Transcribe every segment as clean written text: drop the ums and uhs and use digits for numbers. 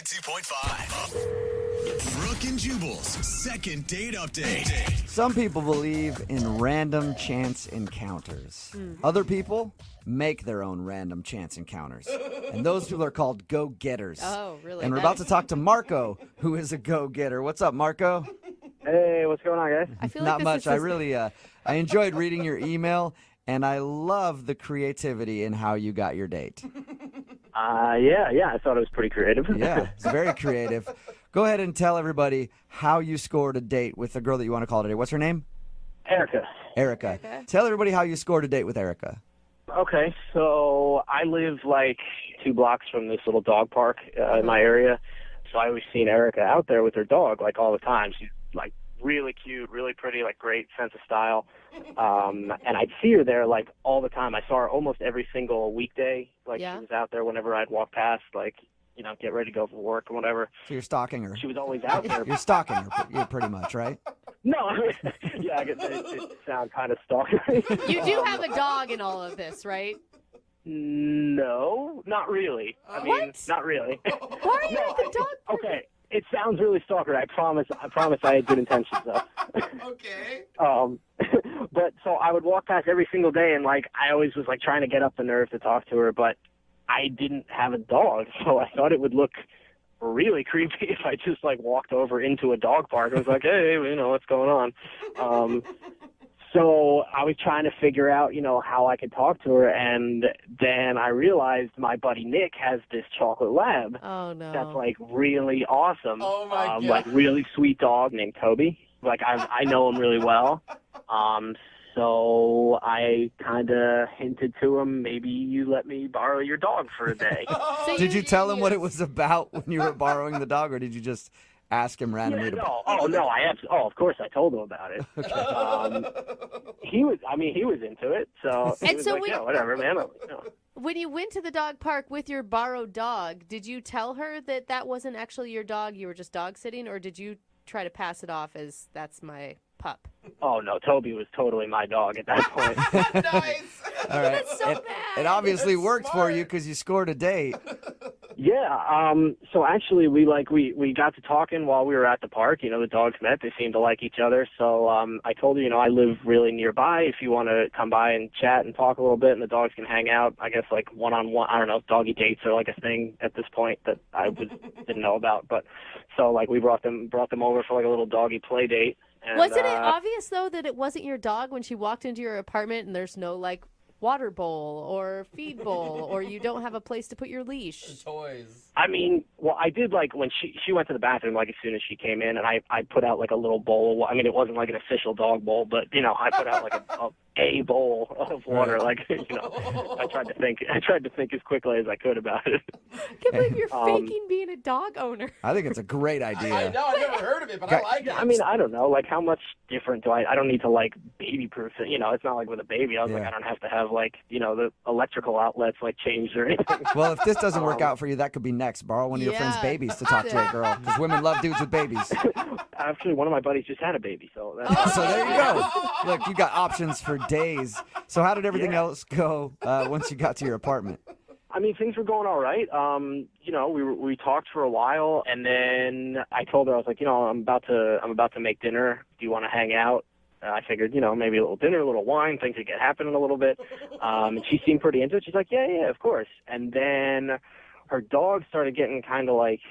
92.5. Brooke and Jubal's second date update. Some people believe in random chance encounters. Other people make their own random chance encounters. And those people are called go-getters. Oh, really? And we're about to talk to Marco, who is a go-getter. What's up, Marco? Hey, what's going on, guys? I feel Not like this much. is I enjoyed reading your email, and I love the creativity in how you got your date. Yeah, I thought it was pretty creative. Yeah, it's very creative. Go ahead and tell everybody how you scored a date with the girl that you want to call today. What's her name? Erica. Erica. Tell everybody how you scored a date with Erica. Okay, so I live like 2 blocks from this little dog park in my area, so I always seen Erica out there with her dog like all the time. She's like really cute, really pretty, like great sense of style. And I'd see her there like all the time. I saw her almost every single weekday. Like Yeah. she was out there whenever I'd walk past, like, you know, get ready to go for work or whatever. So you're stalking her. She was always out there. You're stalking her, you're pretty much, right? No, yeah, I guess it sounds kind of stalkery. You do have a dog in all of this, right? No, not really. I mean, What? not really. Why are you at the dog park? Okay, it sounds really stalker. I promise I had good intentions though. Okay. But so I would walk past every single day, and like I always was like trying to get up the nerve to talk to her, but I didn't have a dog, so I thought it would look really creepy if I just like walked over into a dog park. I was like, hey, you know, what's going on? So I was trying to figure out, you know, how I could talk to her, and then I realized my buddy Nick has this chocolate lab Oh, no. that's like really awesome. Oh, my God. Like really sweet dog named Toby. Like I know him really well. So I kind of hinted to him, maybe you let me borrow your dog for a day. So Did you you're tell him what it genius. was about when you were borrowing the dog, or did you just ask him randomly to No, of course I told him about it. He was into it, so he And was so like, we- yeah, whatever, man. When you went to the dog park with your borrowed dog, did you tell her that that wasn't actually your dog, you were just dog sitting, or did you try to pass it off as that's my pup? Oh no, Toby was totally my dog at that point. Nice. All right. That's so it, bad. it obviously That's worked for smart. you because you scored a date. Yeah, so actually we got to talking while we were at the park. You know, the dogs met. They seemed to like each other. So I told her, you know, I live really nearby. If you want to come by and chat and talk a little bit and the dogs can hang out, I guess like one-on-one, I don't know, doggy dates are like a thing at this point that I didn't know about. But so like we brought them over for like a little doggy play date. And, Wasn't it obvious, though, that it wasn't your dog when she walked into your apartment and there's no, like, water bowl or feed bowl or you don't have a place to put your leash? Toys. I mean, well, I did like when she went to the bathroom like as soon as she came in, and I put out like a little bowl. I mean, it wasn't like an official dog bowl, but you know, I put out like a bowl of water. Like, you know, I tried to think as quickly as I could about it. I can't believe you're faking being a dog owner. I think it's a great I idea. know, I've never heard of it, but I like it. I mean, I don't know, like how much different do I don't need to like baby proof it. You know, it's not like with a baby. I was like, Yeah. I don't have to have like, you know, the electrical outlets like changed or anything. Well, if this doesn't work out for you, that could be next. Borrow one of your friend's Yeah. babies to talk to a girl, because women love dudes with babies. Actually, one of my buddies just had a baby, so that's So there you go. Look, you got options for days. So how did everything Yeah. else go once you got to your apartment? I mean, things were going all right. You know, we talked for a while, and then I told her, I was like, you know, I'm about to make dinner. Do you want to hang out? I figured, you know, maybe a little dinner, a little wine, things would get happening a little bit. And she seemed pretty into it. She's like, yeah, of course. And then her dog started getting kind of like,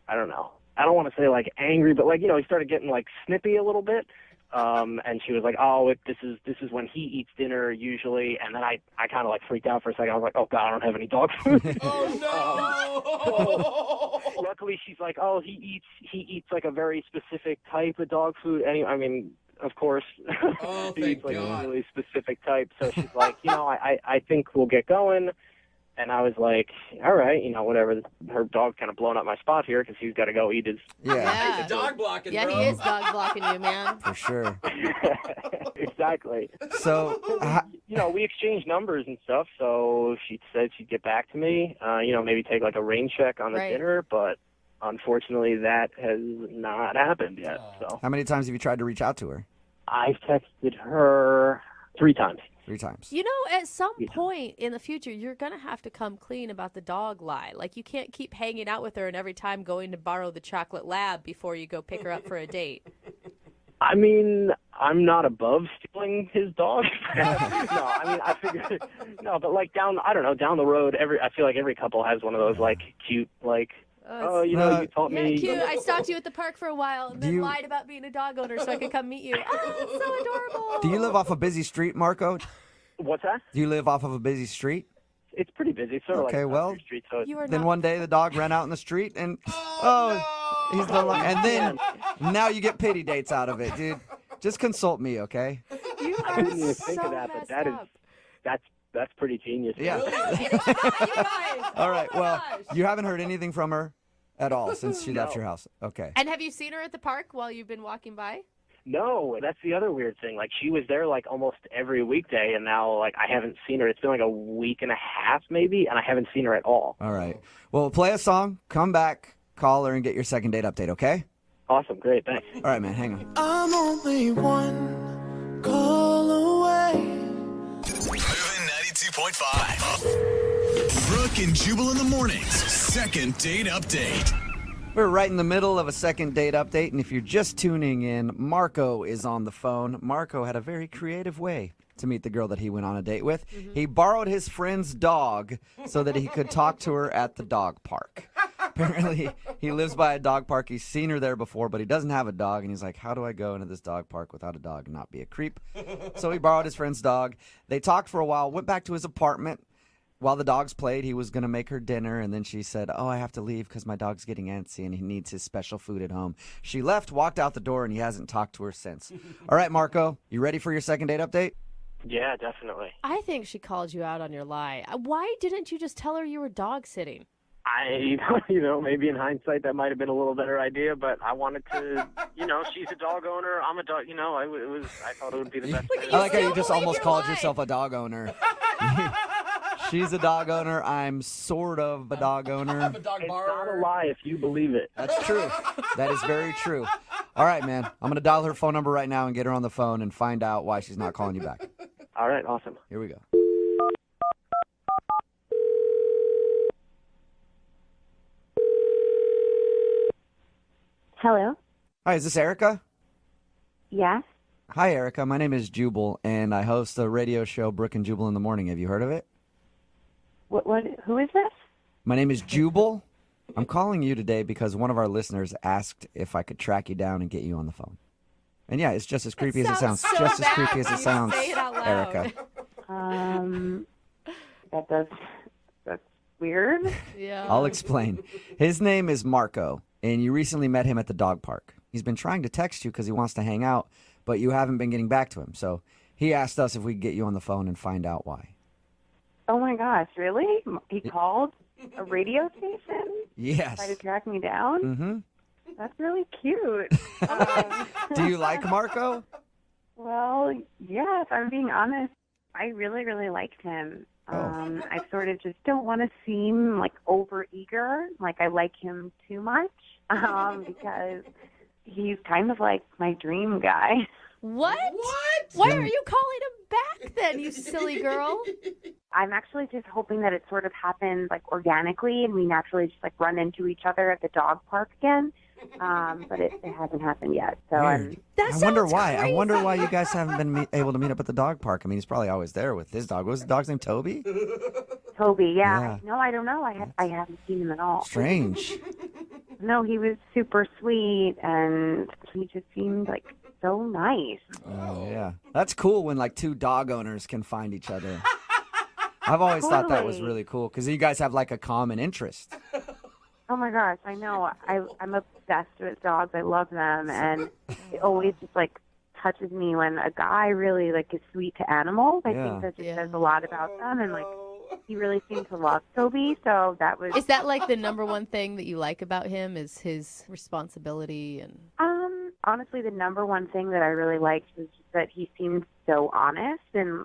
I don't know. I don't want to say like angry, but like, you know, he started getting like snippy a little bit. And she was like, oh, this is when he eats dinner usually. And then I kind of like freaked out for a second. I was like, oh God, I don't have any dog food. Oh, no. Luckily, she's like, oh, he eats like a very specific type of dog food. I mean, of course, Oh, he thank eats like God. a really specific type. So she's like, you know, I think we'll get going. And I was like, all right, you know, whatever. Her dog's kind of blown up my spot here because he's got to go eat his. Yeah, He's a dog blocking, Yeah, bro. he is dog blocking you, man. for sure. Exactly. So, You know, we exchanged numbers and stuff. So she said she'd get back to me. You know, maybe take like a rain check on the Right. dinner, but unfortunately, that has not happened yet. So how many times have you tried to reach out to her? I've texted her 3 times. 3 times. You know, at some point in the future, you're going to have to come clean about the dog lie. Like, you can't keep hanging out with her and every time going to borrow the chocolate lab before you go pick her up for a date. I mean, I'm not above stealing his dog. No, I mean, I figured, no, but like down the road, I feel like every couple has one of those like cute, like, you taught me. Cute. I stalked you at the park for a while and then lied about being a dog owner so I could come meet you. Oh, it's so adorable. Do you live off a busy street, Marco? What's that? Do you live off of a busy street? It's pretty busy. It's sort of Okay, like well, street, so then one day the dog ran out in the street and he's no longer. And then now you get pity dates out of it, dude. Just consult me, okay? You I are didn't even think so of that, but messed up. that's pretty genius. Yeah. It's not, you guys. All right, Oh my well, gosh. you haven't heard anything from her at all since she left your house. Okay. And have you seen her at the park while you've been walking by? No, that's the other weird thing. Like, she was there like almost every weekday, and now like I haven't seen her. It's been like a week and a half maybe, and I haven't seen her at all. All right. Well, play a song, come back, call her, and get your second date update, okay? Awesome, great, thanks. All right, man, hang on. I'm only one call away. Moving 92.5. Brooke and Jubal in the mornings. Second date update. We're right in the middle of a second date update, and if you're just tuning in, Marco is on the phone. Marco had a very creative way to meet the girl that he went on a date with. He borrowed his friend's dog so that he could talk to her at the dog park. Apparently, he lives by a dog park. He's seen her there before, but he doesn't have a dog, and he's like, how do I go into this dog park without a dog and not be a creep? So he borrowed his friend's dog. They talked for a while, went back to his apartment. While the dogs played, he was going to make her dinner, and then she said, I have to leave because my dog's getting antsy and he needs his special food at home. She left, walked out the door, and he hasn't talked to her since. All right, Marco, you ready for your second date update? Yeah, definitely. I think she called you out on your lie. Why didn't you just tell her you were dog sitting? Maybe in hindsight that might have been a little better idea, but I wanted to, she's a dog owner. I'm a dog, I thought it would be the best way. I like how you still just believe almost your called lie. yourself a dog owner. She's a dog owner. I'm sort of a dog owner. I'm a dog It's not borrower. a lie if you believe it. That's true. That is very true. All right, man. I'm going to dial her phone number right now and get her on the phone and find out why she's not calling you back. All right, awesome. Here we go. Hello. Hi, is this Erica? Yes. Hi, Erica. My name is Jubal, and I host the radio show Brooke and Jubal in the Morning. Have you heard of it? What? Who is this? My name is Jubal. I'm calling you today because one of our listeners asked if I could track you down and get you on the phone. And yeah, it's just as creepy as it sounds. so Just as bad creepy as when it you sounds, say it out loud. Erica. That's weird. Yeah. I'll explain. His name is Marco, and you recently met him at the dog park. He's been trying to text you because he wants to hang out, but you haven't been getting back to him. So he asked us if we could get you on the phone and find out why. Oh my gosh, really? He called a radio station? Yes. Tried to track me down? Mm-hmm. That's really cute. Do you like Marco? Well, yes, I'm being honest. I really, really liked him. I sort of just don't want to seem like overeager, like I like him too much, because he's kind of like my dream guy. What? What? Why are you calling him back then, you silly girl? I'm actually just hoping that it sort of happens like organically and we naturally just like run into each other at the dog park again. But it hasn't happened yet. So Weird. That I wonder sounds why. I wonder crazy. why you guys haven't been able to meet up at the dog park. I mean, he's probably always there with his dog. What was the dog's name? Toby? Toby, Yeah. yeah. No, I don't know. I haven't seen him at all. Strange. No, he was super sweet and he just seemed like so nice. Oh, yeah. That's cool when like two dog owners can find each other. I've always thought that was Totally. really cool because you guys have like a common interest. Oh my gosh, I know. I'm obsessed with dogs. I love them, and it always just like touches me when a guy really like is sweet to animals. I Yeah. think that just Yeah. says a lot about them, and like he really seemed to love Toby. So that was Is that like the number one thing that you like about him is his responsibility and honestly the number one thing that I really liked was just that he seemed so honest, and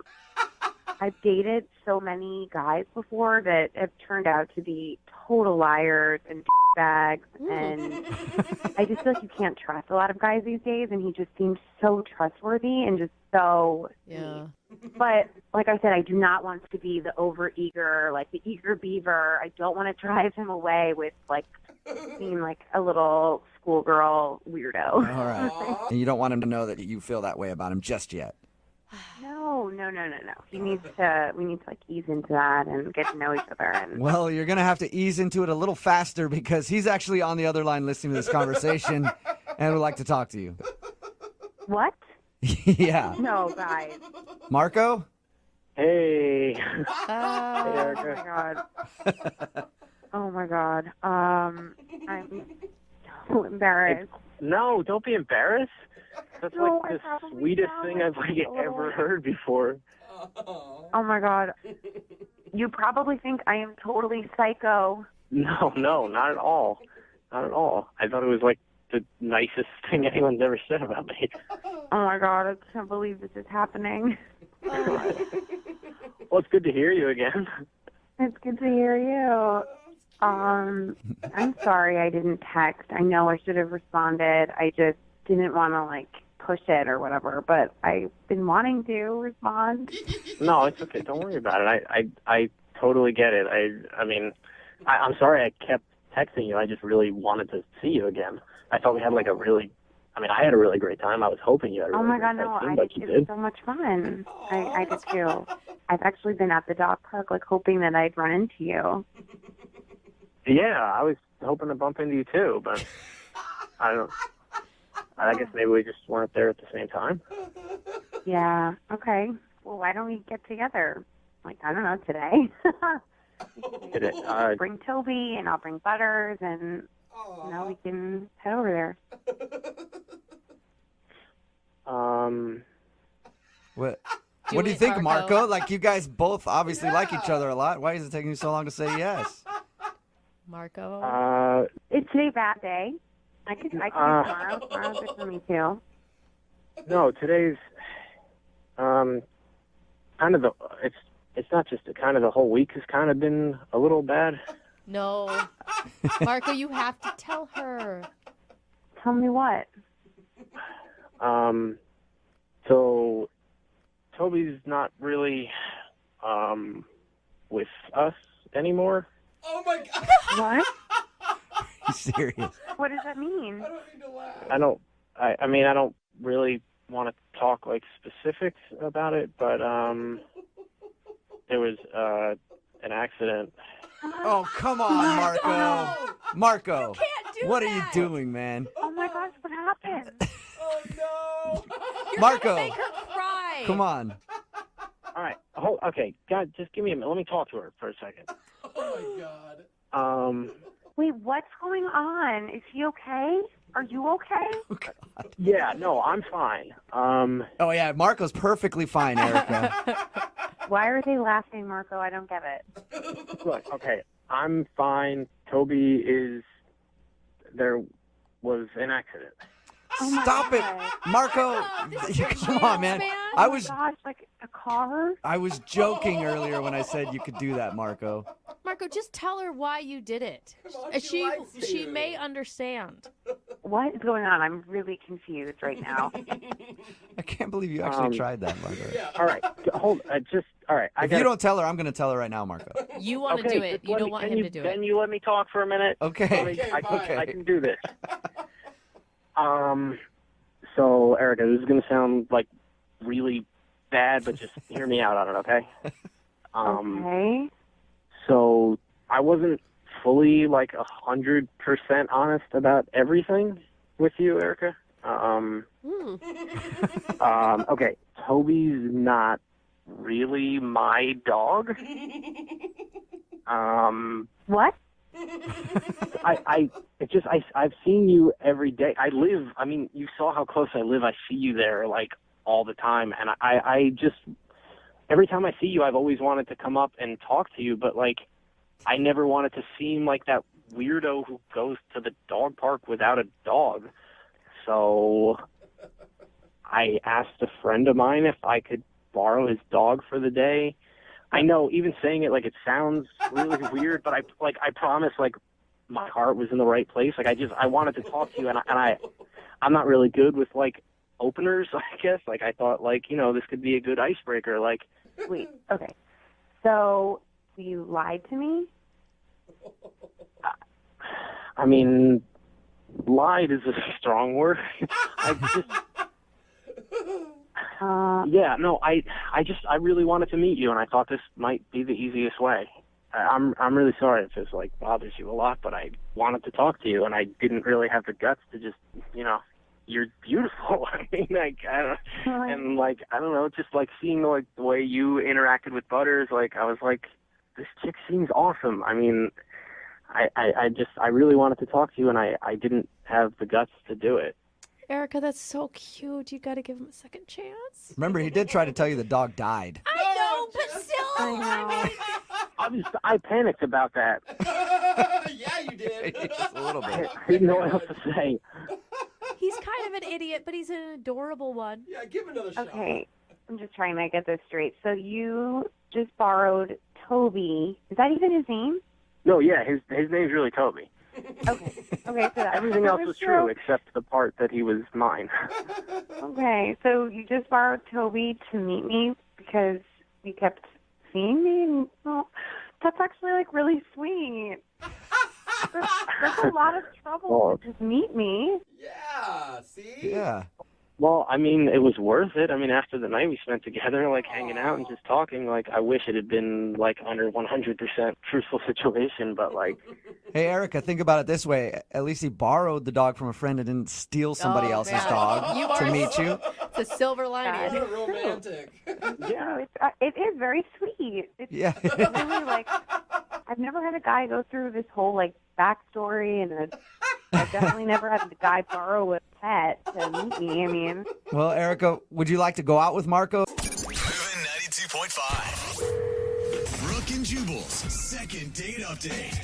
I've dated so many guys before that have turned out to be total liars and bags, and I just feel like you can't trust a lot of guys these days, and he just seemed so trustworthy and just so yeah. sweet. But like I said, I do not want to be the overeager, like the eager beaver. I don't want to drive him away with like being like a little schoolgirl weirdo. All right. And you don't want him to know that you feel that way about him just yet. No. We need to like ease into that and get to know each other. And Well, you're going to have to ease into it a little faster because he's actually on the other line listening to this conversation and would like to talk to you. what? Yeah. No, guys. Marco? Hey. Hey, Oh Erica. my god. Oh my god. I'm so embarrassed. No, don't be embarrassed. That's No, like I the probably sweetest sound thing like I've like a little- ever heard before. Oh my god. You probably think I am totally psycho. No, not at all. Not at all. I thought it was like the nicest thing anyone's ever said about me. Oh my god, I can't believe this is happening. Well, it's good to hear you again. It's good to hear you. I'm sorry I didn't text. I know I should have responded. I just didn't want to like push it or whatever, but I've been wanting to respond. No, it's okay. Don't worry about it. I totally get it. I mean, I'm sorry I kept texting you. I just really wanted to see you again. I thought we had like a really, I mean, I had a really great time. I was hoping you had a Oh really my great god, no, time, I but did. you It was did. so much fun. I did too. I've actually been at the dog park like hoping that I'd run into you. Yeah, I was hoping to bump into you too, but I guess maybe we just weren't there at the same time. Yeah, okay. Well, why don't we get together? Like, I don't know, today? Did it? Bring Toby and I'll bring Butters and, you know, we can head over there. What Do do you it, think, Marco. Marco? Like, you guys both obviously like each other a lot. Why is it taking you so long to say yes? Marco? Is today a bad day? I could do tomorrow. Tomorrow's good for me too. No, today's kind of it's not just kind of the whole week has kind of been a little bad. No. Marco, you have to tell her. Tell me what? So Toby's not really with us anymore. Oh my god! What? You serious? What does that mean? I don't need to laugh. I mean I don't really want to talk like specifics about it, but there was an accident. Oh, come on, Marco. Marco, Can't do what that. are you doing, man? Oh my gosh, what happened? Oh no! You're Marco. gonna make her cry. Come on. All right, okay, God, just give me a minute. Let me talk to her for a second. Oh my god! Wait, what's going on? Is he okay? Are you okay? Yeah, no, I'm fine. Oh, yeah, Marco's perfectly fine, Erica. Why are they laughing, Marco? I don't get it. Look, okay, I'm fine. There was an accident. Oh my Stop it. God. Marco, this is come on, man. man. I Oh my was gosh, like a car? joking earlier when I said you could do that, Marco. Marco, just tell her why you did it. on, she likes She you. may understand. What is going on? I'm really confused right now. I can't believe you actually tried that, Marco. All right, hold. All right. If you don't tell her, I'm going to tell her right now, Marco. You want to okay, do it. just You let don't me- want can him you, to do Can it. you let me talk for a minute? Okay. Okay, I fine. can do this. So Erica, this is gonna sound like really bad, but just hear me out on it, okay? Okay. So I wasn't fully like 100% honest about everything with you, Erica. Okay, Toby's not really my dog. What? I've seen you every day. I mean, you saw how close I live. I see you there like all the time. And I just, every time I see you, I've always wanted to come up and talk to you, but like, I never wanted to seem like that weirdo who goes to the dog park without a dog. So I asked a friend of mine if I could borrow his dog for the day. I know, even saying it, like, it sounds really weird, but I promise, like, my heart was in the right place. Like, I wanted to talk to you, and I'm not really good with, like, openers, I guess. Like, I thought, like, you know, this could be a good icebreaker. Like, Wait, okay. So you lied to me? I mean, lied is a strong word. I just, yeah, no, I really wanted to meet you, and I thought this might be the easiest way. I'm really sorry if this, like, bothers you a lot, but I wanted to talk to you, and I didn't really have the guts to just, you know, you're beautiful. I mean, like, I don't know, just, like, seeing, like, the way you interacted with Butters, like, I was like, this chick seems awesome. I mean, I really wanted to talk to you, and I didn't have the guts to do it. Erica, that's so cute. You got to give him a second chance. Remember, he did try to tell you the dog died. I know, but still, I mean, I panicked about that. Yeah, you did. Just a little bit. I didn't know what else to say. he's kind of an idiot, but he's an adorable one. Yeah, give him another shot. Okay, I'm just trying to get this straight. So you just borrowed Toby. Is that even his name? No, yeah, his name's really Toby. Okay, so that Everything else was true except the part that he was mine. Okay, so you just borrowed Toby to meet me because you kept seeing me? And, well, that's actually, like, really sweet. That's a lot of trouble to just meet me. Yeah, see? Yeah. Well, I mean, it was worth it. I mean, after the night we spent together, like, hanging out and just talking, like, I wish it had been, like, under 100% truthful situation, but, like... Hey, Erica, think about it this way. At least he borrowed the dog from a friend and didn't steal somebody else's man. dog to meet you. It's a silver lining. What a romantic. Yeah. It is very sweet. It's Yeah. really, like, I've never had a guy go through this whole, like, backstory, and I've definitely never had a guy borrow a pet to meet me. I mean... Well, Erica, would you like to go out with Marco? Moving 92.5. Brooke and Jubal's second date update.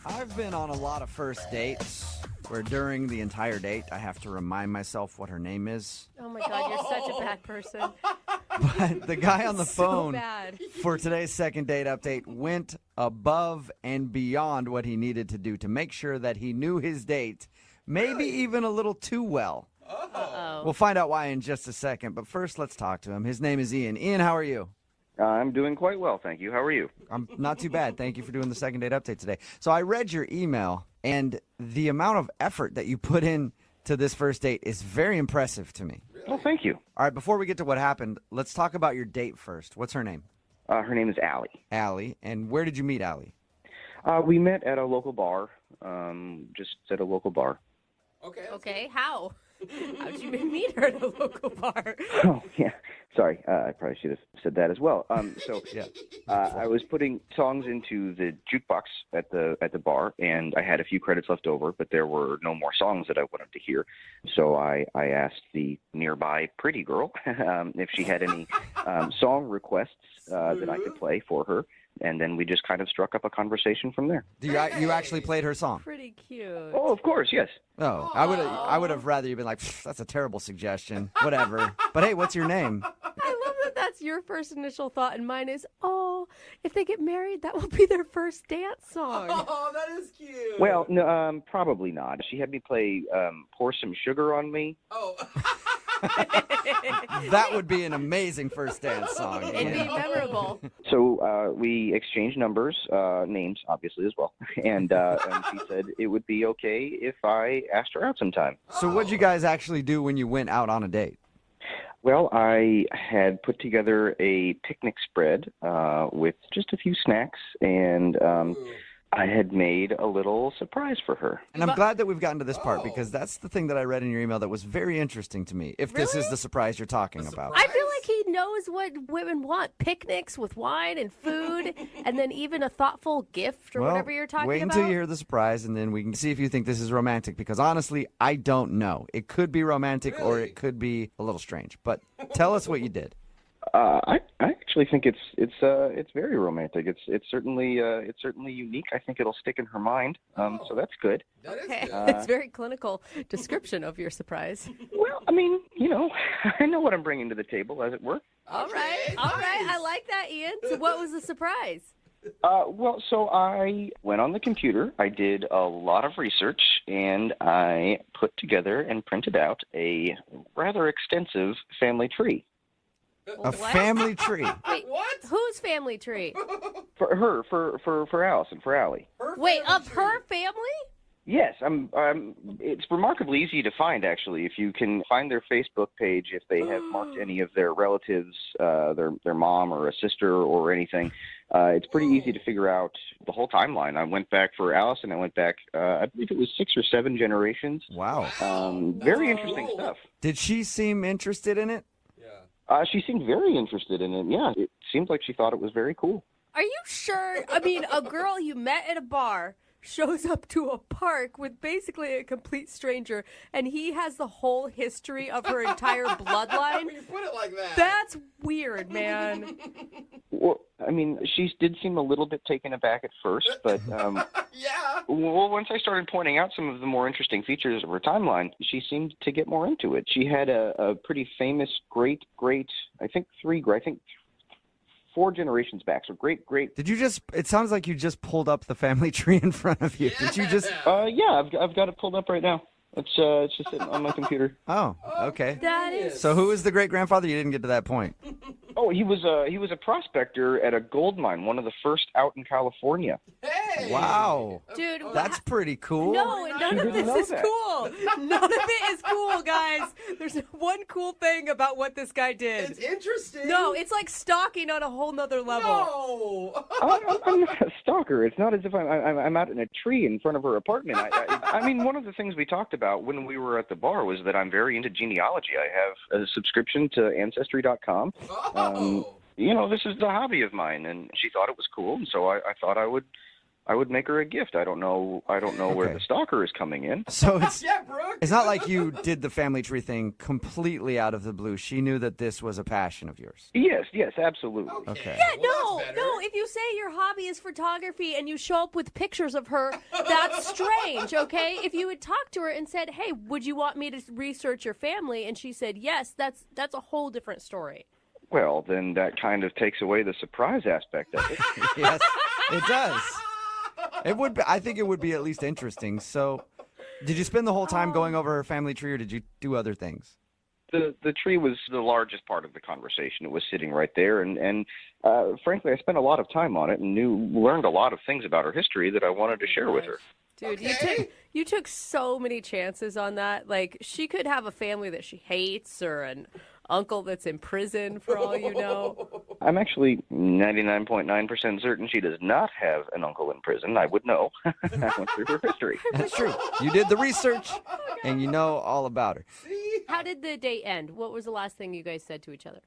I've been on a lot of first dates where during the entire date I have to remind myself what her name is. Oh my God, you're such a bad person. But the guy on the So phone bad. for today's second date update went above and beyond what he needed to do to make sure that he knew his date, maybe even a little too well. Uh-oh. We'll find out why in just a second, but first let's talk to him. His name is Ian. Ian, how are you? I'm doing quite well, thank you. How are you? I'm not too bad. Thank you for doing the second date update today. So I read your email, and the amount of effort that you put in to this first date is very impressive to me. Well, thank you. All right, before we get to what happened, let's talk about your date first. What's her name? Her name is Allie. Allie. And where did you meet Allie? We met at a local bar, just at a local bar. Okay. Okay, how? How'd you meet her at a local bar? Oh, yeah. Sorry, I probably should have said that as well. Yeah. I was putting songs into the jukebox at the bar, and I had a few credits left over, but there were no more songs that I wanted to hear. So I asked the nearby pretty girl if she had any song requests that I could play for her, and then we just kind of struck up a conversation from there. You actually played her song? Pretty cute. Oh, of course, yes. Oh, I would have rather you been like, that's a terrible suggestion. Whatever. But hey, what's your name? I love that that's your first initial thought, and mine is, oh, if they get married, that will be their first dance song. Oh, that is cute. Well, no, probably not. She had me play Pour Some Sugar on Me. Oh. That would be an amazing first dance song. It'd be memorable. So we exchanged numbers, names, obviously, as well. And she said it would be okay if I asked her out sometime. So what'd you guys actually do when you went out on a date? Well, I had put together a picnic spread with just a few snacks, and I had made a little surprise for her. And I'm glad that we've gotten to this part because that's the thing that I read in your email that was very interesting to me, if this is the surprise you're talking about. I feel like he knows what women want. Picnics with wine and food, and then even a thoughtful gift or whatever you're talking wait about. until you hear the surprise, and then we can see if you think this is romantic, because honestly, I don't know. It could be romantic or it could be a little strange. But tell us what you did. I actually think it's very romantic. It's certainly unique. I think it'll stick in her mind. So that's good. That is Okay. good. It's a very clinical description of your surprise. Well, I mean, I know what I'm bringing to the table, as it were. All right. Okay, All right. nice. I like that, Ian. So what was the surprise? Well, so I went on the computer, I did a lot of research, and I put together and printed out a rather extensive family tree. A family tree. Wait, What? whose family tree? For her, for Allison, for Allie. Wait, family of tree. her family? Yes, it's remarkably easy to find, actually. If you can find their Facebook page, if they have marked any of their relatives, their mom or a sister or anything, it's pretty easy to figure out the whole timeline. I went back for Allison. I went back, I believe it was 6 or 7 generations. Wow. Very interesting stuff. Did she seem interested in it? Yeah. She seemed very interested in it. Yeah, it seemed like she thought it was very cool. Are you sure? I mean, a girl you met at a bar shows up to a park with basically a complete stranger, and he has the whole history of her entire bloodline. When you put it like that. That's weird, man. Well, I mean, she did seem a little bit taken aback at first, but Yeah. well, once I started pointing out some of the more interesting features of her timeline, she seemed to get more into it. She had a pretty famous great, I think 4 generations back, so great. Did you just? It sounds like you just pulled up the family tree in front of you. Did you just? Yeah, I've got it pulled up right now. It's just sitting on my computer. Oh, okay. That is. So who is the great grandfather? You didn't get to that point. Oh, he was a prospector at a gold mine, one of the first out in California. Hey. Wow. Dude, That's pretty cool. no, none of didn't this know is that. cool. None of it is cool, guys. There's one cool thing about what this guy did. It's interesting. No, it's like stalking on a whole nother level. No. I'm not a stalker. It's not as if I'm out in a tree in front of her apartment. I mean, one of the things we talked about when we were at the bar was that I'm very into genealogy. I have a subscription to Ancestry.com. Oh. You know, this is the hobby of mine, and she thought it was cool, and so I thought I would make her a gift. I don't know where Okay. the stalker is coming in. So it's Yeah, Brooke. it's not like you did the family tree thing completely out of the blue. She knew that this was a passion of yours. Yes, absolutely. Okay. Yeah, Well, that's better. no. If you say your hobby is photography and you show up with pictures of her, that's strange, okay? If you had talked to her and said, "Hey, would you want me to research your family?" and she said yes, that's a whole different story. Well, then that kind of takes away the surprise aspect of it. Yes, it does. It would be, I think it would be at least interesting. So, did you spend the whole time going over her family tree, or did you do other things? The tree was the largest part of the conversation. It was sitting right there, and frankly, I spent a lot of time on it and learned a lot of things about her history that I wanted to share with her. Dude, Okay. you took so many chances on that. Like, she could have a family that she hates or an uncle that's in prison for all you know. I'm actually 99.9% certain she does not have an uncle in prison. I would know. I went through her history. That's true. You did the research, and you know all about her. How did the date end? What was the last thing you guys said to each other?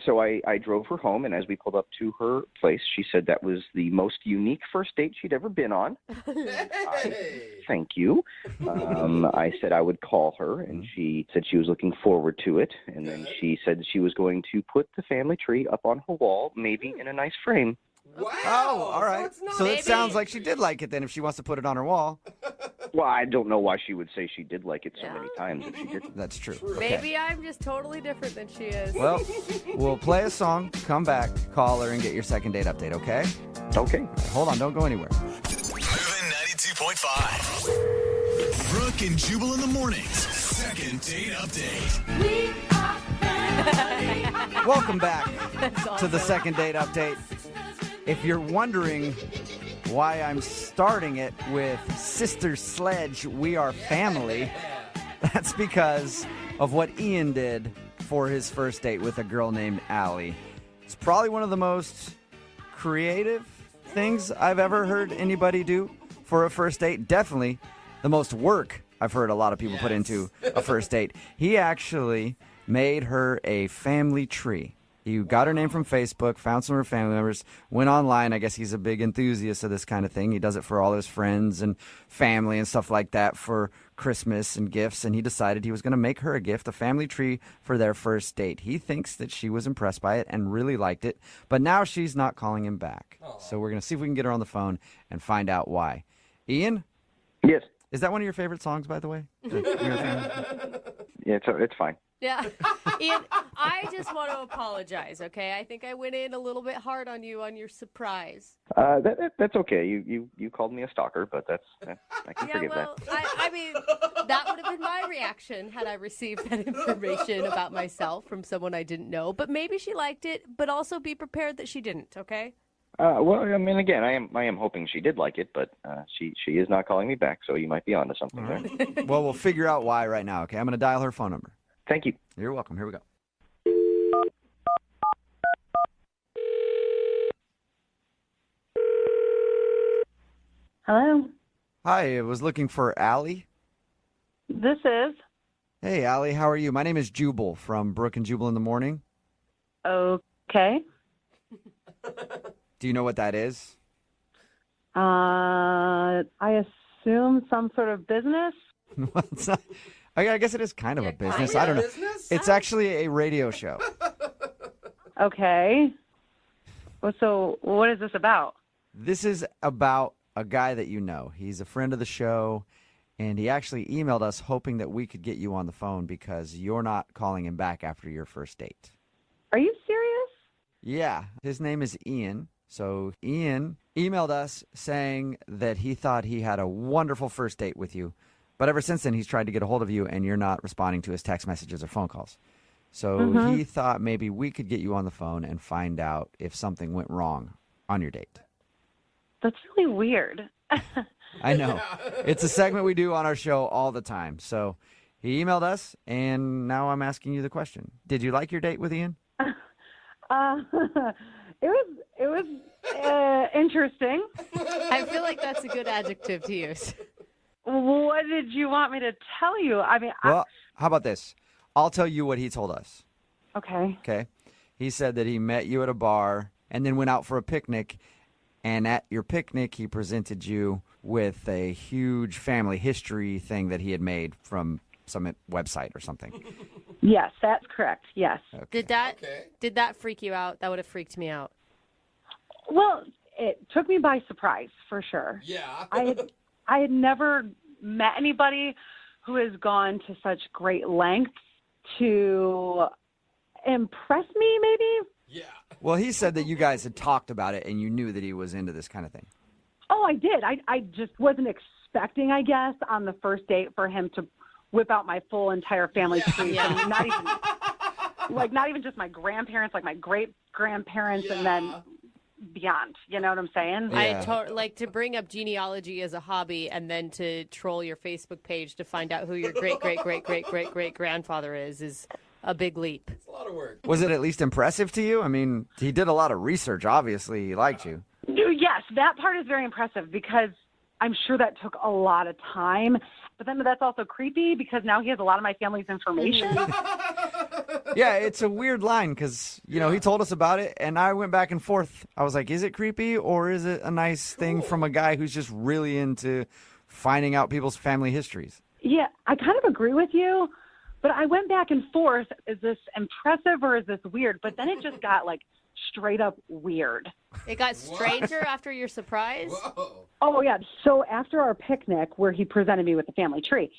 So I drove her home, and as we pulled up to her place, she said that was the most unique first date she'd ever been on. Hey. Thank you. I said I would call her, and she said she was looking forward to it. And then she said she was going to put the family tree up on her wall, maybe in a nice frame. Wow. Oh, all right. So, it's So not it sounds like she did like it then if she wants to put it on her wall. Well, I don't know why she would say she did like it so Yeah. many times if she didn't. That's true. Maybe I'm just totally different than she is. Well, we'll play a song, come back, call her, and get your second date update, okay? Okay. Hold on, don't go anywhere. Moving 92.5. Brooke and Jubal in the mornings. Second date update. Welcome back That's to awesome. the second date update. If you're wondering why I'm starting it with Sister Sledge, We Are Family, that's because of what Ian did for his first date with a girl named Allie. It's probably one of the most creative things I've ever heard anybody do for a first date. Definitely the most work I've heard a lot of people put into a first date. He actually made her a family tree. He got her name from Facebook, found some of her family members, went online. I guess he's a big enthusiast of this kind of thing. He does it for all his friends and family and stuff like that for Christmas and gifts. And he decided he was going to make her a gift, a family tree for their first date. He thinks that she was impressed by it and really liked it. But now she's not calling him back. So we're going to see if we can get her on the phone and find out why. Ian, Yes. is that one of your favorite songs, by the way? Yeah, it's fine. Yeah. Ian, I just want to apologize, okay? I think I went in a little bit hard on you on your surprise. That's okay. You called me a stalker, but I can forgive well, that. I mean, that would have been my reaction had I received that information about myself from someone I didn't know. But maybe she liked it, but also be prepared that she didn't, okay? Well, I mean, again, I am hoping she did like it, but she is not calling me back, so you might be onto something All there. right. Well, we'll figure out why right now, okay? I'm going to dial her phone number. Thank you. You're welcome. Here we go. Hello, Hi, I was looking for Allie. this is. Hey, Allie, how are you? My name is Jubal from Brooke and Jubal in the Morning. Okay. Do you know what that is? I assume some sort of business. Well, it's not, I guess it is kind of a business. I don't know. Business? It's actually a radio show. Okay. Well, so what is this about? This is about a guy that you know. He's a friend of the show, and he actually emailed us hoping that we could get you on the phone because you're not calling him back after your first date. Are you serious? Yeah, his name is Ian. So Ian emailed us saying that he thought he had a wonderful first date with you, but ever since then he's tried to get a hold of you and you're not responding to his text messages or phone calls. So he thought maybe we could get you on the phone and find out if something went wrong on your date. That's really weird. I know. It's a segment we do on our show all the time. So he emailed us, and now I'm asking you the question. Did you like your date with Ian? It was interesting. I feel like that's a good adjective to use. What did you want me to tell you? I mean, Well, how about this? I'll tell you what he told us. okay. Okay. He said that he met you at a bar and then went out for a picnic. And at your picnic, he presented you with a huge family history thing that he had made from some website or something. Yes, that's correct. Yes. Okay. Did that freak you out? That would have freaked me out. Well, it took me by surprise for sure. Yeah. I had never met anybody who has gone to such great lengths to impress me, maybe. Yeah. Well, he said that you guys had talked about it and you knew that he was into this kind of thing. Oh, I did. I just wasn't expecting, I guess, on the first date for him to whip out my full entire family tree. Yeah. I mean, not even just my grandparents, like my great grandparents, and then beyond. You know what I'm saying? Yeah. Like to bring up genealogy as a hobby and then to troll your Facebook page to find out who your great grandfather is a big leap. It's a lot of work. Was it at least impressive to you? I mean, he did a lot of research. Obviously, he liked you. Yes, that part is very impressive because I'm sure that took a lot of time. But then that's also creepy because now he has a lot of my family's information. Yeah, it's a weird line because, you know, he told us about it, and I went back and forth. I was like, is it creepy or is it a nice thing from a guy who's just really into finding out people's family histories? Yeah, I kind of agree with you, but I went back and forth. Is this impressive or is this weird? But then it just got, like, straight up weird. It got stranger after your surprise? Whoa. Oh, yeah. So after our picnic where he presented me with the family tree,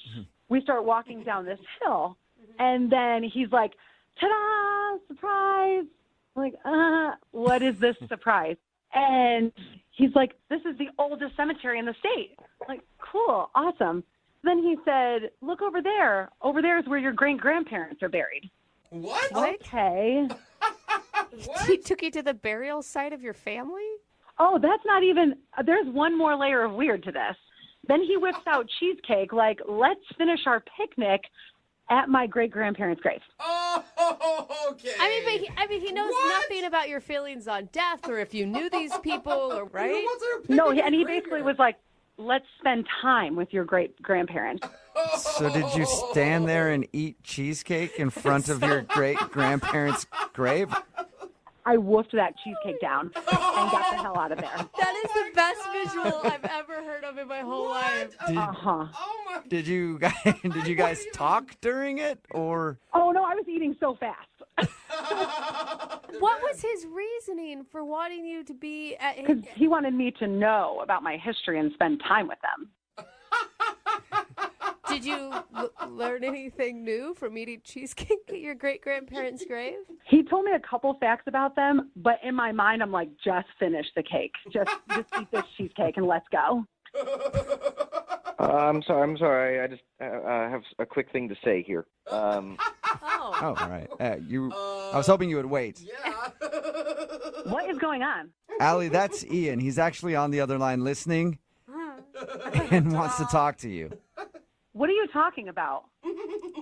we start walking down this hill, and then he's like, ta-da, surprise. I'm like, what is this surprise? And he's like, this is the oldest cemetery in the state. I'm like, cool, awesome. Then he said, look over there. Over there is where your great-grandparents are buried. What? Okay. He took you to the burial site of your family? Oh, that's not even, there's one more layer of weird to this. Then he whips out cheesecake, like, let's finish our picnic at my great-grandparents' grave. Oh, okay. I mean, he knows What? nothing about your feelings on death or if you knew these people, or right? Who wants to pick No, your and he graveyard? basically was like, let's spend time with your great-grandparents. So did you stand there and eat cheesecake in front of your great-grandparents' grave? I woofed that cheesecake down and got the hell out of there. That is the best visual I've ever heard of in my whole life. Uh-huh. Oh my. Did you guys talk during it, or? Oh, no, I was eating so fast. What was his reasoning for wanting you to be at his... Because he wanted me to know about my history and spend time with them. Did you learn anything new from eating cheesecake at your great-grandparents' grave? He told me a couple facts about them, but in my mind, I'm like, just finish the cake. Just eat this cheesecake and let's go. I'm sorry. I just have a quick thing to say here. Oh, Oh, all right. I was hoping you would wait. Yeah. What is going on? Allie, that's Ian. He's actually on the other line listening and wants to talk to you. What are you talking about?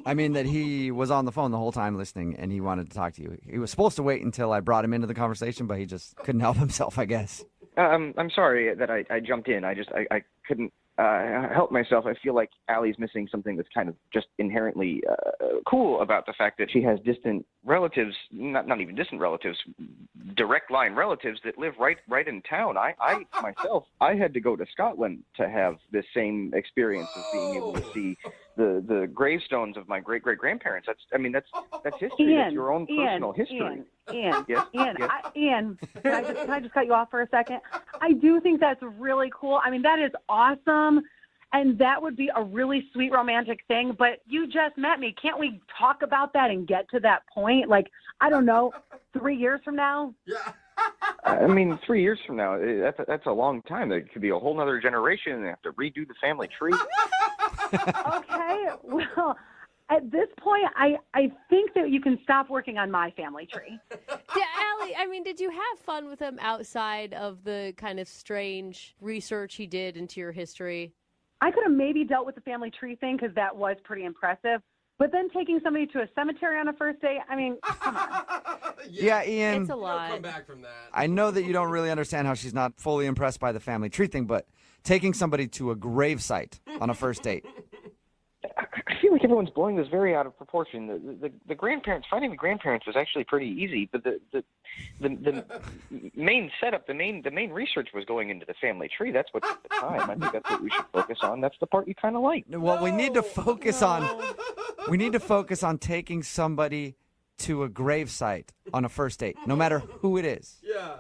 I mean that he was on the phone the whole time listening, and he wanted to talk to you. He was supposed to wait until I brought him into the conversation, but he just couldn't help himself, I guess. I'm sorry that I jumped in. I couldn't help myself. I feel like Allie's missing something that's kind of just inherently cool about the fact that she has distant relatives, not even distant relatives, direct line relatives that live right in town. I myself, I had to go to Scotland to have this same experience of being able to see the gravestones of my great-great-grandparents. That's history. Ian, that's your own personal history. Ian, Yes? Ian, Yes? Ian, can I just cut you off for a second? I do think that's really cool. I mean, that is awesome, and that would be a really sweet romantic thing, but you just met me. Can't we talk about that and get to that point? Like, I don't know, 3 years from now? Yeah. I mean, 3 years from now, that's a long time. It could be a whole nother generation, and they have to redo the family tree. Okay, well, at this point, I think that you can stop working on my family tree. Yeah, Allie, I mean, did you have fun with him outside of the kind of strange research he did into your history? I could have maybe dealt with the family tree thing because that was pretty impressive. But then taking somebody to a cemetery on a first date, I mean, come on. Yeah, Ian, It's a Don't lot. come back from that. I know that you don't really understand how she's not fully impressed by the family tree thing, but taking somebody to a gravesite on a first date. I feel like everyone's blowing this very out of proportion. The grandparents, finding the grandparents was actually pretty easy, but the main setup, the main research was going into the family tree. That's what took the time. I think that's what we should focus on. That's the part you kind of like. Well, we need to focus on taking somebody to a gravesite on a first date, no matter who it is. Yeah.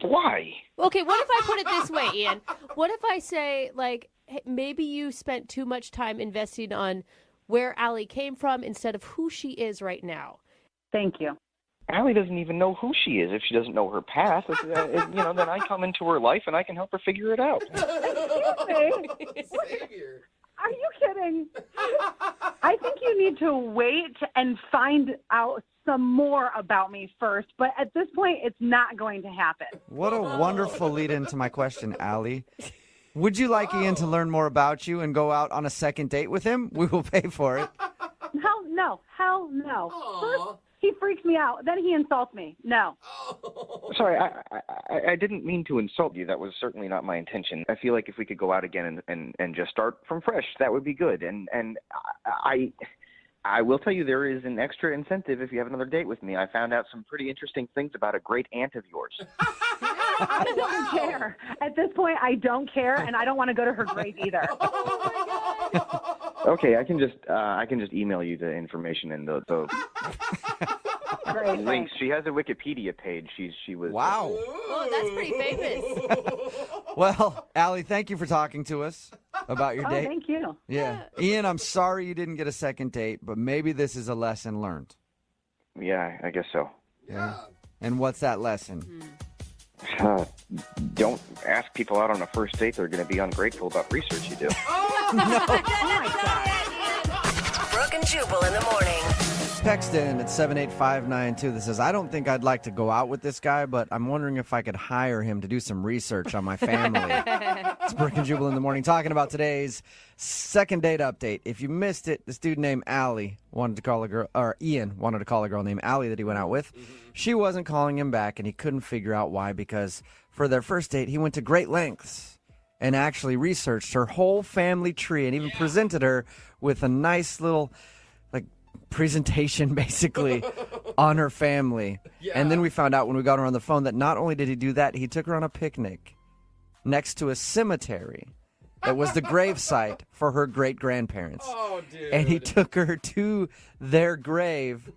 Why? Okay, what if I put it this way, Ian? What if I say, like, hey, maybe you spent too much time investing on where Allie came from instead of who she is right now? Thank you. Allie doesn't even know who she is if she doesn't know her past. Then I come into her life and I can help her figure it out. Savior. Are you kidding? I think you need to wait and find out some more about me first, but at this point, it's not going to happen. What a wonderful lead into my question, Allie. Would you like Ian to learn more about you and go out on a second date with him? We will pay for it. Hell no. Aw. First, he freaks me out. Then he insults me. No. Sorry, I didn't mean to insult you. That was certainly not my intention. I feel like if we could go out again and just start from fresh, that would be good. And I will tell you there is an extra incentive if you have another date with me. I found out some pretty interesting things about a great aunt of yours. I don't care. At this point, I don't care, and I don't want to go to her grave either. Okay, I can just email you the information and the Great, links. thanks. She has a Wikipedia page. She was Wow. Oh, that's pretty famous. Well, Allie, thank you for talking to us about your Oh, date. thank you. Yeah. Ian, I'm sorry you didn't get a second date, but maybe this is a lesson learned. Yeah, I guess so. Yeah. And what's that lesson? Don't ask people out on a first date. They're going to be ungrateful about research you do. Brooke and Jubal in the morning. Text in at 78592 that says, I don't think I'd like to go out with this guy, but I'm wondering if I could hire him to do some research on my family. It's Brooke and Jubal in the morning talking about today's second date update. If you missed it, this dude named Allie wanted to call a girl, or Ian wanted to call a girl named Allie that he went out with. She wasn't calling him back, and he couldn't figure out why, because for their first date, he went to great lengths and actually researched her whole family tree and even presented her with a nice little presentation basically on her family. Yeah. And then we found out when we got her on the phone that not only did he do that, he took her on a picnic next to a cemetery that was the gravesite for her great-grandparents. Oh, dude. And he took her to their grave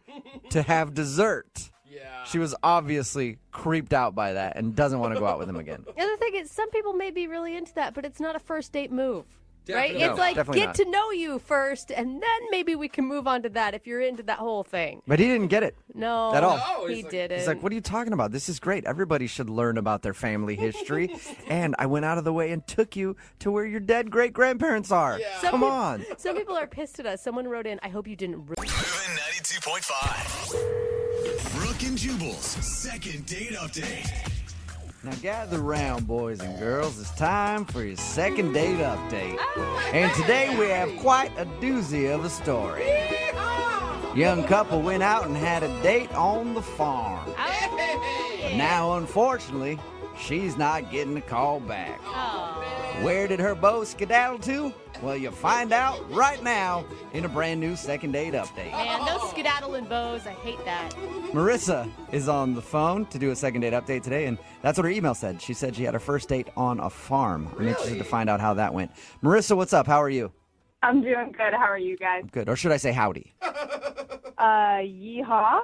to have dessert. Yeah. She was obviously creeped out by that and doesn't want to go out with him again. The other thing is, some people may be really into that, but it's not a first date move. Right? Definitely. It's like definitely get not. to know you first, and then maybe we can move on to that if you're into that whole thing. But he didn't get it. No, At all. No, he he's like- didn't. He's like, what are you talking about? This is great. Everybody should learn about their family history. And I went out of the way and took you to where your dead great-grandparents are. Some Come peop- on. Some people are pissed at us. Someone wrote in, I hope you didn't. Moving 92.5. Brooke and Jubal's second date update. Now gather around, boys and girls. It's time for your second date update. And today we have quite a doozy of a story. Young couple went out and had a date on the farm. Now, unfortunately, she's not getting a call back. Where did her beau skedaddle to? Well, you'll find out right now in a brand new second date update. Man, those skedaddling bows, I hate that. Marissa is on the phone to do a second date update today, and that's what her email said. She said she had her first date on a farm. I'm interested to find out how that went. Marissa, what's up? How are you? I'm doing good. How are you guys? Good. Or should I say howdy? Yeehaw.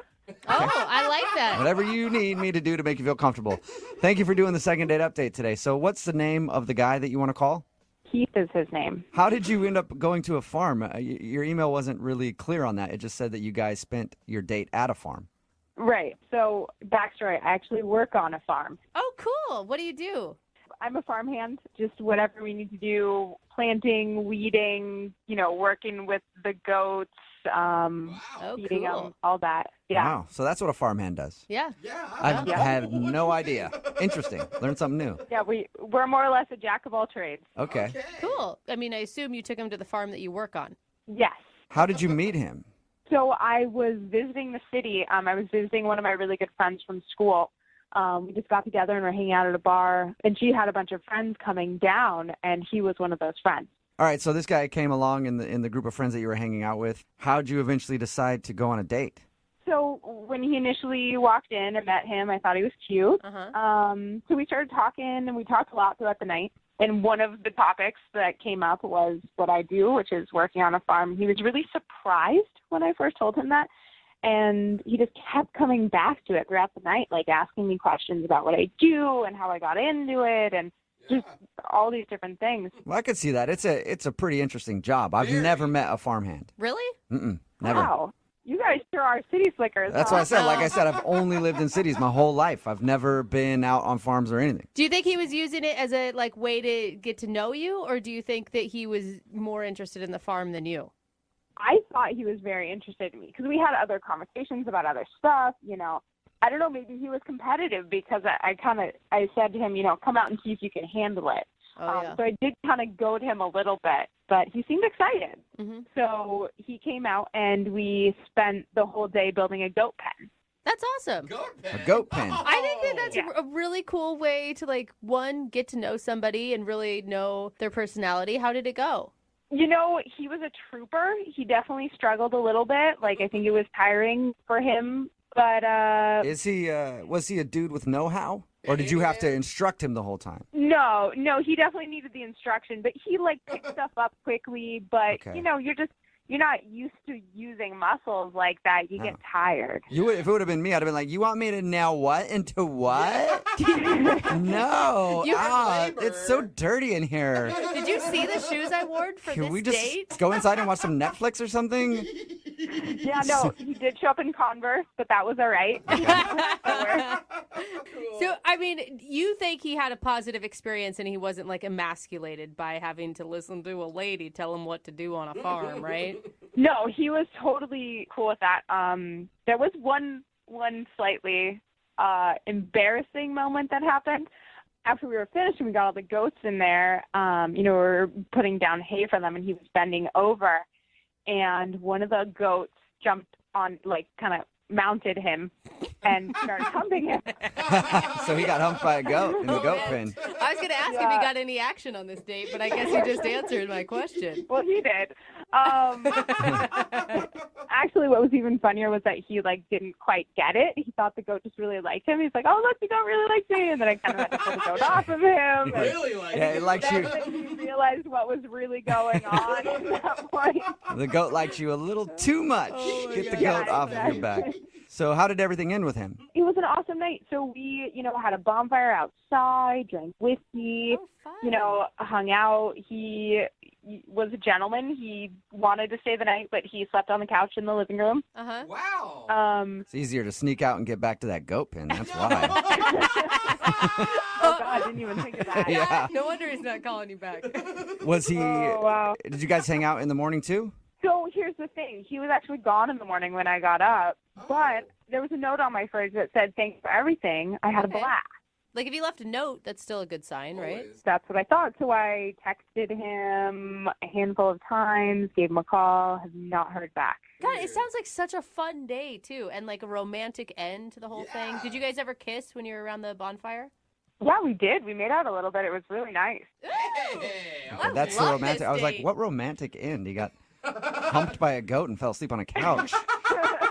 Oh, I like that. Whatever you need me to do to make you feel comfortable. Thank you for doing the second date update today. So what's the name of the guy that you want to call? Keith is his name. How did you end up going to a farm? Your email wasn't really clear on that. It just said that you guys spent your date at a farm. Right. So, backstory, I actually work on a farm. Oh, cool. What do you do? I'm a farmhand, just whatever we need to do, planting, weeding, working with the goats, Oh, feeding cool. them, all that. Yeah. Wow. So that's what a farmhand does. Yeah. I've had no idea. Interesting. Learned something new. Yeah, we're more or less a jack of all trades. Okay. Cool. I mean, I assume you took him to the farm that you work on. Yes. How did you meet him? So I was visiting the city. I was visiting one of my really good friends from school. We just got together and were hanging out at a bar, and she had a bunch of friends coming down, and he was one of those friends. All right, so this guy came along in the group of friends that you were hanging out with. How'd you eventually decide to go on a date? So when he initially walked in and met him, I thought he was cute. So we started talking, and we talked a lot throughout the night. And one of the topics that came up was what I do, which is working on a farm. He was really surprised when I first told him that. And he just kept coming back to it throughout the night, like asking me questions about what I do and how I got into it and just all these different things. Well, I could see that. It's a pretty interesting job. I've never met a farmhand. Really? Never. Wow. You guys sure are city slickers. That's huh? what I said. Like I said, I've only lived in cities my whole life. I've never been out on farms or anything. Do you think he was using it as a way to get to know you, or do you think that he was more interested in the farm than you? I thought he was very interested in me because we had other conversations about other stuff, I don't know, maybe he was competitive because I said to him, come out and see if you can handle it. So I did kind of goad him a little bit, but he seemed excited. Mm-hmm. So he came out and we spent the whole day building a goat pen. That's awesome. A goat pen. I think that that's a really cool way to, one, get to know somebody and really know their personality. How did it go? He was a trooper. He definitely struggled a little bit. I think it was tiring for him. But was he a dude with know-how? Or did you have to instruct him the whole time? No, he definitely needed the instruction. But he picked stuff up quickly. But Okay. you're not used to using muscles like that. You get tired. If it would have been me, I'd have been like, you want me to now what? Into what? No. It's so dirty in here. Did you see the shoes I wore for Can this we just date? go inside and watch some Netflix or something? Yeah, no, he did show up in Converse, but that was all right. So, I mean, you think he had a positive experience and he wasn't emasculated by having to listen to a lady tell him what to do on a farm, right? No, he was totally cool with that. There was one slightly embarrassing moment that happened. After we were finished and we got all the goats in there, we were putting down hay for them and he was bending over and one of the goats jumped on, kind of mounted him and started humping him. So he got humped by a goat in the goat pen. I was going to ask if he got any action on this date, but I guess you just answered my question. Well, he did. Actually, what was even funnier was that he didn't quite get it. He thought the goat just really liked him. He's like, "Oh, look, the goat really likes me," and then I kind of had to pull the goat off of him. Really like Yeah, it likes you. Then he realized what was really going on at that point. The goat likes you a little too much. Get the goat Yeah, off of your back. So how did everything end with him? It was an awesome night. So we, had a bonfire outside, drank whiskey, Oh, fun. hung out. He was a gentleman. He wanted to stay the night, but he slept on the couch in the living room. Uh-huh. Wow. It's easier to sneak out and get back to that goat pin. That's why. Oh, God, I didn't even think of that. Yeah. No wonder he's not calling you back. Was he? Oh, wow. Did you guys hang out in the morning too? So here's the thing. He was actually gone in the morning when I got up, but there was a note on my fridge that said, "Thanks for everything. I had a blast." Like, if he left a note, that's still a good sign, right? That's what I thought. So I texted him a handful of times, gave him a call, have not heard back. God, it sounds like such a fun day, too, and like a romantic end to the whole thing. Did you guys ever kiss when you were around the bonfire? Yeah, we did. We made out a little bit. It was really nice. Okay, that's so romantic. I was like, what romantic end? He got humped by a goat and fell asleep on a couch.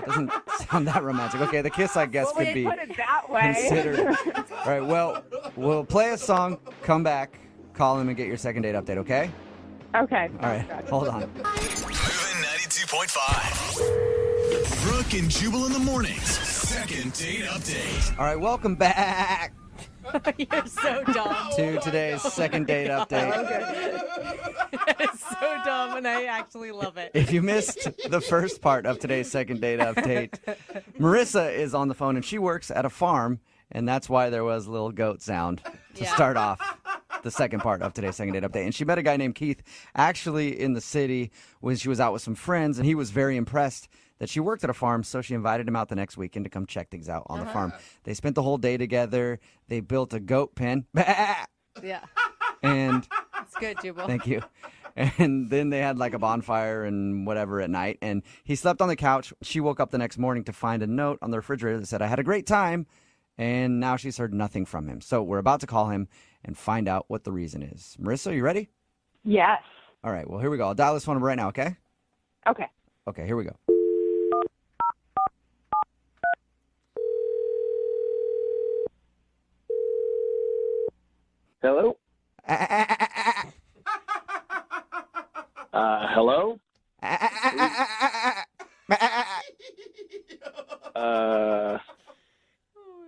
Doesn't sound that romantic. Okay, the kiss, I guess, could be put it that way. considered. All right, well, we'll play a song, come back, call him, and get your second date update, okay? Okay. All right, hold on. Moving 92.5. Brooke and Jubal in the mornings. Second date update. All right, welcome back You're so dumb. to today's second date update. It's so dumb, and I actually love it. If you missed the first part of today's second date update, Marissa is on the phone, and she works at a farm, and that's why there was a little goat sound to start off the second part of today's second date update. And she met a guy named Keith actually in the city when she was out with some friends, and he was very impressed that she worked at a farm, so she invited him out the next weekend to come check things out on the farm. They spent the whole day together. They built a goat pen. Yeah. And It's good, Jubal. thank you. And then they had like a bonfire and whatever at night. And he slept on the couch. She woke up the next morning to find a note on the refrigerator that said, "I had a great time." And now she's heard nothing from him. So we're about to call him and find out what the reason is. Marissa, you ready? Yes. All right. Well, here we go. I'll dial this phone number right now, okay? Okay. Okay, here we go. Hello? Hello?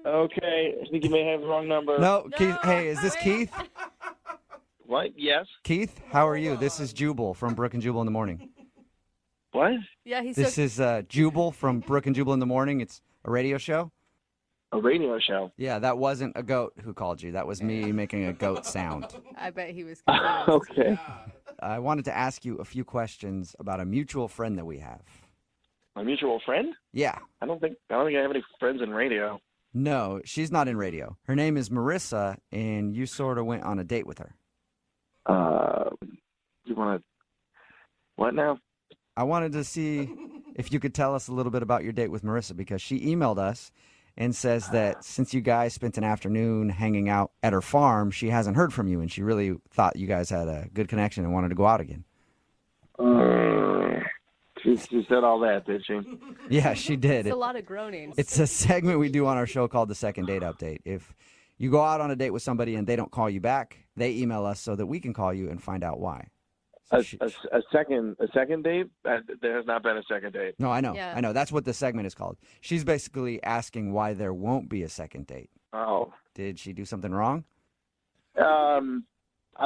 Okay, I think you may have the wrong number. No, Keith. Hey, is this Keith? What? Yes? Keith, how are you? This is Jubal from Brooke and Jubal in the Morning. What? Yeah, he's This is Jubal from Brooke and Jubal in the Morning. It's a radio show. A radio show? Yeah, that wasn't a goat who called you. That was me making a goat sound. I bet he was Okay. I wanted to ask you a few questions about a mutual friend that we have. A mutual friend? Yeah. I don't think I have any friends in radio. No, she's not in radio. Her name is Marissa, and you sort of went on a date with her. You want to... What now? I wanted to see if you could tell us a little bit about your date with Marissa, because she emailed us and says that since you guys spent an afternoon hanging out at her farm, she hasn't heard from you, and she really thought you guys had a good connection and wanted to go out again. She said all that, did she? Yeah, she did. It's a lot of groanings. It's a segment we do on our show called the Second Date Update. If you go out on a date with somebody and they don't call you back, they email us so that we can call you and find out why. So A second date? There has not been a second date. No, I know. Yeah. I know. That's what the segment is called. She's basically asking why there won't be a second date. Oh. Did she do something wrong? I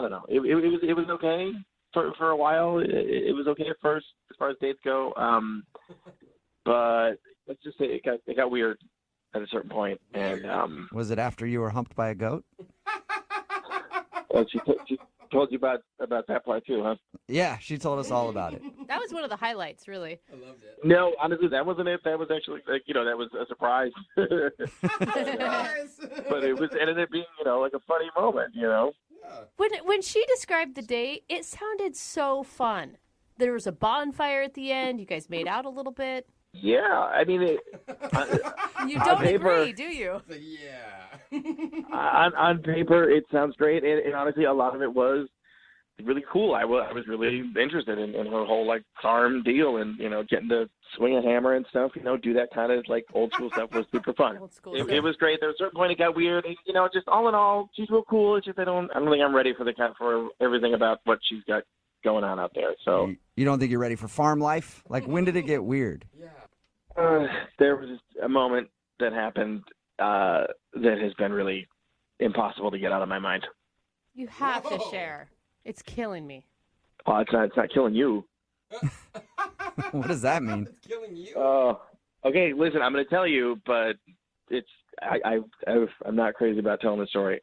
don't know. It was okay for a while. It was okay at first as far as dates go. But let's just say it got weird at a certain point. And Was it after you were humped by a goat? she told you about that part too, huh? Yeah, she told us all about it. That was one of the highlights, really. I loved it. No, honestly, that wasn't it. That was actually, that was a surprise. Surprise! But it ended up being, like a funny moment, When she described the date, it sounded so fun. There was a bonfire at the end. You guys made out a little bit. Yeah, I mean, You on don't paper- agree, do you? Yeah. on paper, it sounds great, and honestly, a lot of it was really cool. I was really interested in her whole like farm deal, and getting to swing a hammer and stuff. Do that kind of like old school stuff was super fun. Old school It was great. There was a certain point it got weird. And, just all in all, she's real cool. It's just I don't think I'm ready for everything about what she's got going on out there. So You don't think you're ready for farm life? Like, when did it get weird? Yeah. there was just a moment that happened that has been really impossible to get out of my mind. You have to share. It's killing me. Oh, it's not killing you. What does that mean? It's killing you. Oh, okay. Listen, I'm going to tell you, but it's I'm not crazy about telling the story.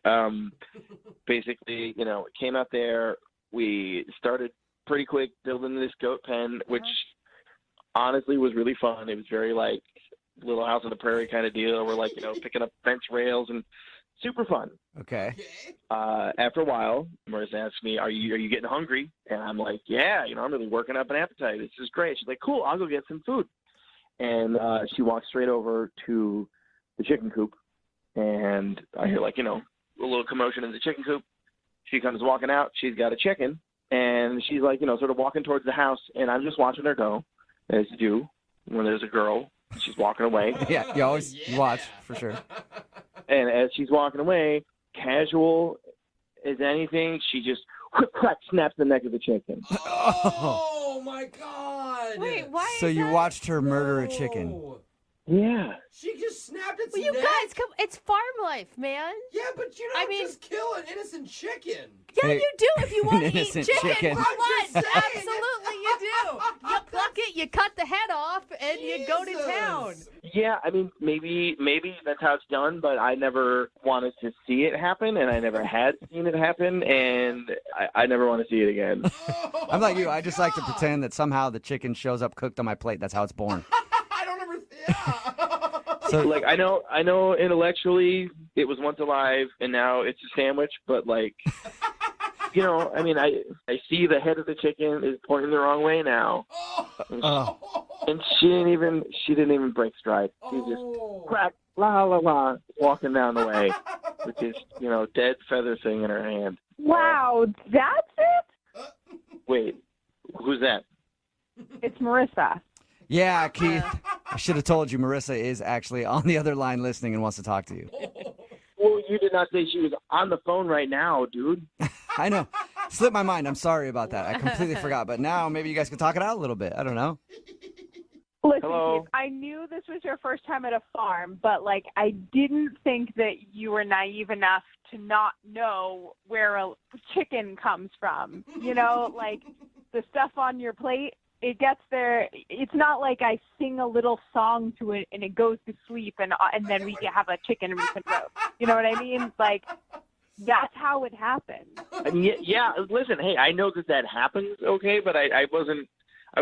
Basically, came out there. We started pretty quick building this goat pen, which honestly was really fun. It was very like Little House on the Prairie kind of deal. We're like, picking up bench rails and super fun. Okay. After a while, Marissa asked me, are you getting hungry? And I'm like, yeah, I'm really working up an appetite. This is great. She's like, cool, I'll go get some food. And she walks straight over to the chicken coop. And I hear like, a little commotion in the chicken coop. She comes walking out. She's got a chicken. And she's like, sort of walking towards the house. And I'm just watching her go, as you do when there's a girl. She's walking away. Yeah, you always watch, for sure. And as she's walking away, casual as anything, she just crack snaps the neck of the chicken. Oh my God! Wait, why? So you watched her murder a chicken? Yeah. She just snapped its Well, you neck. guys, come. It's farm life, man. Yeah, but you don't just kill an innocent chicken. Yeah, Hey, you do if you want to eat innocent chicken chicken. for I'm lunch. just saying. Absolutely, you do. You pluck it, you cut the head off, and you go to town. Yeah, I mean, maybe that's how it's done, but I never wanted to see it happen, and I never had seen it happen, and I never want to see it again. I'm like you. I just like to pretend that somehow the chicken shows up cooked on my plate. That's how it's born. I don't ever. Yeah. So, like, I know intellectually it was once alive, and now it's a sandwich, but, like, I mean, I see the head of the chicken is pointing the wrong way now. And she didn't even break stride. She just crack, la, la, la, walking down the way with this, dead feather thing in her hand. Wow, that's it? Wait, who's that? It's Marissa. Yeah, Keith. I should have told you Marissa is actually on the other line listening and wants to talk to you. Well, you did not say she was on the phone right now, dude. I know. Slipped my mind. I'm sorry about that. I completely forgot. But now maybe you guys can talk it out a little bit. I don't know. Listen, Hello? Keith, I knew this was your first time at a farm, but, like, I didn't think that you were naive enough to not know where a chicken comes from. Like, the stuff on your plate, it gets there. It's not like I sing a little song to it and it goes to sleep and then we have a chicken reef and roast. You know what I mean? Like, that's how it happens. I mean, yeah, listen, hey, I know that happens, okay, but I was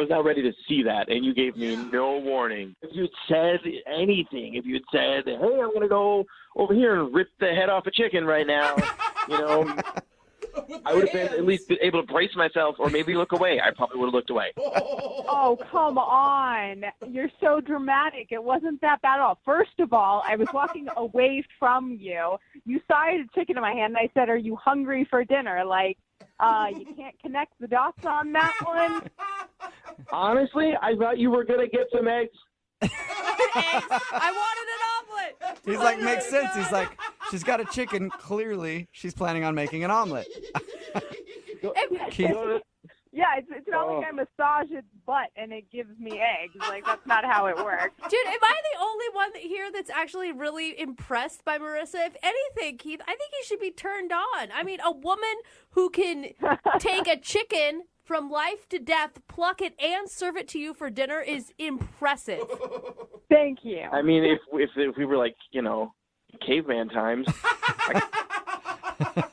not ready to see that, and you gave me no warning. If you had said anything, if you had said, hey, I'm going to go over here and rip the head off a chicken right now, I would have been at least able to brace myself or maybe look away. I probably would have looked away. Oh, come on. You're so dramatic. It wasn't that bad at all. First of all, I was walking away from you. You saw I had a chicken in my hand, and I said, are you hungry for dinner? Like, you can't connect the dots on that one. Honestly, I thought you were going to get some eggs. Eggs. I wanted an omelet. He's like, makes sense. He's like, she's got a chicken. Clearly, she's planning on making an omelet. Keith. Yeah, it's not like I massage its butt and it gives me eggs. Like, that's not how it works. Dude, am I the only one here that's actually really impressed by Marissa? If anything, Keith, I think you should be turned on. I mean, a woman who can take a chicken from life to death, pluck it, and serve it to you for dinner is impressive. Thank you. I mean, if we were like, caveman times,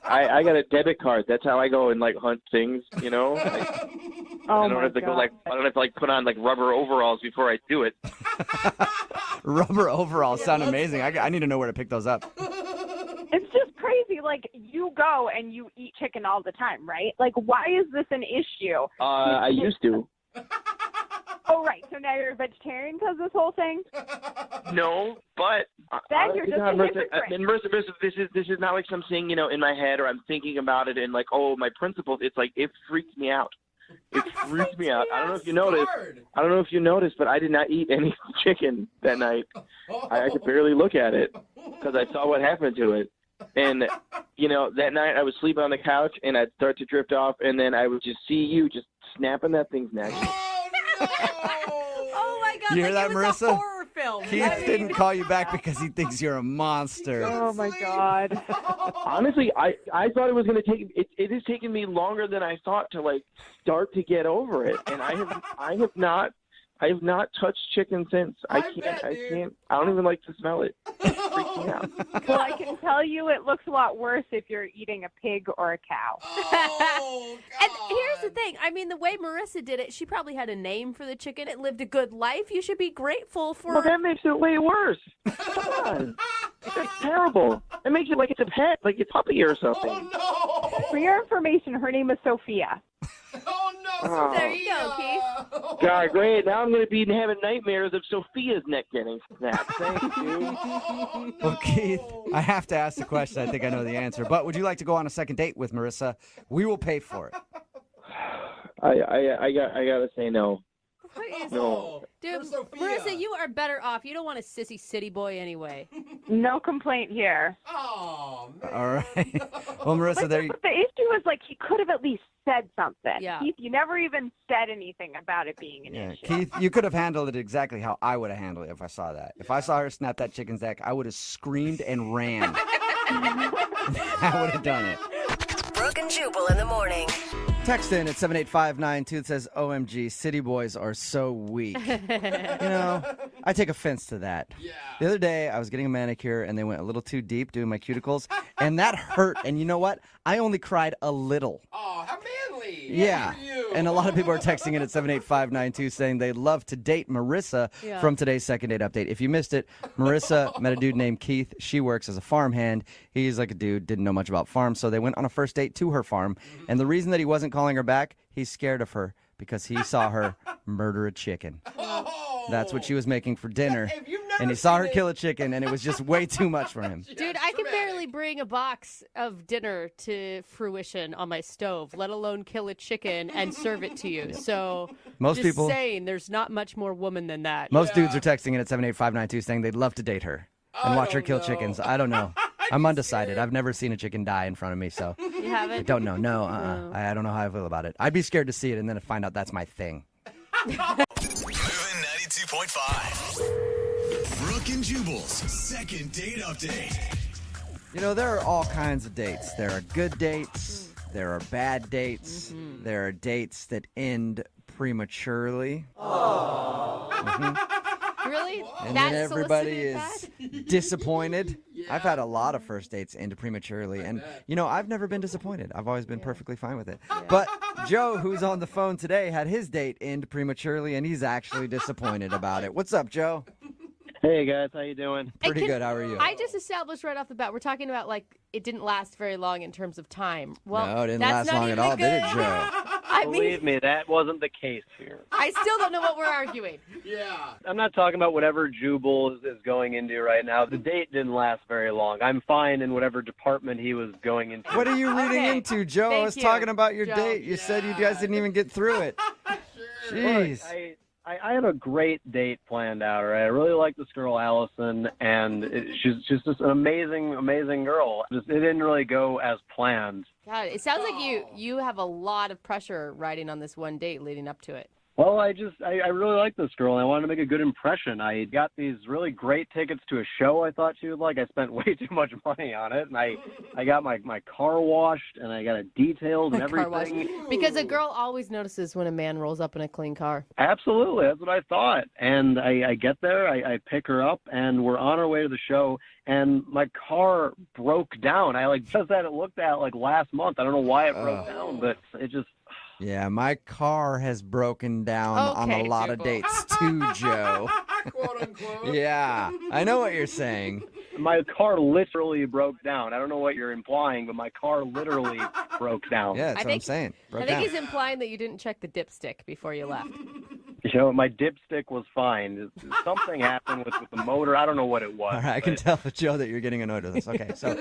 I got a debit card. That's how I go and like hunt things, I don't have to go I don't have to put on like rubber overalls before I do it. Rubber overalls sound amazing. I need to know where to pick those up. It's just crazy. Like, you go and you eat chicken all the time, right? Like, why is this an issue? I used to. Oh, right. So now you're a vegetarian because this whole thing? No, but Then you're just a hypocrite. Marissa, this is not like something in my head or I'm thinking about it and like, oh, my principles. It's like it freaks me out. It freaks me out. I don't know if you noticed. I don't know if you noticed, but I did not eat any chicken that night. I could barely look at it because I saw what happened to it. And that night I would sleep on the couch and I'd start to drift off, and then I would just see you just snapping that thing's neck. Oh my God! You hear that, it was Marissa? a horror film. Keith didn't call you back because he thinks you're a monster. Oh my God. Honestly, I thought it was going to take it has taken me longer than I thought to like start to get over it, and I have not touched chicken since. I don't even like to smell it. It's freaking out. Well, I can tell you it looks a lot worse if you're eating a pig or a cow. Oh, God. And here's the thing. I mean, the way Marissa did it, she probably had a name for the chicken. It lived a good life. You should be grateful for... Well, that makes it way worse. Come on. That's terrible. It makes it like it's a pet, like a puppy or something. Oh, no. For your information, her name is Sophia. Oh, no. Oh. There you go, Keith. God, great. Now I'm going to be having nightmares of Sophia's neck getting snapped. Thank you. Well, Keith, I have to ask the question. I think I know the answer. But would you like to go on a second date with Marissa? We will pay for it. I got to say no. No. Dude, For Sophia. Marissa, you are better off. You don't want a sissy city boy anyway. No complaint here. Oh, man. All right. Well, Marissa, But there you the issue is, like, he could have at least said something. Yeah. Keith, you never even said anything about it being an Yeah, issue. Keith, you could have handled it exactly how I would have handled it if I saw that. If I saw her snap that chicken's neck, I would have screamed and ran. I would have done it. Brooke and Jubal in the morning. Text in at 78592 that says, OMG, city boys are so weak. I take offense to that. Yeah. The other day, I was getting a manicure, and they went a little too deep doing my cuticles, and that hurt. And you know what? I only cried a little. Oh, how manly. Yeah. Good for you. And a lot of people are texting in at 78592 saying they'd love to date Marissa from today's second date update. If you missed it, Marissa met a dude named Keith. She works as a farmhand. He's like a dude, didn't know much about farms, so they went on a first date to her farm. And the reason that he wasn't calling her back, he's scared of her because he saw her murder a chicken. Oh. That's what she was making for dinner. If you've never And he saw her seen kill a chicken, and it was just way too much for him. Dude, I can barely bring a box of dinner to fruition on my stove, let alone kill a chicken and serve it to you. So, Most just people- saying, there's not much more woman than that. Most dudes are texting in at 78592 saying they'd love to date her and watch her kill chickens. I don't know. I'm undecided. I've never seen a chicken die in front of me, so You haven't? I don't know. No, I don't know how I feel about it. I'd be scared to see it and then find out that's my thing. Moving 92.5. Brooke and Jubal's second date update. You know, there are all kinds of dates. There are good dates. There are bad dates. There are dates that end prematurely. Really? And That then everybody solicited is disappointed. I've had a lot of first dates end prematurely. And, I've never been disappointed. I've always been perfectly fine with it. But Joe, who's on the phone today, had his date end prematurely, and he's actually disappointed about it. What's up, Joe? Hey, guys. How you doing? Pretty good. How are you? I just established right off the bat, we're talking about, it didn't last very long in terms of time. Well, No, it didn't that's last not long at even all, good. did it, Joe? I mean, Believe me, that wasn't the case here. I still don't know what we're arguing. Yeah. I'm not talking about whatever Jubal is going into right now. The date didn't last very long. I'm fine in whatever department he was going into. What are you reading Okay. into, Joe? I Thank was you, talking about your Joe. date. You said you guys didn't even get through it. Jeez. Look, I had a great date planned out, right? I really like this girl, Allison, and she's just an amazing, amazing girl. It didn't really go as planned. God, it sounds like you have a lot of pressure riding on this one date leading up to it. Well, I really like this girl, and I wanted to make a good impression. I got these really great tickets to a show I thought she would like. I spent way too much money on it, and I got my car washed, and I got it detailed and Car wash. everything. Because a girl always notices when a man rolls up in a clean car. Absolutely, that's what I thought. And I get there, I pick her up, and we're on our way to the show, and my car broke down. I just had it looked at last month. I don't know why it broke down, but it just... Yeah, my car has broken down on a lot of dates too, Joe. Quote unquote. Yeah, I know what you're saying. My car literally broke down. I don't know what you're implying, but my car literally broke down. Yeah, that's what I'm saying. Broke I think down. he's implying that you didn't check the dipstick before you left. My dipstick was fine. Something happened with the motor. I don't know what it was. All right, I can tell, Joe, that you're getting annoyed with this. Okay, so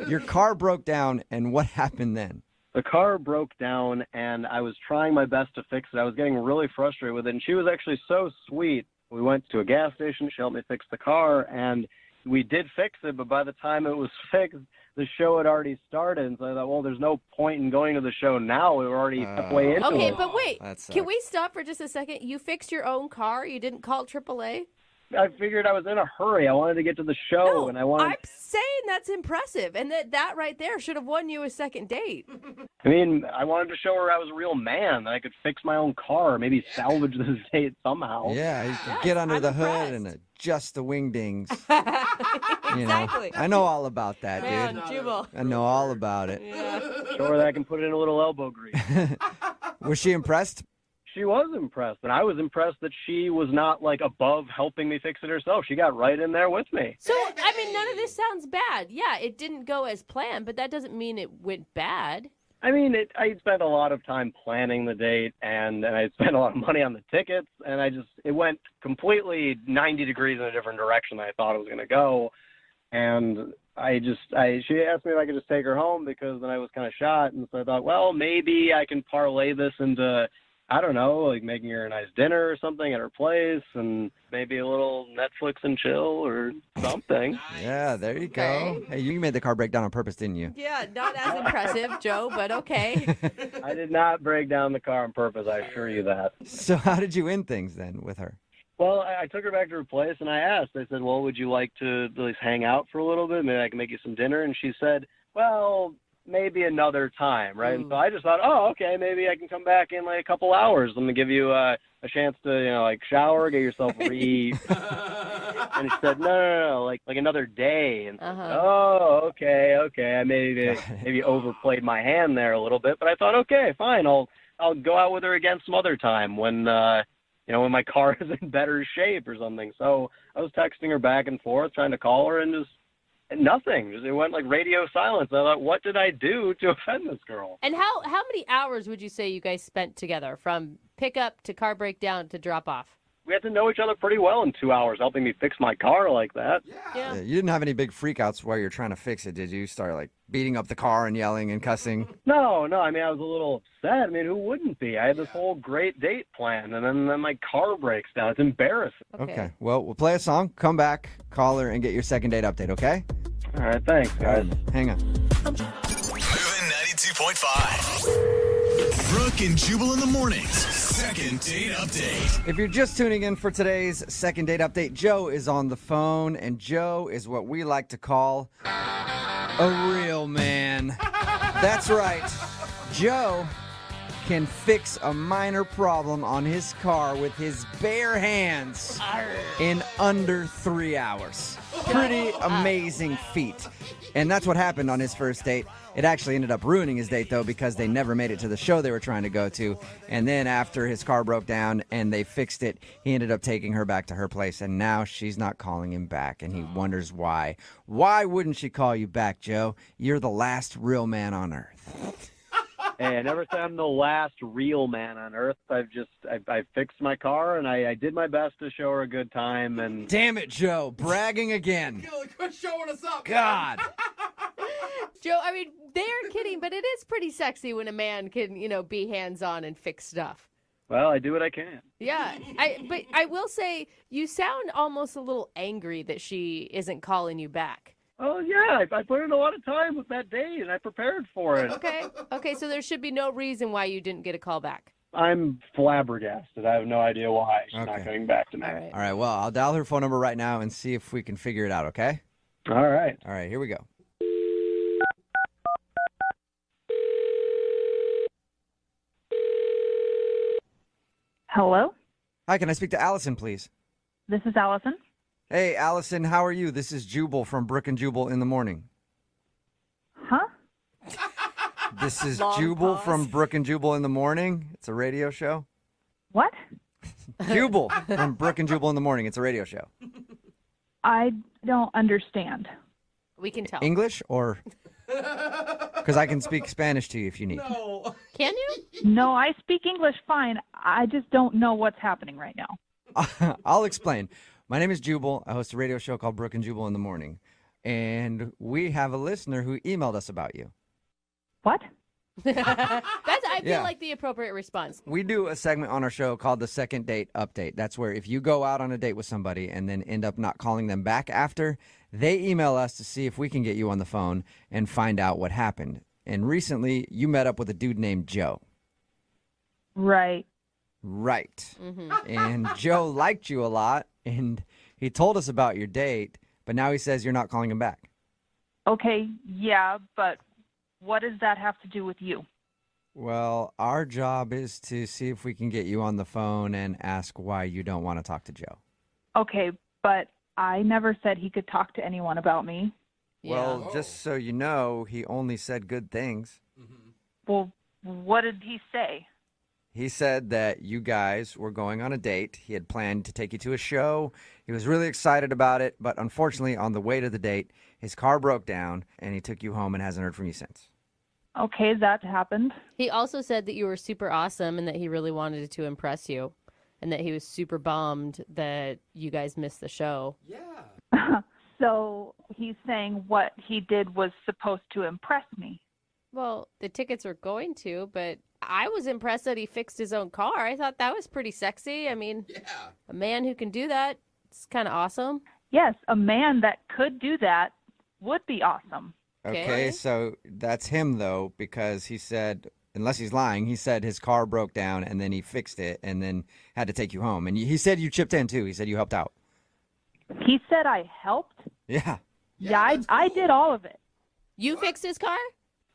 your car broke down, and what happened then? The car broke down, and I was trying my best to fix it. I was getting really frustrated with it, and she was actually so sweet. We went to a gas station. She helped me fix the car, and we did fix it, but by the time it was fixed, the show had already started. And so I thought, well, there's no point in going to the show now. We were already halfway into it. Okay, but wait. That sucks. Can we stop for just a second? You fixed your own car? You didn't call AAA? I figured I was in a hurry. I wanted to get to the show, and I wanted. I'm saying that's impressive, and that right there should have won you a second date. I mean, I wanted to show her I was a real man, that I could fix my own car, maybe salvage this date somehow. Yeah, you can get under the hood and adjust the wingdings. Exactly. I know all about that, Man, dude. Jubal. I know all about it. Show her that I can put it in a little elbow grease. Was she impressed? She was impressed, and I was impressed that she was not, like, above helping me fix it herself. She got right in there with me. So, I mean, none of this sounds bad. Yeah, it didn't go as planned, but that doesn't mean it went bad. I mean, I spent a lot of time planning the date, and I spent a lot of money on the tickets, and it went completely 90 degrees in a different direction than I thought it was going to go. And she asked me if I could just take her home because then I was kind of shot, and so I thought, well, maybe I can parlay this into, I don't know, like making her a nice dinner or something at her place, and maybe a little Netflix and chill or something. Yeah, there you go. Hey, you made the car break down on purpose, didn't you? Yeah, not as impressive, Joe, but okay. I did not break down the car on purpose, I assure you that. So how did you end things then with her? Well, I took her back to her place, and I asked. I said, well, would you like to at least hang out for a little bit? Maybe I can make you some dinner. And she said, well, maybe another time, right? And so I just thought, oh, okay, maybe I can come back in like a couple hours. I'm going to give you a chance to, like shower, get yourself And she said, no, like another day. And oh, okay. I maybe overplayed my hand there a little bit, but I thought, okay, fine. I'll go out with her again some other time when when my car is in better shape or something. So I was texting her back and forth, trying to call her, and just nothing. It went like radio silence. I thought, what did I do to offend this girl? And how many hours would you say you guys spent together from pickup to car breakdown to drop off? We had to know each other pretty well in 2 hours, helping me fix my car like that. Yeah. You didn't have any big freakouts while you're trying to fix it, did you? Start like beating up the car and yelling and cussing? No. I mean, I was a little upset. I mean, who wouldn't be? I had this whole great date planned, and then my car breaks down. It's embarrassing. Okay. Well, we'll play a song, come back, call her, and get your second date update, okay? All right, thanks, guys. Hang on. Moving 92.5. Brooke and Jubal in the mornings. Second date update. If you're just tuning in for today's second date update, Joe is on the phone, and Joe is what we like to call a real man. That's right. Joe can fix a minor problem on his car with his bare hands in under 3 hours. Pretty amazing feat. And that's what happened on his first date. It actually ended up ruining his date, though, because they never made it to the show they were trying to go to. And then after his car broke down and they fixed it, he ended up taking her back to her place. And now she's not calling him back, and he wonders why. Why wouldn't she call you back, Joe? You're the last real man on earth. Hey, I never said I'm the last real man on earth. I fixed my car, and I did my best to show her a good time. And damn it, Joe, bragging again. Quit showing us up. God. Joe, I mean, they're kidding, but it is pretty sexy when a man can, be hands-on and fix stuff. Well, I do what I can. Yeah, but I will say you sound almost a little angry that she isn't calling you back. Oh, yeah, I put in a lot of time with that date, and I prepared for it. Okay, so there should be no reason why you didn't get a call back. I'm flabbergasted. I have no idea why she's not coming back to me. All right. All right, well, I'll dial her phone number right now and see if we can figure it out, okay? All right. All right, here we go. Hello? Hi, can I speak to Allison, please? This is Allison. Hey, Allison, how are you? This is Jubal from Brooke and Jubal in the morning. Huh? This is Long Jubal pause. from Brooke and Jubal in the morning. It's a radio show. What? Jubal from Brooke and Jubal in the morning. It's a radio show. I don't understand. We can tell. English or... Because I can speak Spanish to you if you need. No. Can you? No, I speak English fine. I just don't know what's happening right now. I'll explain. My name is Jubal. I host a radio show called Brooke and Jubal in the morning. And we have a listener who emailed us about you. What? I feel Yeah. like the appropriate response. We do a segment on our show called the Second Date Update. That's where if you go out on a date with somebody and then end up not calling them back after, they email us to see if we can get you on the phone and find out what happened. And recently, you met up with a dude named Joe. Right. Right. And Joe liked you a lot, and He told us about your date, but now he says you're not calling him back. Okay, yeah, but what does that have to do with you? Well, our job is to see if we can get you on the phone and ask why you don't want to talk to Joe. Okay, but I never said he could talk to anyone about me. Well, just so you know, he only said good things. Well, what did he say? He said that you guys were going on a date. He had planned to take you to a show. He was really excited about it, but unfortunately, on the way to the date, his car broke down, and he took you home and hasn't heard from you since. Okay, that happened. He also said that you were super awesome and that he really wanted to impress you and that he was super bummed that you guys missed the show. Yeah. So he's saying what he did was supposed to impress me. Well, the tickets were going to, but I was impressed that he fixed his own car. I thought that was pretty sexy. I mean, a man who can do that, it's kind of awesome. Yes, a man that could do that would be awesome. Okay, so that's him, though, because he said, unless he's lying, he said his car broke down and then he fixed it and then had to take you home. And he said you chipped in, too. He said you helped out. He said I helped? Yeah. Yeah, I did all of it. You fixed his car?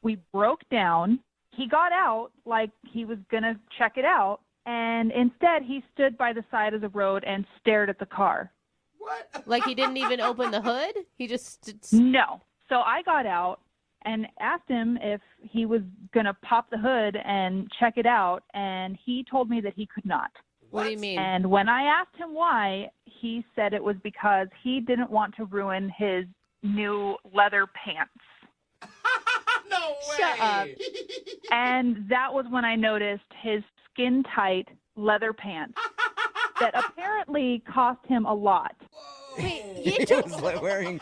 We broke down. He got out like he was going to check it out, and instead he stood by the side of the road and stared at the car. What? Like he didn't even open the hood? He just... No. So I got out and asked him if he was going to pop the hood and check it out, and he told me that he could not. What do you mean? And when I asked him why, he said it was because he didn't want to ruin his new leather pants. No way. Shut up. And that was when I noticed his skin-tight leather pants that apparently cost him a lot. Wait, He was wearing...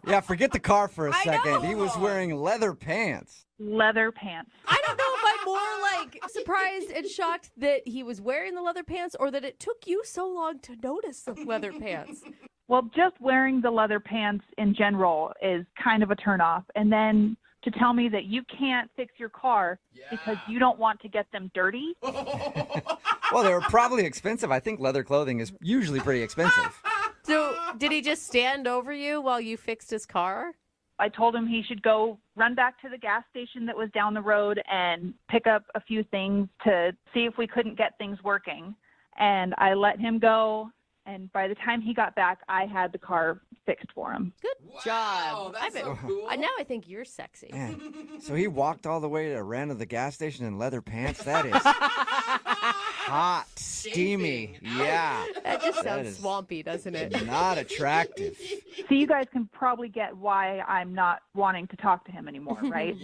Yeah, forget the car for a second. know. He was wearing leather pants. Leather pants. I don't know if I'm more like surprised and shocked that he was wearing the leather pants or that it took you so long to notice the leather pants. Well, just wearing the leather pants in general is kind of a turnoff. And then to tell me that you can't fix your car because you don't want to get them dirty. Well, they were probably expensive. I think leather clothing is usually pretty expensive. So did he just stand over you while you fixed his car? I told him he should go run back to the gas station that was down the road and pick up a few things to see if we couldn't get things working. And I let him go. And by the time he got back, I had the car fixed for him. Good job. That's so cool. Now I think you're sexy. Man. So he walked all the way to ran to the gas station in leather pants? That is hot, steamy. Yeah. That just That sounds is swampy, doesn't it? Not attractive. So you guys can probably get why I'm not wanting to talk to him anymore, right?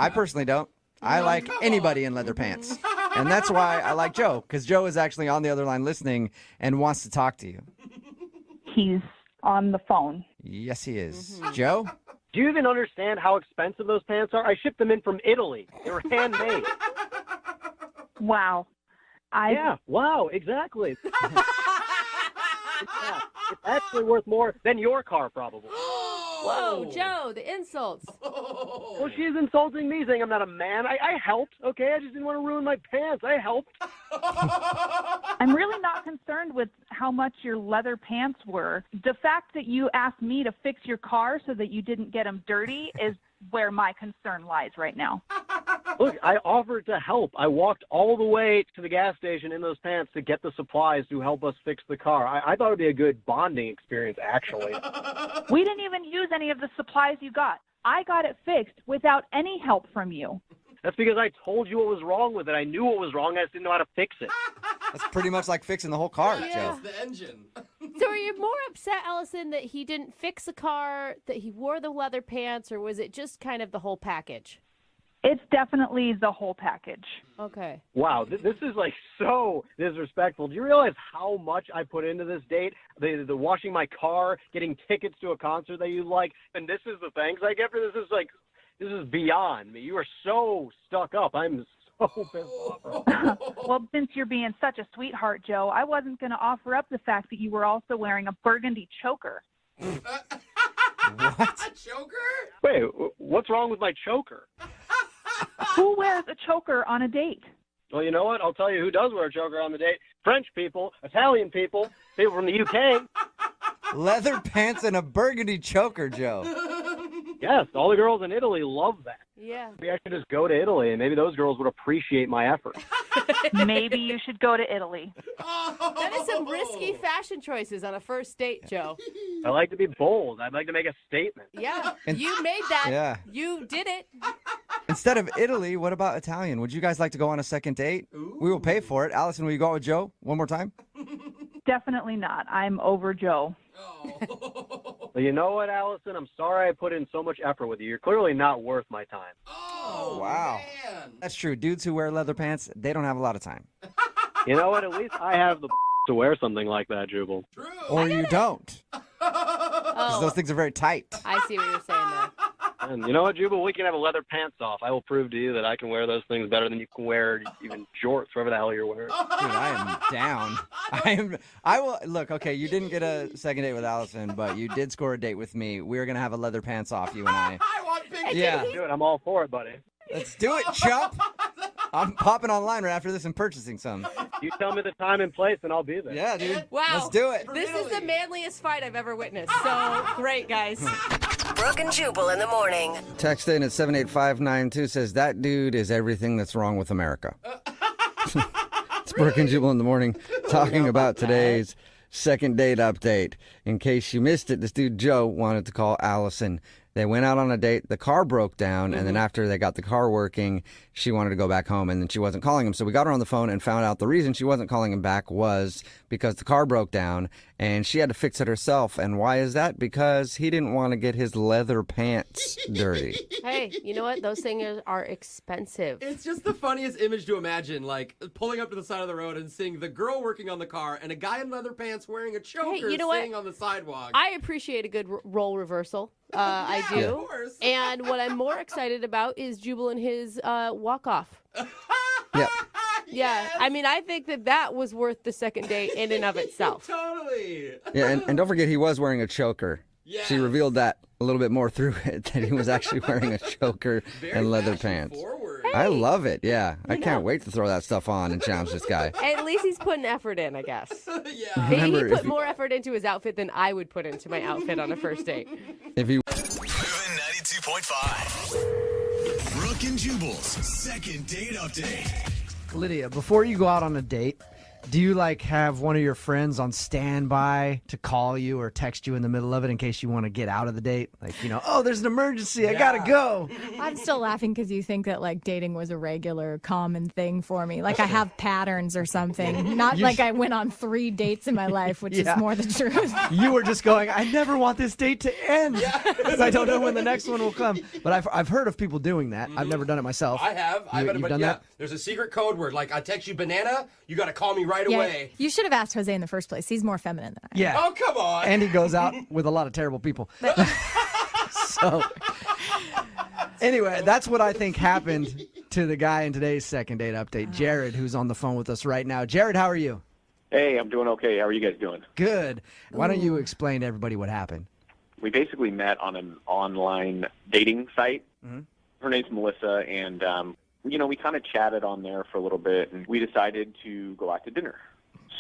I personally don't. I like anybody in leather pants. And that's why I like Joe, because Joe is actually on the other line listening and wants to talk to you. He's on the phone. Yes, he is. Joe? Do you even understand how expensive those pants are? I shipped them in from Italy. They were handmade. Wow. Yeah, wow, exactly. Yeah, it's actually worth more than your car, probably. Whoa, Joe, the insults. Well, she's insulting me, saying I'm not a man. I helped, okay? I just didn't want to ruin my pants. I helped. I'm really not concerned with how much your leather pants were. The fact that you asked me to fix your car so that you didn't get them dirty is where my concern lies right now. Look, I offered to help. I walked all the way to the gas station in those pants to get the supplies to help us fix the car. I thought it would be a good bonding experience, actually. We didn't even use any of the supplies you got. I got it fixed without any help from you. That's because I told you what was wrong with it. I knew what was wrong. I just didn't know how to fix it. That's pretty much like fixing the whole car, Joe. It's the engine. So are you more upset, Allison, that he didn't fix the car, that he wore the leather pants, or was it just kind of the whole package? It's definitely the whole package. Okay. Wow, this is like so disrespectful. Do you realize how much I put into this date? The washing my car, getting tickets to a concert that you like, and this is the thanks I get for this. This is beyond me. You are so stuck up. I'm so pissed off. Well, since you're being such a sweetheart, Joe, I wasn't going to offer up the fact that you were also wearing a burgundy choker. What? A choker? Wait, what's wrong with my choker? Who wears a choker on a date? Well, you know what? I'll tell you who does wear a choker on the date. French people, Italian people, people from the UK. Leather pants and a burgundy choker, Joe. Yes, all the girls in Italy love that. Yeah. Maybe I should just go to Italy, and maybe those girls would appreciate my effort. Maybe you should go to Italy. That is some risky fashion choices on a first date, Joe. I like to be bold. I'd like to make a statement. Yeah, you made that. Yeah. You did it. Instead of Italy, what about Italian? Would you guys like to go on a second date? We will pay for it. Allison, will you go out with Joe one more time? Definitely not. I'm over Joe. Well, you know what, Allison? I'm sorry I put in so much effort with you. You're clearly not worth my time. Oh, wow. man. That's true. Dudes who wear leather pants, they don't have a lot of time. You know what? At least I have the to wear something like that, Jubal. True. Or you don't. Because those things are very tight. I see what you're saying there. And you know what, Jubal? We can have a leather pants off. I will prove to you that I can wear those things better than you can wear even jorts, whatever the hell you're wearing. Dude, I am down. I will look, okay, you didn't get a second date with Allison, but you did score a date with me. We're gonna have a leather pants off, you and I. I want pink. Yeah. Do it. I'm all for it, buddy. Let's do it, chump. I'm popping online right after this and purchasing some. You tell me the time and place, and I'll be there. Yeah, dude. Wow. Let's do it. This is the manliest fight I've ever witnessed. So great, guys. Brooke and Jubal in the morning. Text in at 78592 says, that dude is everything that's wrong with America. It's Brooke and Jubal in the morning talking about today's second date update. In case you missed it, this dude Joe wanted to call Allison. They went out on a date. The car broke down, and then after they got the car working, she wanted to go back home, and then she wasn't calling him. So we got her on the phone and found out the reason she wasn't calling him back was because the car broke down, and she had to fix it herself. And why is that? Because he didn't want to get his leather pants dirty. Hey, you know what? Those things are expensive. It's just the funniest image to imagine, like pulling up to the side of the road and seeing the girl working on the car and a guy in leather pants wearing a choker you know what? sitting on the sidewalk. I appreciate a good role reversal. I do. Of course. And what I'm more excited about is Jubal and his walk-off. Yeah. Yeah. I mean, I think that was worth the second date in and of itself. Totally. Yeah, and don't forget he was wearing a choker. Yes. She revealed that a little bit more through it, that he was actually wearing a choker and leather pants. Forward. I love it, yeah. I can't wait to throw that stuff on and challenge this guy. At least he's putting effort in, I guess. Yeah. Maybe Remember, he if put more effort into his outfit than I would put into my outfit on a first date. If he Moving 92.5. Brooke and Jubal's second date update. Lydia, before you go out on a date, do you have one of your friends on standby to call you or text you in the middle of it in case you want to get out of the date? Oh, there's an emergency. I gotta go. I'm still laughing because you think that dating was a regular common thing for me. I have patterns or something. Not I went on 3 dates in my life, which is more the truth. You were just going, I never want this date to end because I don't know when the next one will come. But I've heard of people doing that. I've never done it myself. I have. You've done that? There's a secret code word. I text you banana, you got to call me right away. You should have asked Jose in the first place. He's more feminine than I am. Yeah. Oh, come on. And he goes out with a lot of terrible people. So, anyway, that's what I think happened to the guy in today's second date update, Jared, who's on the phone with us right now. Jared, how are you? Hey, I'm doing okay. How are you guys doing? Good. Why don't you explain to everybody what happened? We basically met on an online dating site. Mm-hmm. Her name's Melissa, and we kind of chatted on there for a little bit, and we decided to go out to dinner.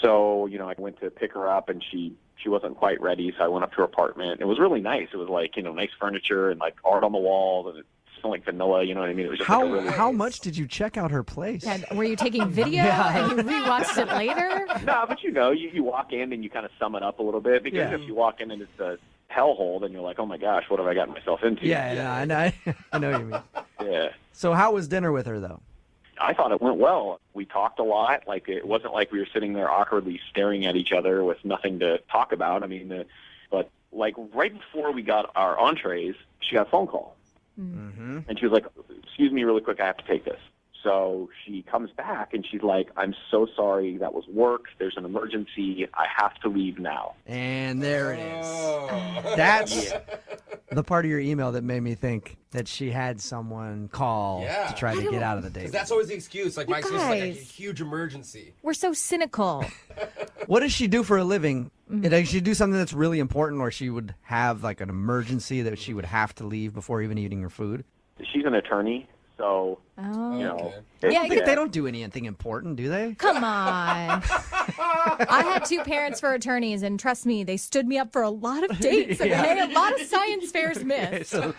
So, I went to pick her up, and she wasn't quite ready, so I went up to her apartment. It was really nice. It was nice furniture and art on the walls, and it smelled like vanilla, you know what I mean? It was just How much did you check out her place? And were you taking video and you rewatched it later? No, but you walk in and you kind of sum it up a little bit, because if you walk in and it's a hellhole, then you're like, oh my gosh, what have I gotten myself into? I know what you mean. Yeah. So how was dinner with her, though? I thought it went well. We talked a lot. It wasn't like we were sitting there awkwardly staring at each other with nothing to talk about. But right before we got our entrees, she got a phone call. Mm-hmm. And she was like, excuse me really quick, I have to take this. So she comes back and she's like, I'm so sorry, that was work. There's an emergency. I have to leave now. And there it is. Oh. That's the part of your email that made me think that she had someone call to try to get out of the date. That's always the excuse. My excuse is a guys. huge emergency. We're so cynical. What does she do for a living? Does she do something that's really important, or she would have an emergency that she would have to leave before even eating her food? She's an attorney. So So, Oh. you know. Yeah, They don't do anything important, do they? Come on. I had 2 parents for attorneys, and trust me, they stood me up for a lot of dates. Yeah. Okay? A lot of science fairs missed. So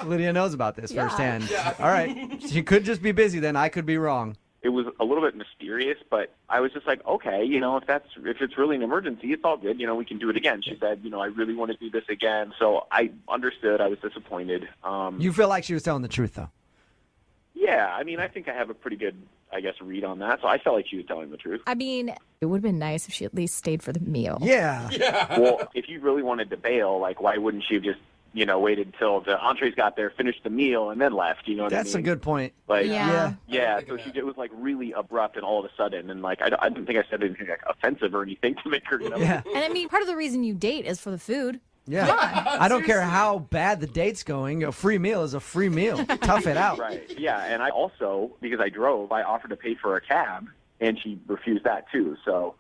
Lydia knows about this Yeah. firsthand. All right. She could just be busy then. I could be wrong. It was a little bit mysterious, but I was just like, okay, you know, if it's really an emergency, it's all good. You know, we can do it again. She said, you know, I really want to do this again. So I understood. I was disappointed. You feel like she was telling the truth, though? Yeah, I mean, I think I have a pretty good, I guess, read on that. So I felt like she was telling the truth. I mean, it would have been nice if she at least stayed for the meal. Yeah. Well, if you really wanted to bail, like, why wouldn't she have just, you know, waited till the entrees got there, finished the meal, and then left? You know what I mean? That's a good point. Like, Yeah. So it was like really abrupt and all of a sudden, and like I didn't think I said anything like offensive or anything to make her, you know. Yeah. And I mean, part of the reason you date is for the food. Yeah. Come on. I don't care how bad the date's going. A free meal is a free meal. Tough it out. Right. Yeah, and I also, because I drove, I offered to pay for a cab, and she refused that too. So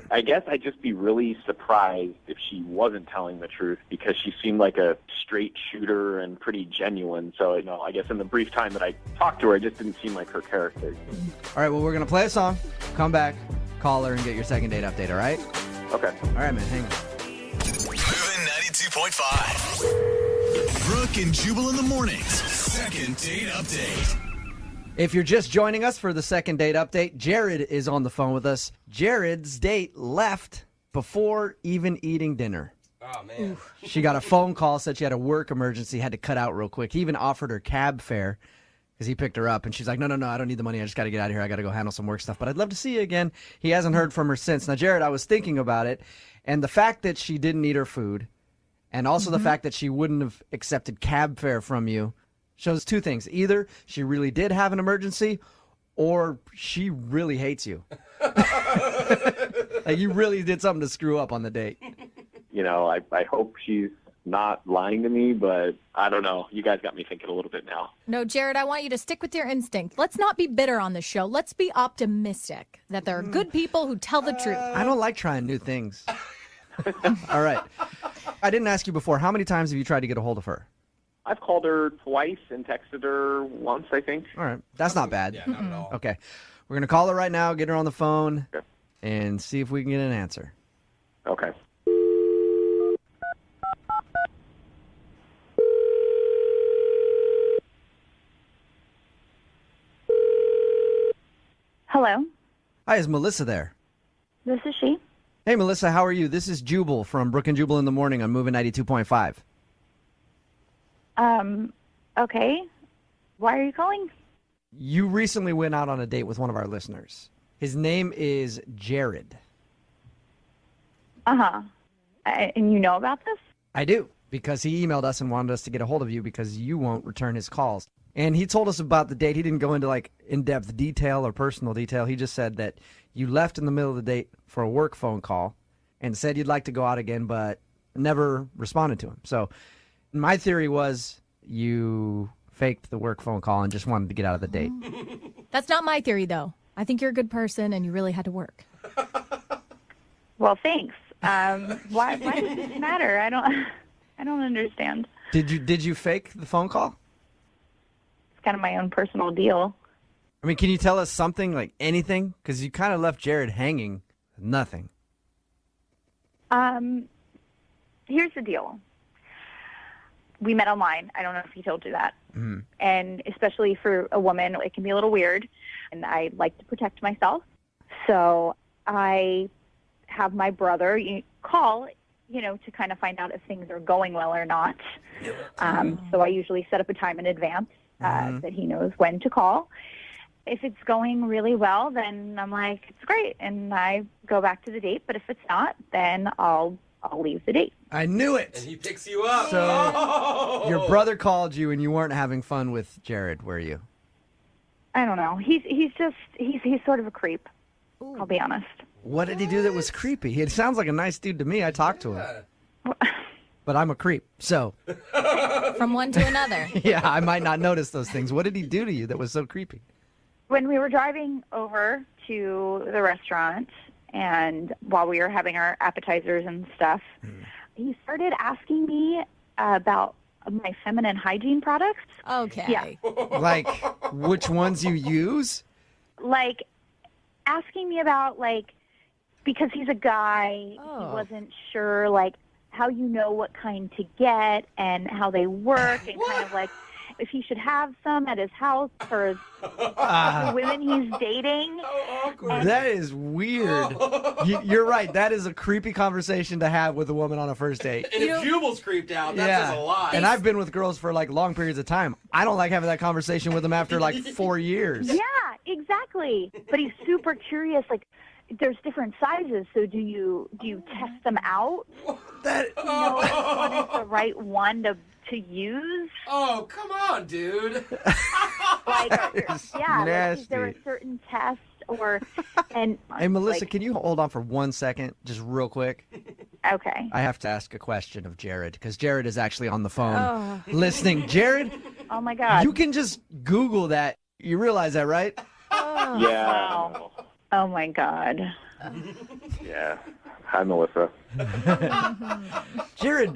I guess I'd just be really surprised if she wasn't telling the truth, because she seemed like a straight shooter and pretty genuine. So, you know, I guess in the brief time that I talked to her, it just didn't seem like her character. All right, well, we're going to play a song, come back, call her, and get your second date update, all right? Okay. All right, man, hang on. Moving 92.5. Brooke and Jubal in the mornings. Second date update. If you're just joining us for the second date update, Jared is on the phone with us. Jared's date left before even eating dinner. Oh, man. She got a phone call, said she had a work emergency, had to cut out real quick. He even offered her cab fare because he picked her up, and she's like, no, I don't need the money. I just got to get out of here. I got to go handle some work stuff, but I'd love to see you again. He hasn't heard from her since. Now, Jared, I was thinking about it, and the fact that she didn't eat her food, and also the fact that she wouldn't have accepted cab fare from you, shows 2 things. Either she really did have an emergency, or she really hates you. Like, you really did something to screw up on the date. You know, I hope she's not lying to me, but I don't know. You guys got me thinking a little bit now. No, Jared, I want you to stick with your instinct. Let's not be bitter on the show. Let's be optimistic that there are good people who tell the truth. I don't like trying new things. All right. I didn't ask you before, how many times have you tried to get a hold of her? I've called her twice and texted her once, I think. All right. That's not bad. Yeah, not at all. Okay. We're going to call her right now, get her on the phone, and see if we can get an answer. Okay. Hello, Hi, is Melissa there? this is she. Hey, Melissa, how are you? This is Jubal from Brooke and Jubal in the Morning on Moving 92.5. Okay. Why are you calling? You recently went out on a date with one of our listeners. His name is Jared. Uh-huh. And you know about this? I do, because he emailed us and wanted us to get a hold of you because you won't return his calls. And he told us about the date. He didn't go into like in-depth detail or personal detail. He just said that you left in the middle of the date for a work phone call and said you'd like to go out again, but never responded to him. So my theory was you faked the work phone call and just wanted to get out of the date. That's not my theory, though. I think you're a good person and you really had to work. Well, thanks. Why does this matter? I don't understand. Did you fake the phone call? It's kind of my own personal deal. I mean, can you tell us something, like anything? Because you kind of left Jared hanging with nothing. Here's the deal. We met online. I don't know if he told you that. Mm. And especially for a woman, it can be a little weird. And I like to protect myself. So I have my brother call, to kind of find out if things are going well or not. So I usually set up a time in advance that he knows when to call. If it's going really well, then I'm like, it's great. And I go back to the date. But if it's not, then I'll leave the date. I knew it. And he picks you up. So your brother called you and you weren't having fun with Jared, were you? I don't know. He's sort of a creep. I'll be honest. What did he do that was creepy? He sounds like a nice dude to me. I talked to him. But I'm a creep, so. From one to another. Yeah, I might not notice those things. What did he do to you that was so creepy? When we were driving over to the restaurant and while we were having our appetizers and stuff, he started asking me about my feminine hygiene products. Okay. Yeah. Like, which ones you use? Like, asking me about, like, because he's a guy, he wasn't sure, like, how you know what kind to get and how they work and kind of, like, if he should have some at his house for the women he's dating. That is weird. You're right. That is a creepy conversation to have with a woman on a first date. And if Jubal's creeped out, that says a lot. And I've been with girls for like long periods of time. I don't like having that conversation with them after like 4 years. Yeah, exactly. But he's super curious. Like, there's different sizes, so do you test them out? That you know what is the right one to use? Oh, come on, dude. Like, yeah, like, is there a nasty. certain test or and Hey, Melissa, like, can you hold on for 1 second, just real quick? Okay. I have to ask a question of Jared because Jared is actually on the phone Oh. listening. Jared, Oh my God. you can just Google that. You realize that, right? Oh, Yeah. wow. Oh my God. Yeah. Hi, Melissa. Jared,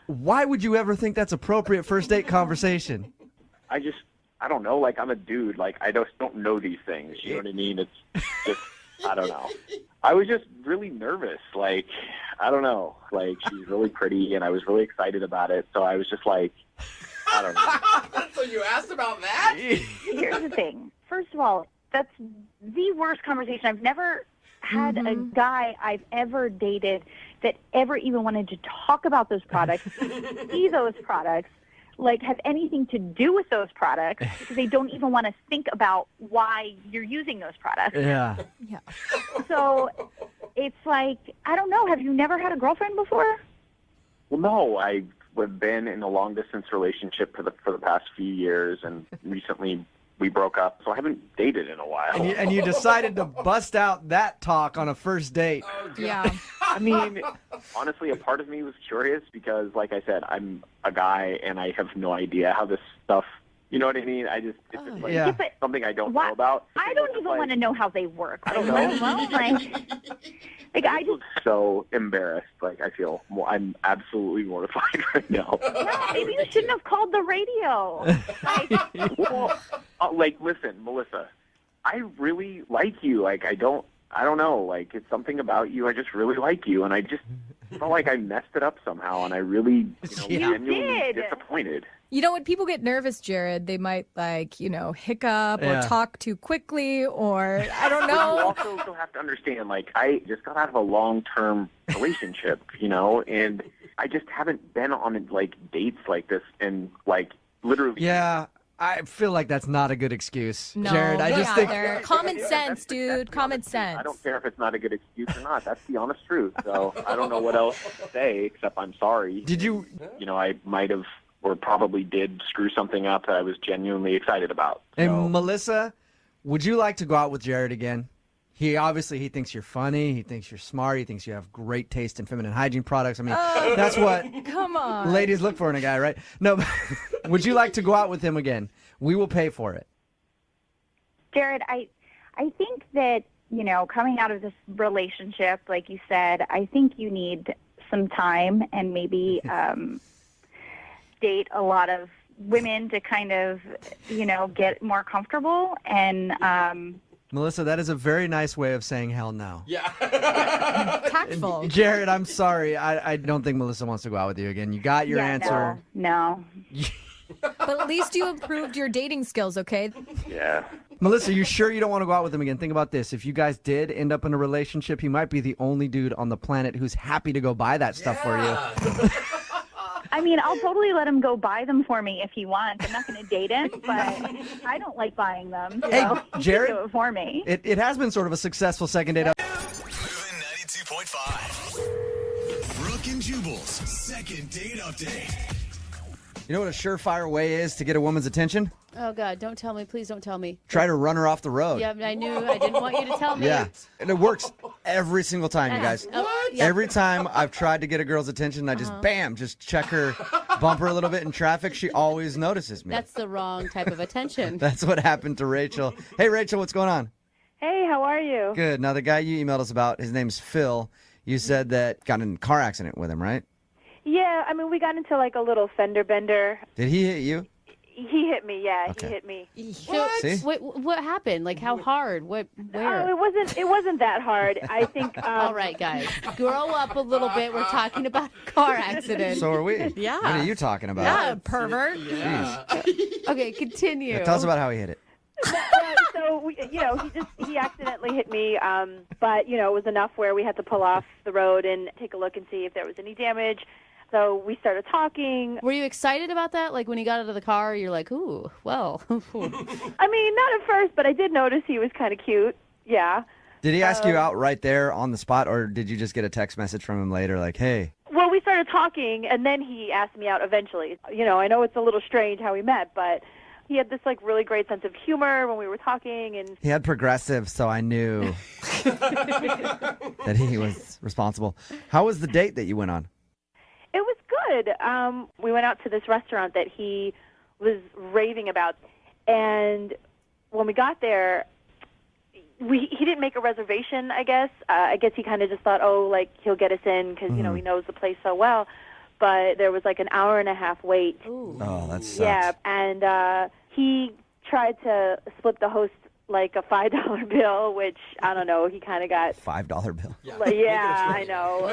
why would you ever think that's appropriate first date conversation? I don't know. Like, I'm a dude. Like, I just don't know these things. You know what I mean? It's just, I don't know. I was just really nervous. Like, I don't know. Like, she's really pretty, and I was really excited about it. So I was just like, I don't know. So you asked about that? Here's the thing. First of all, that's the worst conversation. I've never had a guy I've ever dated that ever even wanted to talk about those products, see those products, like have anything to do with those products because they don't even want to think about why you're using those products. Yeah. Yeah. So it's like, I don't know. Have you never had a girlfriend before? Well, no, I've been in a long-distance relationship for the past few years, and recently we broke up, so I haven't dated in a while. And you decided to bust out that talk on a first date. Yeah. I mean, honestly, a part of me was curious because, like I said, I'm a guy and I have no idea how this stuff, you know what I mean? I just, it's just like Yeah. But something I don't why- know about. I don't even want to know how they work. I don't Let know. alone, like I just, So embarrassed. Like, I feel, I'm absolutely mortified right now. yeah, maybe you shouldn't have called the radio. Well, like, listen, Melissa, I really like you. Like, I don't know. Like, it's something about you. I just really like you, and I just felt like I messed it up somehow, and I really, genuinely did. disappointed. You know, when people get nervous, Jared, they might hiccup or Yeah. talk too quickly or I don't But you know. also have to understand, like, I just got out of a long-term relationship, and I just haven't been on, like, dates like this and, like, literally. Yeah, I feel like that's not a good excuse, No, Jared. I me just think either. Common sense, dude. Common sense. I don't care if it's not a good excuse or not. That's the honest truth. So I don't know what else to say except I'm sorry. Did you? I might have or probably did screw something up that I was genuinely excited about. And Melissa, would you like to go out with Jared again? He thinks you're funny. He thinks you're smart. He thinks you have great taste in feminine hygiene products. I mean, that's what Come on. ladies look for in a guy, right? No, would you like to go out with him again? We will pay for it. Jared, I think that, coming out of this relationship, like you said, I think you need some time and maybe date a lot of women to kind of, get more comfortable. And Melissa, that is a very nice way of saying hell no. Yeah. Tactful. Jared, I'm sorry. I don't think Melissa wants to go out with you again. You got your yeah, answer. No. But at least you improved your dating skills, okay? Yeah. Melissa, you sure you don't want to go out with him again? Think about this. If you guys did end up in a relationship, he might be the only dude on the planet who's happy to go buy that stuff for you. I mean, I'll totally let him go buy them for me if he wants. I'm not going to date him, but I don't like buying them. So Hey, he can Jared, do it for me. It has been sort of a successful second date. 92.5. Brooke and Jubal's second date update. You know what a surefire way is to get a woman's attention? Oh, God, don't tell me. Please don't tell me. Try to run her off the road. Yeah, I knew. I didn't want you to tell me. Yeah, and it works every single time, you guys. Oh, yeah. Every time I've tried to get a girl's attention, I just, just check her bumper a little bit in traffic. She always notices me. That's the wrong type of attention. That's what happened to Rachel. Hey, Rachel, what's going on? Hey, how are you? Good. Now, the guy you emailed us about, his name's Phil. You said that got in a car accident with him, right? Yeah, I mean, we got into like a little fender bender. Did he hit you? He hit me. Yeah, Okay. he hit me. What? See? What happened? Like how hard? Where? Oh, it wasn't that hard. I think. All right, guys, grow up a little bit. We're talking about a car accident. So are we. Yeah. What are you talking about? Yeah, pervert. Okay, continue. Yeah, tell us about how he hit it. So he accidentally hit me, but it was enough where we had to pull off the road and take a look and see if there was any damage. So we started talking. Were you excited about that? Like when he got out of the car, you're like, ooh, well. I mean, not at first, but I did notice he was kind of cute. Yeah. Did he ask you out right there on the spot, or did you just get a text message from him later like, hey? Well, we started talking, and then he asked me out eventually. I know it's a little strange how we met, but he had this like really great sense of humor when we were talking, and He had progressive, so I knew that he was responsible. How was the date that you went on? it was good. We went out to this restaurant that he was raving about, and when we got there, he didn't make a reservation, I guess. I guess he kind of just thought, like, he'll get us in because, he knows the place so well. But there was like an hour-and-a-half wait. Oh, that sucks. Yeah, and he tried to slip the host like a $5 bill, which, I don't know, he kind of got... $5 bill. Yeah, I know.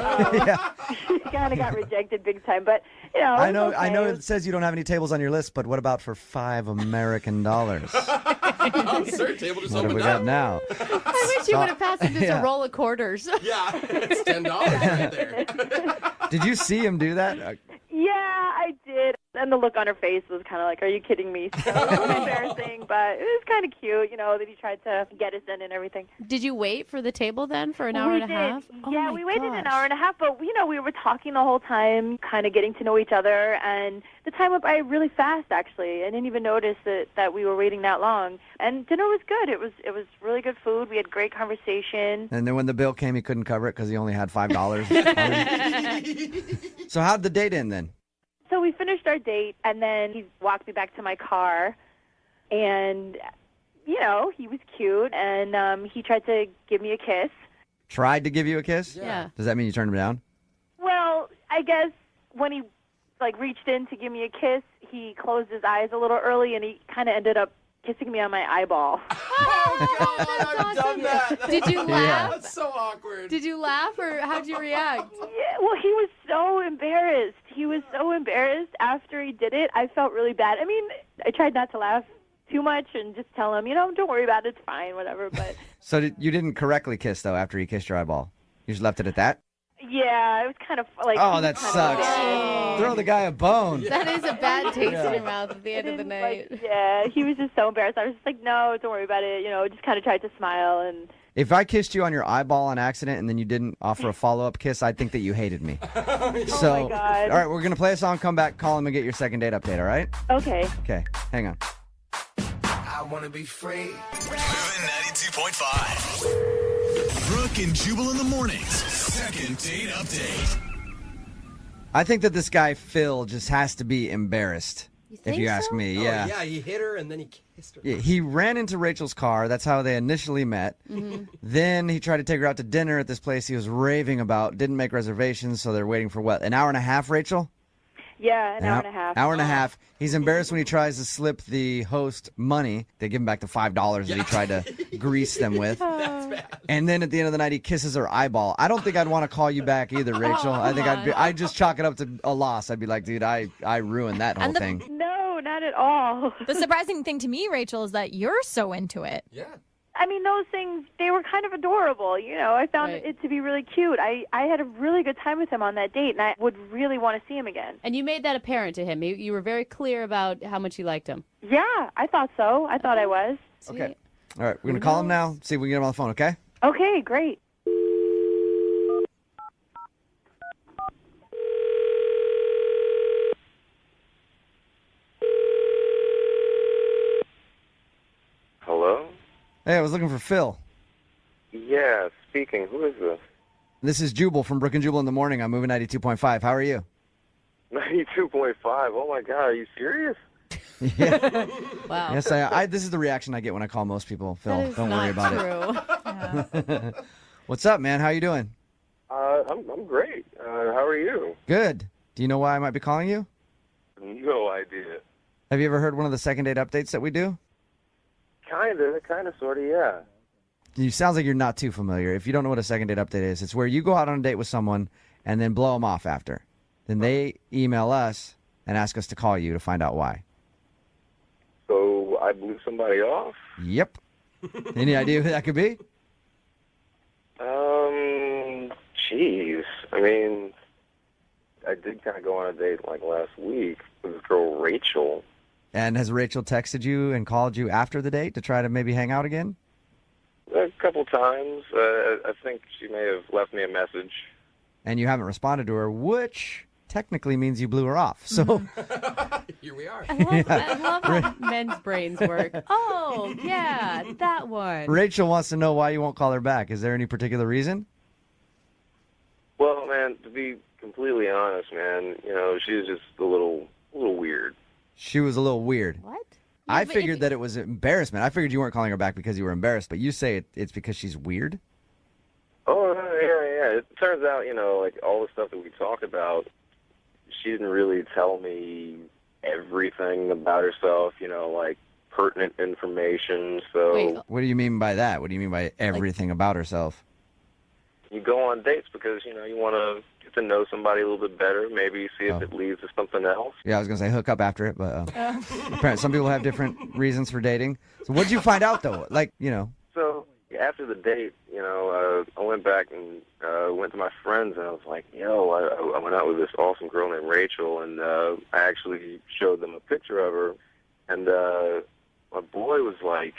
He kind of got rejected big time, but, I know. it was I know. okay. It says you don't have any tables on your list, but what about for $5 American? Sir, table just What have opened we up. got now? I wish you would have passed him just Yeah. a roll of quarters. Yeah, it's $10 right there. Did you see him do that? Yeah, I did. And the look on her face was kind of like, are you kidding me? So it was embarrassing, but it was kind of cute, that he tried to get us in and everything. Did you wait for the table then for an hour We and a did. half? Oh Yeah, my we waited an gosh. hour and a half, but, we were talking the whole time, kind of getting to know each other, and the time went by really fast, actually. I didn't even notice that we were waiting that long. And dinner was good. It was really good food. We had great conversation. And then when the bill came, he couldn't cover it because he only had $5. So how'd the date end then? So we finished our date, and then he walked me back to my car, and, he was cute, and he tried to give me a kiss. Tried to give you a kiss? Yeah. Does that mean you turned him down? Well, I guess when he, reached in to give me a kiss, he closed his eyes a little early, and he kind of ended up kissing me on my eyeball. I've done that. Did you laugh? That's so awkward. Did you laugh, or how'd you react? Yeah, well, he was so embarrassed. He was so embarrassed after he did it. I felt really bad. I mean, I tried not to laugh too much and just tell him, don't worry about it. It's fine, whatever. But So you didn't correctly kiss, though, after he kissed your eyeball? You just left it at that? yeah, it was kind of like. Oh, that sucks. Throw the guy a bone. That is a bad taste Yeah. in your mouth at the end of the night. Yeah, he was just so embarrassed. I was just like, no, don't worry about it. Just kind of tried to smile and. If I kissed you on your eyeball on accident and then you didn't offer a follow-up kiss, I'd think that you hated me. So, my God. all right, we're going to play a song, come back, call him, and get your second date update, all right? Okay. Okay, hang on. I want to be free. Moving 92.5. Brooke and Jubal in the mornings. Second date update. I think that this guy, Phil, just has to be embarrassed, if you ask me. Oh, Yeah. yeah, he hit her and then he kissed her. Yeah, he ran into Rachel's car. That's how they initially met. Then he tried to take her out to dinner at this place he was raving about. Didn't make reservations, so they're waiting for what, an hour and a half, Rachel? Yeah, an hour and a half. Hour and a half. He's embarrassed when he tries to slip the host money. They give him back the $5 that he tried to grease them with. And then at the end of the night, he kisses her eyeball. I don't think I'd want to call you back either, Rachel. I think I'd just chalk it up to a loss. I'd be like, dude, I ruined that whole thing. No, not at all. The surprising thing to me, Rachel, is that you're so into it. Yeah. I mean, those things, they were kind of adorable. I found it to be really cute. I had a really good time with him on that date, and I would really want to see him again. And you made that apparent to him. You were very clear about how much you liked him. Yeah, I thought so. I thought I was. Okay. All right, we're going to call him now, see if we can get him on the phone, okay? Okay, great. Hello? Hey, I was looking for Phil. Yeah, speaking. Who is this? This is Jubal from Brooke and Jubal in the morning. I'm moving 92.5. How are you? 92.5. Oh my God, are you serious? Wow. Yes, I. This is the reaction I get when I call most people. Phil, That is don't worry not about true. it. What's up, man? How you doing? I'm great. How are you? Good. Do you know why I might be calling you? No idea. Have you ever heard one of the second date updates that we do? Kinda, sorta, yeah. You sounds like you're not too familiar. If you don't know what a second date update is, it's where you go out on a date with someone and then blow them off after. Then they email us and ask us to call you to find out why. So I blew somebody off? Yep. Any idea who that could be? Jeez. I mean, I did kind of go on a date like last week with this girl, Rachel. And has Rachel texted you and called you after the date to try to maybe hang out again? A couple times. I think she may have left me a message. And you haven't responded to her, which technically means you blew her off. So here we are. I love how men's brains work. Oh, yeah, that one. Rachel wants to know why you won't call her back. Is there any particular reason? Well, man, to be completely honest, man, she's just a little weird. She was a little weird. What? I figured that it was embarrassment. I figured you weren't calling her back because you were embarrassed, but you say it's because she's weird? Oh, yeah. It turns out, like all the stuff that we talked about, she didn't really tell me everything about herself, like pertinent information. So Wait. What do you mean by that? What do you mean by everything about herself? you go on dates because, you want to get to know somebody a little bit better, maybe see if it leads to something else. Yeah, I was going to say hook up after it, but apparently some people have different reasons for dating. So what did you find out, though? So after the date, I went back and went to my friends, and I was like, I went out with this awesome girl named Rachel, and I actually showed them a picture of her, and my boy was like,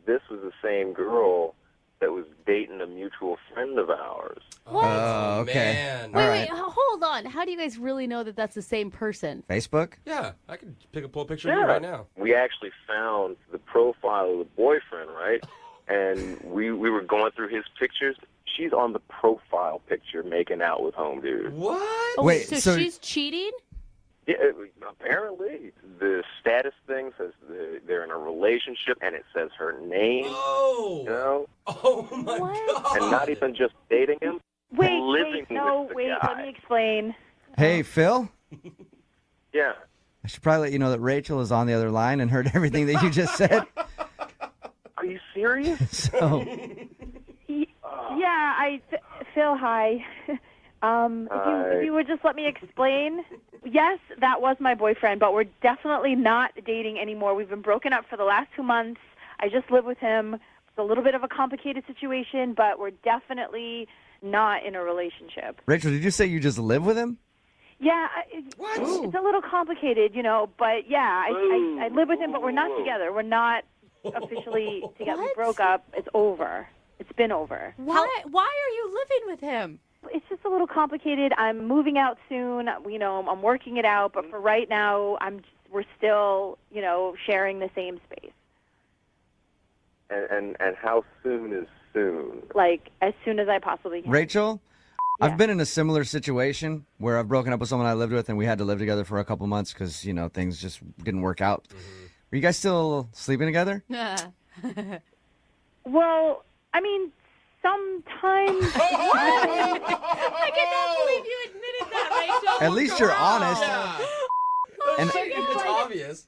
this was the same girl that was dating a mutual friend of ours. What? Oh, okay. Man. Wait, hold on. How do you guys really know that that's the same person? Facebook? Yeah, I could pull a picture of you right now. We actually found the profile of the boyfriend, right? And we were going through his pictures. She's on the profile picture making out with home dude. What? Oh, Wait, so she's cheating? Yeah, apparently. The status thing says they're in a relationship, and it says her name. Oh! Oh, my God. And not even just dating him, living with the guy. Let me explain. Hey, Phil? Yeah. I should probably let you know that Rachel is on the other line and heard everything that you just said. Are you serious? So, Yeah, Phil, hi. If you would just let me explain. Yes, that was my boyfriend, but we're definitely not dating anymore. We've been broken up for the last 2 months. I just live with him. It's a little bit of a complicated situation, but we're definitely not in a relationship. Rachel, did you say you just live with him? Yeah, it's a little complicated, but yeah, I live with him, but we're not together. We're not officially together. We broke up. It's over. It's been over. Why are you living with him? It's just a little complicated. I'm moving out soon. I'm working it out, but for right now, we're still, sharing the same space. And how soon is soon? Like, as soon as I possibly can. Rachel, I've been in a similar situation where I've broken up with someone I lived with and we had to live together for a couple months because, things just didn't work out. Are you guys still sleeping together? Well, I mean, sometimes. I cannot believe you admitted that, Rachel. At least you're honest. And it's obvious.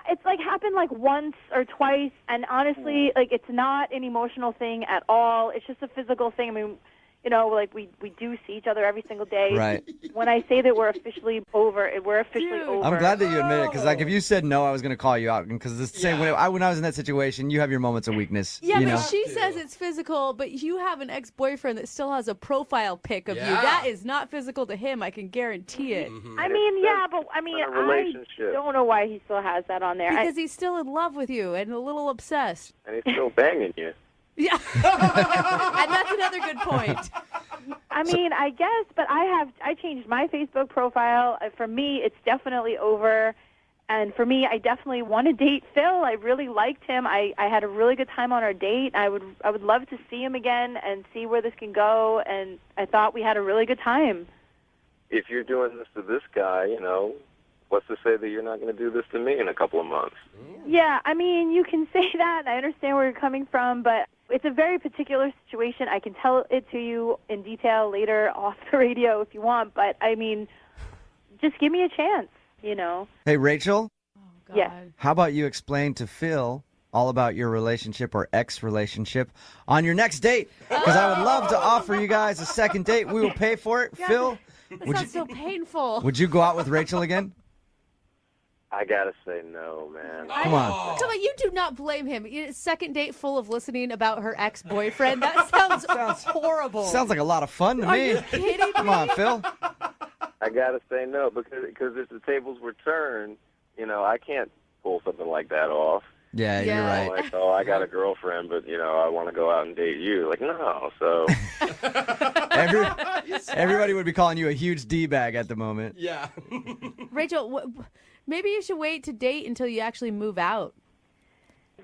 It's like happened like once or twice, and honestly, like it's not an emotional thing at all. It's just a physical thing. I mean, like we do see each other every single day. Right. When I say that we're officially over, we're officially over. I'm glad that you admit it because, if you said no, I was going to call you out because it's the same when I was in that situation. You have your moments of weakness. Yeah, but she says it's physical, but you have an ex-boyfriend that still has a profile pic of you. That is not physical to him. I can guarantee it. I mean, yeah, but I mean, I don't know why he still has that on there. Because he's still in love with you and a little obsessed. And he's still banging you. Yeah, and that's another good point. I mean, I guess, but I changed my Facebook profile. For me, it's definitely over. And for me, I definitely want to date Phil. I really liked him. I had a really good time on our date. I would love to see him again and see where this can go. And I thought we had a really good time. If you're doing this to this guy, what's to say that you're not going to do this to me in a couple of months? Yeah, I mean, you can say that. I understand where you're coming from, but it's a very particular situation. I can tell it to you in detail later off the radio if you want, but I mean, just give me a chance, you know. Hey, Rachel, Yes. how about you explain to Phil all about your relationship or ex-relationship on your next date? Because I would love to offer you guys a second date. We will pay for it. God, Phil, That would sounds so painful. would you go out with Rachel again? I gotta say no, man. Come on. Come on, you do not blame him. Second date full of listening about her ex-boyfriend. That sounds horrible. Sounds like a lot of fun to Are me. you kidding me? Come on, Phil. I gotta say no because if the tables were turned, I can't pull something like that off. Yeah, you're right. Like, oh, I got a girlfriend, but I want to go out and date you. Like, no. So Everybody would be calling you a huge D-bag at the moment. Yeah. Rachel, maybe you should wait to date until you actually move out.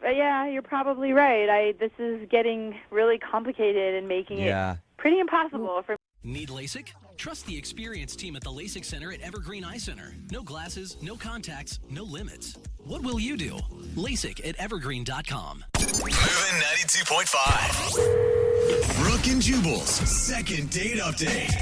Yeah, you're probably right. This is getting really complicated and making it pretty impossible for. Need LASIK? Trust the experienced team at the LASIK Center at Evergreen Eye Center. No glasses, no contacts, no limits. What will you do? LASIK at evergreen.com. Moving 92.5. Brooke and Jubal's second date update.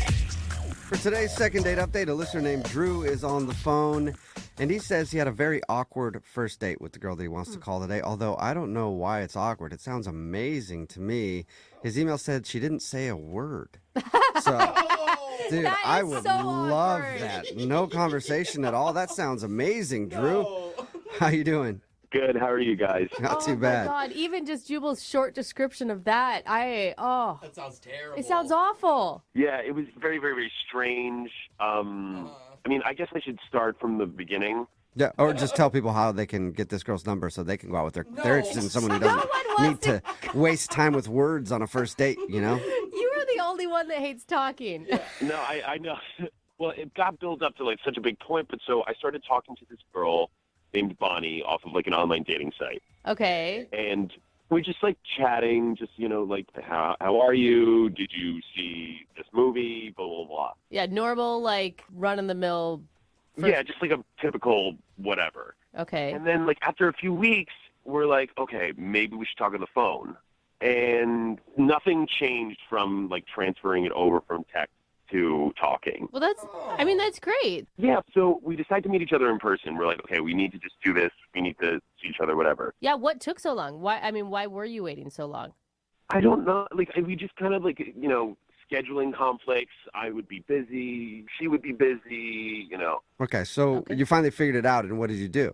For today's second date update, a listener named Drew is on the phone, and he says he had a very awkward first date with the girl that he wants to call today, although I don't know why it's awkward. It sounds amazing to me. His email said she didn't say a word. So, dude, I would love that. No conversation at all. That sounds amazing, Drew. How you doing? good. How are you guys? Not too bad. Oh my God, even just Jubal's short description of that, that sounds terrible. It sounds awful. Yeah, it was very, very, very strange. I mean, I guess I should start from the beginning. Yeah, or just tell people how they can get this girl's number so they can go out with her. They're interested in someone who doesn't need to waste time with words on a first date, you know? You are the only one that hates talking. No, I know. Well, it got built up to like such a big point, but so I started talking to this girl named Bonnie off of like an online dating site. Okay. And we're just like chatting, just, you know, like, how are you? Did you see this movie? Blah, blah, blah. Yeah, normal, like, run-of-the-mill. Yeah, just like a typical whatever. Okay. And then, like, after a few weeks, we're like, okay, maybe we should talk on the phone. And nothing changed from, like, transferring it over from text to talking. Well, that's great. Yeah, so we decide to meet each other in person. We're like, okay, we need to just do this. We need to see each other, whatever. Yeah, what took so long? Why were you waiting so long? I don't know. Like, we just kind of, like, you know, scheduling conflicts. I would be busy. She would be busy, you know. Okay, so you finally figured it out, and what did you do?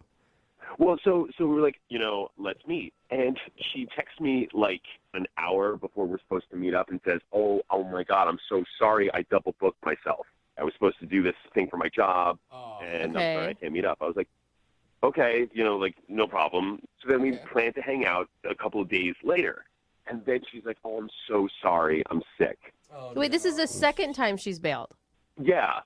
Well, so we're like, you know, let's meet. And she texts me like an hour before we're supposed to meet up and says, oh my God, I'm so sorry. I double booked myself. I was supposed to do this thing for my job, and I'm sorry I can't meet up. I was like, okay, you know, like, no problem. So then we planned to hang out a couple of days later. And then she's like, oh, I'm so sorry. I'm sick. Wait, this is the second time she's bailed. Yeah.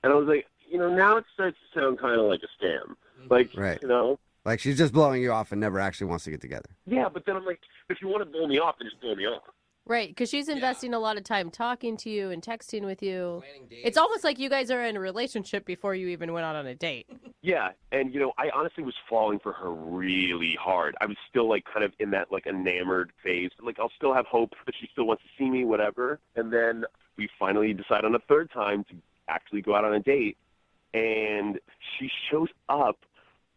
And I was like, you know, now it starts to sound kind of like a scam. Like, you know? Like she's just blowing you off and never actually wants to get together. Yeah, but then I'm like, if you want to blow me off, then just blow me off. Right, because she's investing a lot of time talking to you and texting with you. It's almost like you guys are in a relationship before you even went out on a date. Yeah, and, you know, I honestly was falling for her really hard. I was still, like, kind of in that, like, enamored phase. Like, I'll still have hope that she still wants to see me, whatever. And then we finally decide on a third time to actually go out on a date. And she shows up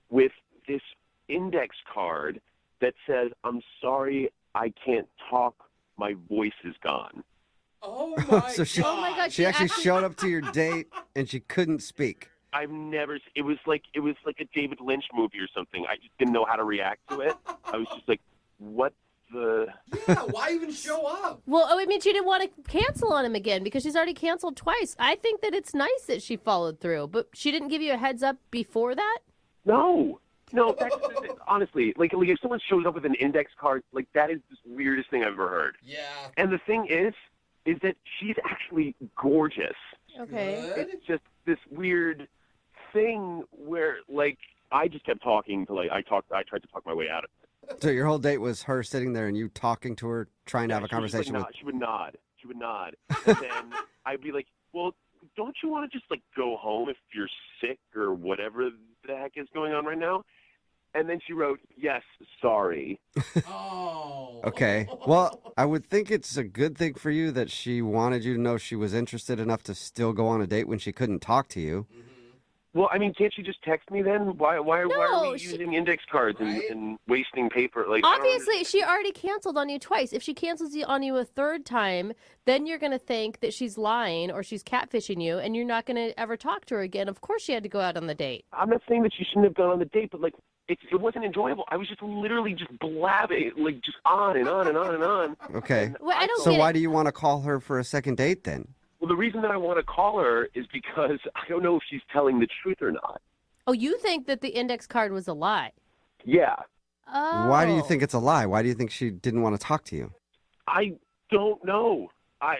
with this index card that says, I'm sorry, I can't talk. My voice is gone. Oh my So she, Oh my God, she actually showed up to your date and she couldn't speak. I've never. It was like a David Lynch movie or something. I just didn't know how to react to it. I was just like, what the? Yeah, why even show up? Well, I mean, she didn't want to cancel on him again because she's already canceled twice. I think that it's nice that she followed through, but she didn't give you a heads up before that? No, that's honestly, like if someone shows up with an index card, like that is the weirdest thing I've ever heard. Yeah. And the thing is that she's actually gorgeous. Okay. It's just this weird thing where, like, I just kept talking to, like, I tried to talk my way out of it. So your whole date was her sitting there and you talking to her, trying to have a conversation with. She would nod. And then I'd be like, well, don't you want to just, like, go home if you're sick or whatever the heck is going on right now? And then she wrote, yes, sorry. Okay. Well, I would think it's a good thing for you that she wanted you to know she was interested enough to still go on a date when she couldn't talk to you. Well, I mean, can't you just text me then? Why are No, we using index cards and wasting paper? Like, Obviously, she already canceled on you twice. If she cancels on you a third time, then you're going to think that she's lying or she's catfishing you, and you're not going to ever talk to her again. Of course she had to go out on the date. I'm not saying that she shouldn't have gone on the date, but, like, it wasn't enjoyable. I was just literally just blabbing, like, just on and on and on and on. Okay. Well, I don't so get why it. do you want to call her for a second date then? Well, the reason that I want to call her is because I don't know if she's telling the truth or not. Oh, you think that the index card was a lie? Yeah. Oh. Why do you think it's a lie? Why do you think she didn't want to talk to you? I don't know. I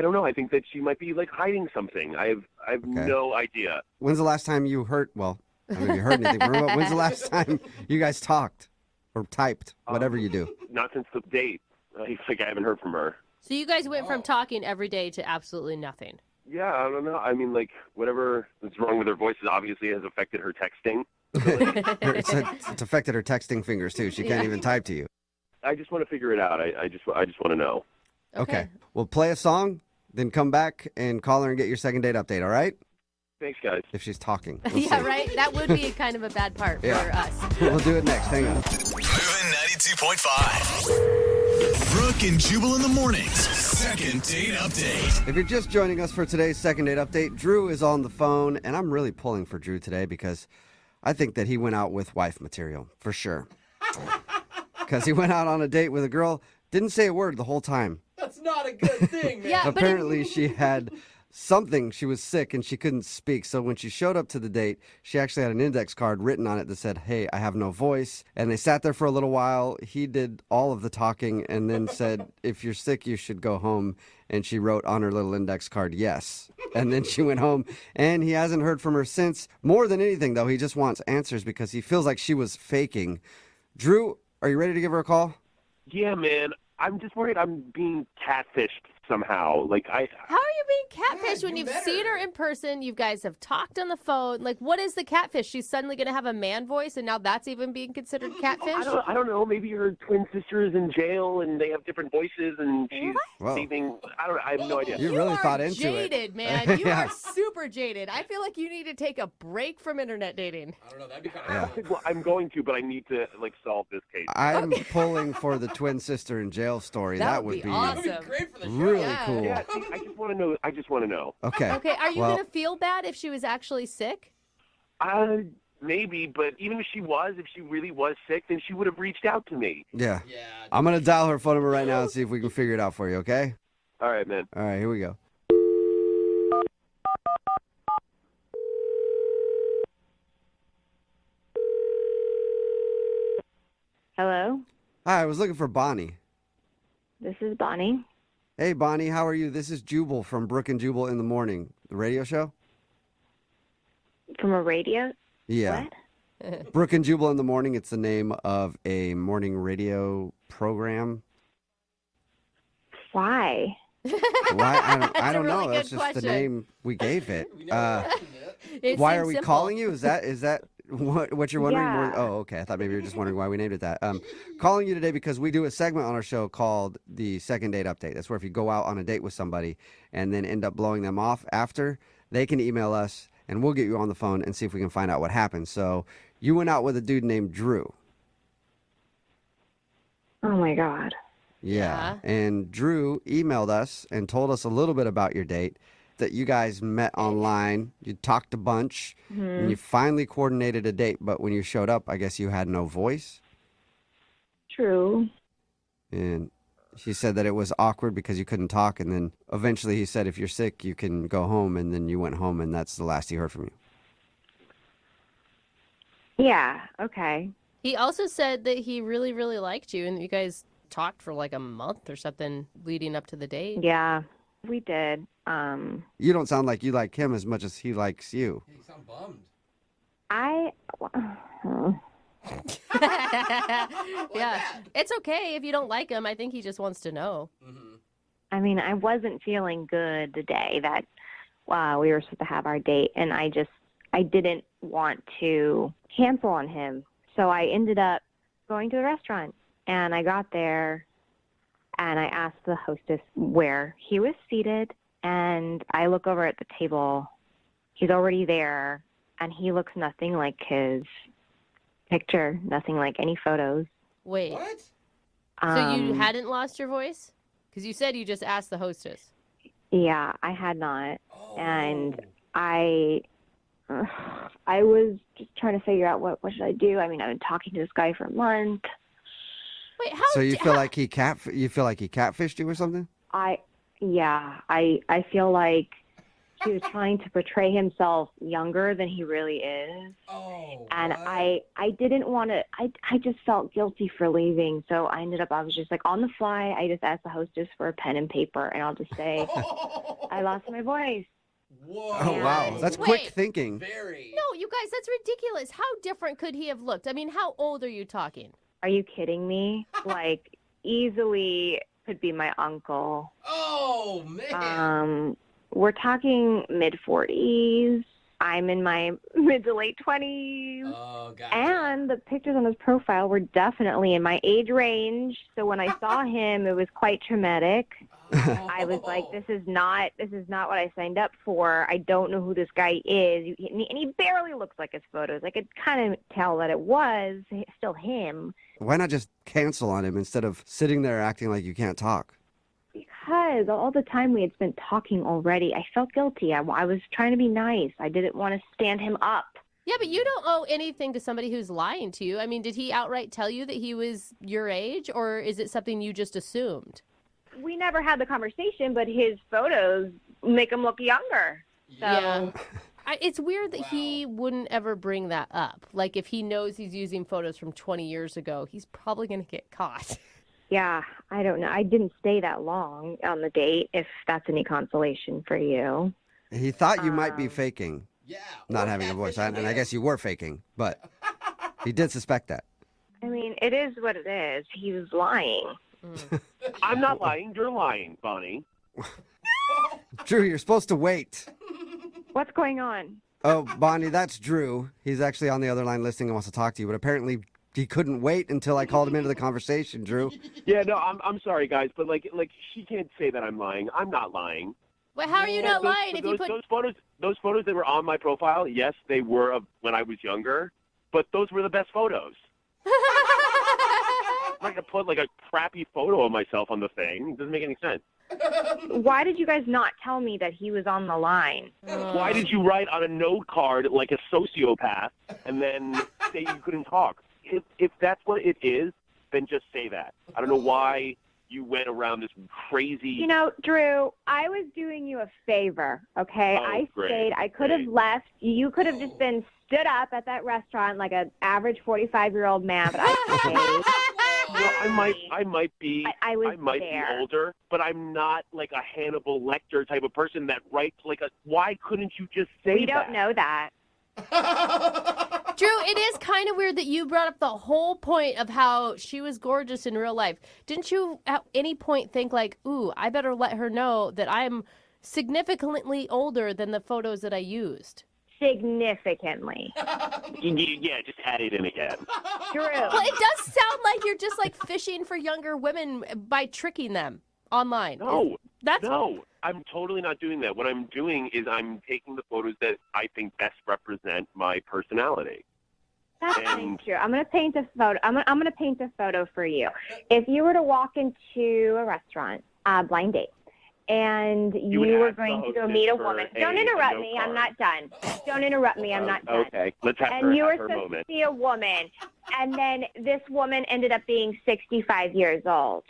don't know. I think that she might be, like, hiding something. I have no idea. When's the last time you heard? Well, I don't know if you heard anything. But when's the last time you guys talked or typed? Whatever you do. Not since the date. I haven't heard from her. So you guys went from talking every day to absolutely nothing. Yeah, I don't know. I mean, like, whatever is wrong with her voice obviously has affected her texting. It's affected her texting fingers too. She can't even type to you. I just want to figure it out. I just want to know. Okay. Well, play a song, then come back and call her and get your second date update. All right? Thanks, guys. If she's talking. Yeah, right? That would be kind of a bad part for us. We'll do it next. Hang on. Moving 92.5. Brooke and Jubal in the mornings. Second date update. If you're just joining us for today's second date update, Drew is on the phone, and I'm really pulling for Drew today because I think that he went out with wife material, for sure. Because he went out on a date with a girl, didn't say a word the whole time. That's not a good thing, man. Apparently, she had something. She was sick and she couldn't speak. So when she showed up to the date, she actually had an index card written on it that said, "Hey, I have no voice." And they sat there for a little while. He did all of the talking and then said, "If you're sick, you should go home." And she wrote on her little index card, "Yes." And then she went home, and he hasn't heard from her since. More than anything, though, he just wants answers because he feels like she was faking. Drew, are you ready to give her a call? Yeah, man. I'm just worried I'm being catfished somehow. Like, How are you being catfished when you've seen her in person? You guys have talked on the phone. Like, what is the catfish? She's suddenly going to have a man voice, and now that's even being considered catfish? I don't know. Maybe her twin sister is in jail and they have different voices and she's leaving. I have no idea. You really thought into it. Jaded, man. You Yeah. are super jaded. I feel like you need to take a break from internet dating. I don't know. That'd be kind of Well, I'm going to, but I need to, like, solve this case. I'm pulling for the twin sister in jail story. That would be awesome. That would be great for the show. really cool. Yeah, see, I just want to know. I just want to know. Okay. Okay, are you Well, going to feel bad if she was actually sick? Maybe, but even if she really was sick, then she would have reached out to me. Yeah. I'm going to dial her phone number right now and see if we can figure it out for you, okay? All right, man. All right, here we go. Hello, Hi, I was looking for Bonnie. this is Bonnie. Hey, Bonnie, how are you? This is Jubal from Brooke and Jubal in the Morning, the radio show. From a radio? Yeah. Brooke and Jubal in the Morning. It's the name of a morning radio program. Why? Why? I don't really know. That's good just the question. name we gave it. It Why seems are we simple. calling you? Is that what you're wondering? Yeah. Oh, okay. I thought maybe you were just wondering why we named it that. Calling you today because we do a segment on our show called the Second Date Update. That's where if you go out on a date with somebody and then end up blowing them off after, they can email us and we'll get you on the phone and see if we can find out what happened. So you went out with a dude named Drew. Oh my God. Yeah. And Drew emailed us and told us a little bit about your date, that you guys met online, you talked a bunch, and you finally coordinated a date. But when you showed up, I guess you had no voice. True. And she said that it was awkward because you couldn't talk. And then eventually he said, if you're sick, you can go home. And then you went home, and that's the last he heard from you. Yeah, okay. He also said that he really, really liked you, and you guys talked for like a month or something leading up to the date. Yeah, we did. You don't sound like you like him as much as he likes you. You sound bummed. Yeah, it's okay if you don't like him. I think he just wants to know. I mean, I wasn't feeling good the day that we were supposed to have our date, and I didn't want to cancel on him. So I ended up going to the restaurant, and I got there, and I asked the hostess where he was seated, and I look over at the table. he's already there, and he looks nothing like his picture, nothing like any photos. Wait. What? So you hadn't lost your voice? Because you said you just asked the hostess. Yeah, I had not. And I was just trying to figure out what should I do. I mean, I've been talking to this guy for a month. Wait, how? So you feel like he catfished you or something? I feel like he was trying to portray himself younger than he really is. And I didn't want to, I just felt guilty for leaving. So I was just like on the fly. I just asked the hostess for a pen and paper, and I'll just say, I lost my voice. Whoa. Oh, wow. That's quick thinking. No, you guys, that's ridiculous. How different could he have looked? I mean, how old are you talking? Are you kidding me? Like, easily could be my uncle. Oh, man. We're talking mid-40s. I'm in my mid to late 20s. Oh, gotcha. And the pictures on his profile were definitely in my age range. So when I saw him, it was quite traumatic. I was like, this is not what I signed up for. I don't know who this guy is. And he barely looks like his photos. I could kind of tell that it was still him. Why not just cancel on him instead of sitting there acting like you can't talk? Because all the time we had spent talking already, I felt guilty. I was trying to be nice. I didn't want to stand him up. Yeah, but you don't owe anything to somebody who's lying to you. I mean, did he outright tell you that he was your age, or is it something you just assumed? We never had the conversation, but his photos make him look younger. So. Yeah. It's weird that he wouldn't ever bring that up. Like, if he knows he's using photos from 20 years ago, he's probably going to get caught. Yeah, I don't know. I didn't stay that long on the date, if that's any consolation for you. He thought you might be faking. Yeah. Not having a voice. And I guess you were faking, but he did suspect that. I mean, it is what it is. He was lying. I'm not lying. You're lying, Bonnie. Drew, you're supposed to wait. What's going on? Oh, Bonnie, that's Drew. He's actually on the other line listening and wants to talk to you, but apparently he couldn't wait until I called him into the conversation, Drew. Yeah, no, I'm sorry, guys, but like she can't say that I'm lying. I'm not lying. Well, how are you not lying if you put those photos that were on my profile? Yes, they were of when I was younger, but those were the best photos. I'm not gonna put like a crappy photo of myself on the thing. It doesn't make any sense. Why did you guys not tell me that he was on the line? Why did you write on a note card like a sociopath and then say you couldn't talk? If that's what it is, then just say that. I don't know why you went around this crazy... You know, Drew, I was doing you a favor, okay? I stayed. I could have left. You could have just been stood up at that restaurant like an average 45-year-old man, but I stayed. Well, I might be there. older, but I'm not like a Hannibal Lecter type of person that writes like a... Why couldn't you just say that? We don't know that. Drew, it is kind of weird that you brought up the whole point of how she was gorgeous in real life. Didn't you at any point think like, ooh, I better let her know that I'm significantly older than the photos that I used? Significantly. Yeah, just add it in again. Drew. Well, it does sound like you're just like fishing for younger women by tricking them online. No, I'm totally not doing that. What I'm doing is I'm taking the photos that I think best represent my personality. That's not true. I'm going to paint a photo. I'm going to paint a photo for you. If you were to walk into a restaurant, blind date, and you were going to go meet a woman. Don't interrupt me. I'm not done. Don't interrupt me. I'm not done. Okay, let's have and you were her supposed moment. to see a woman, and then this woman ended up being 65 years old.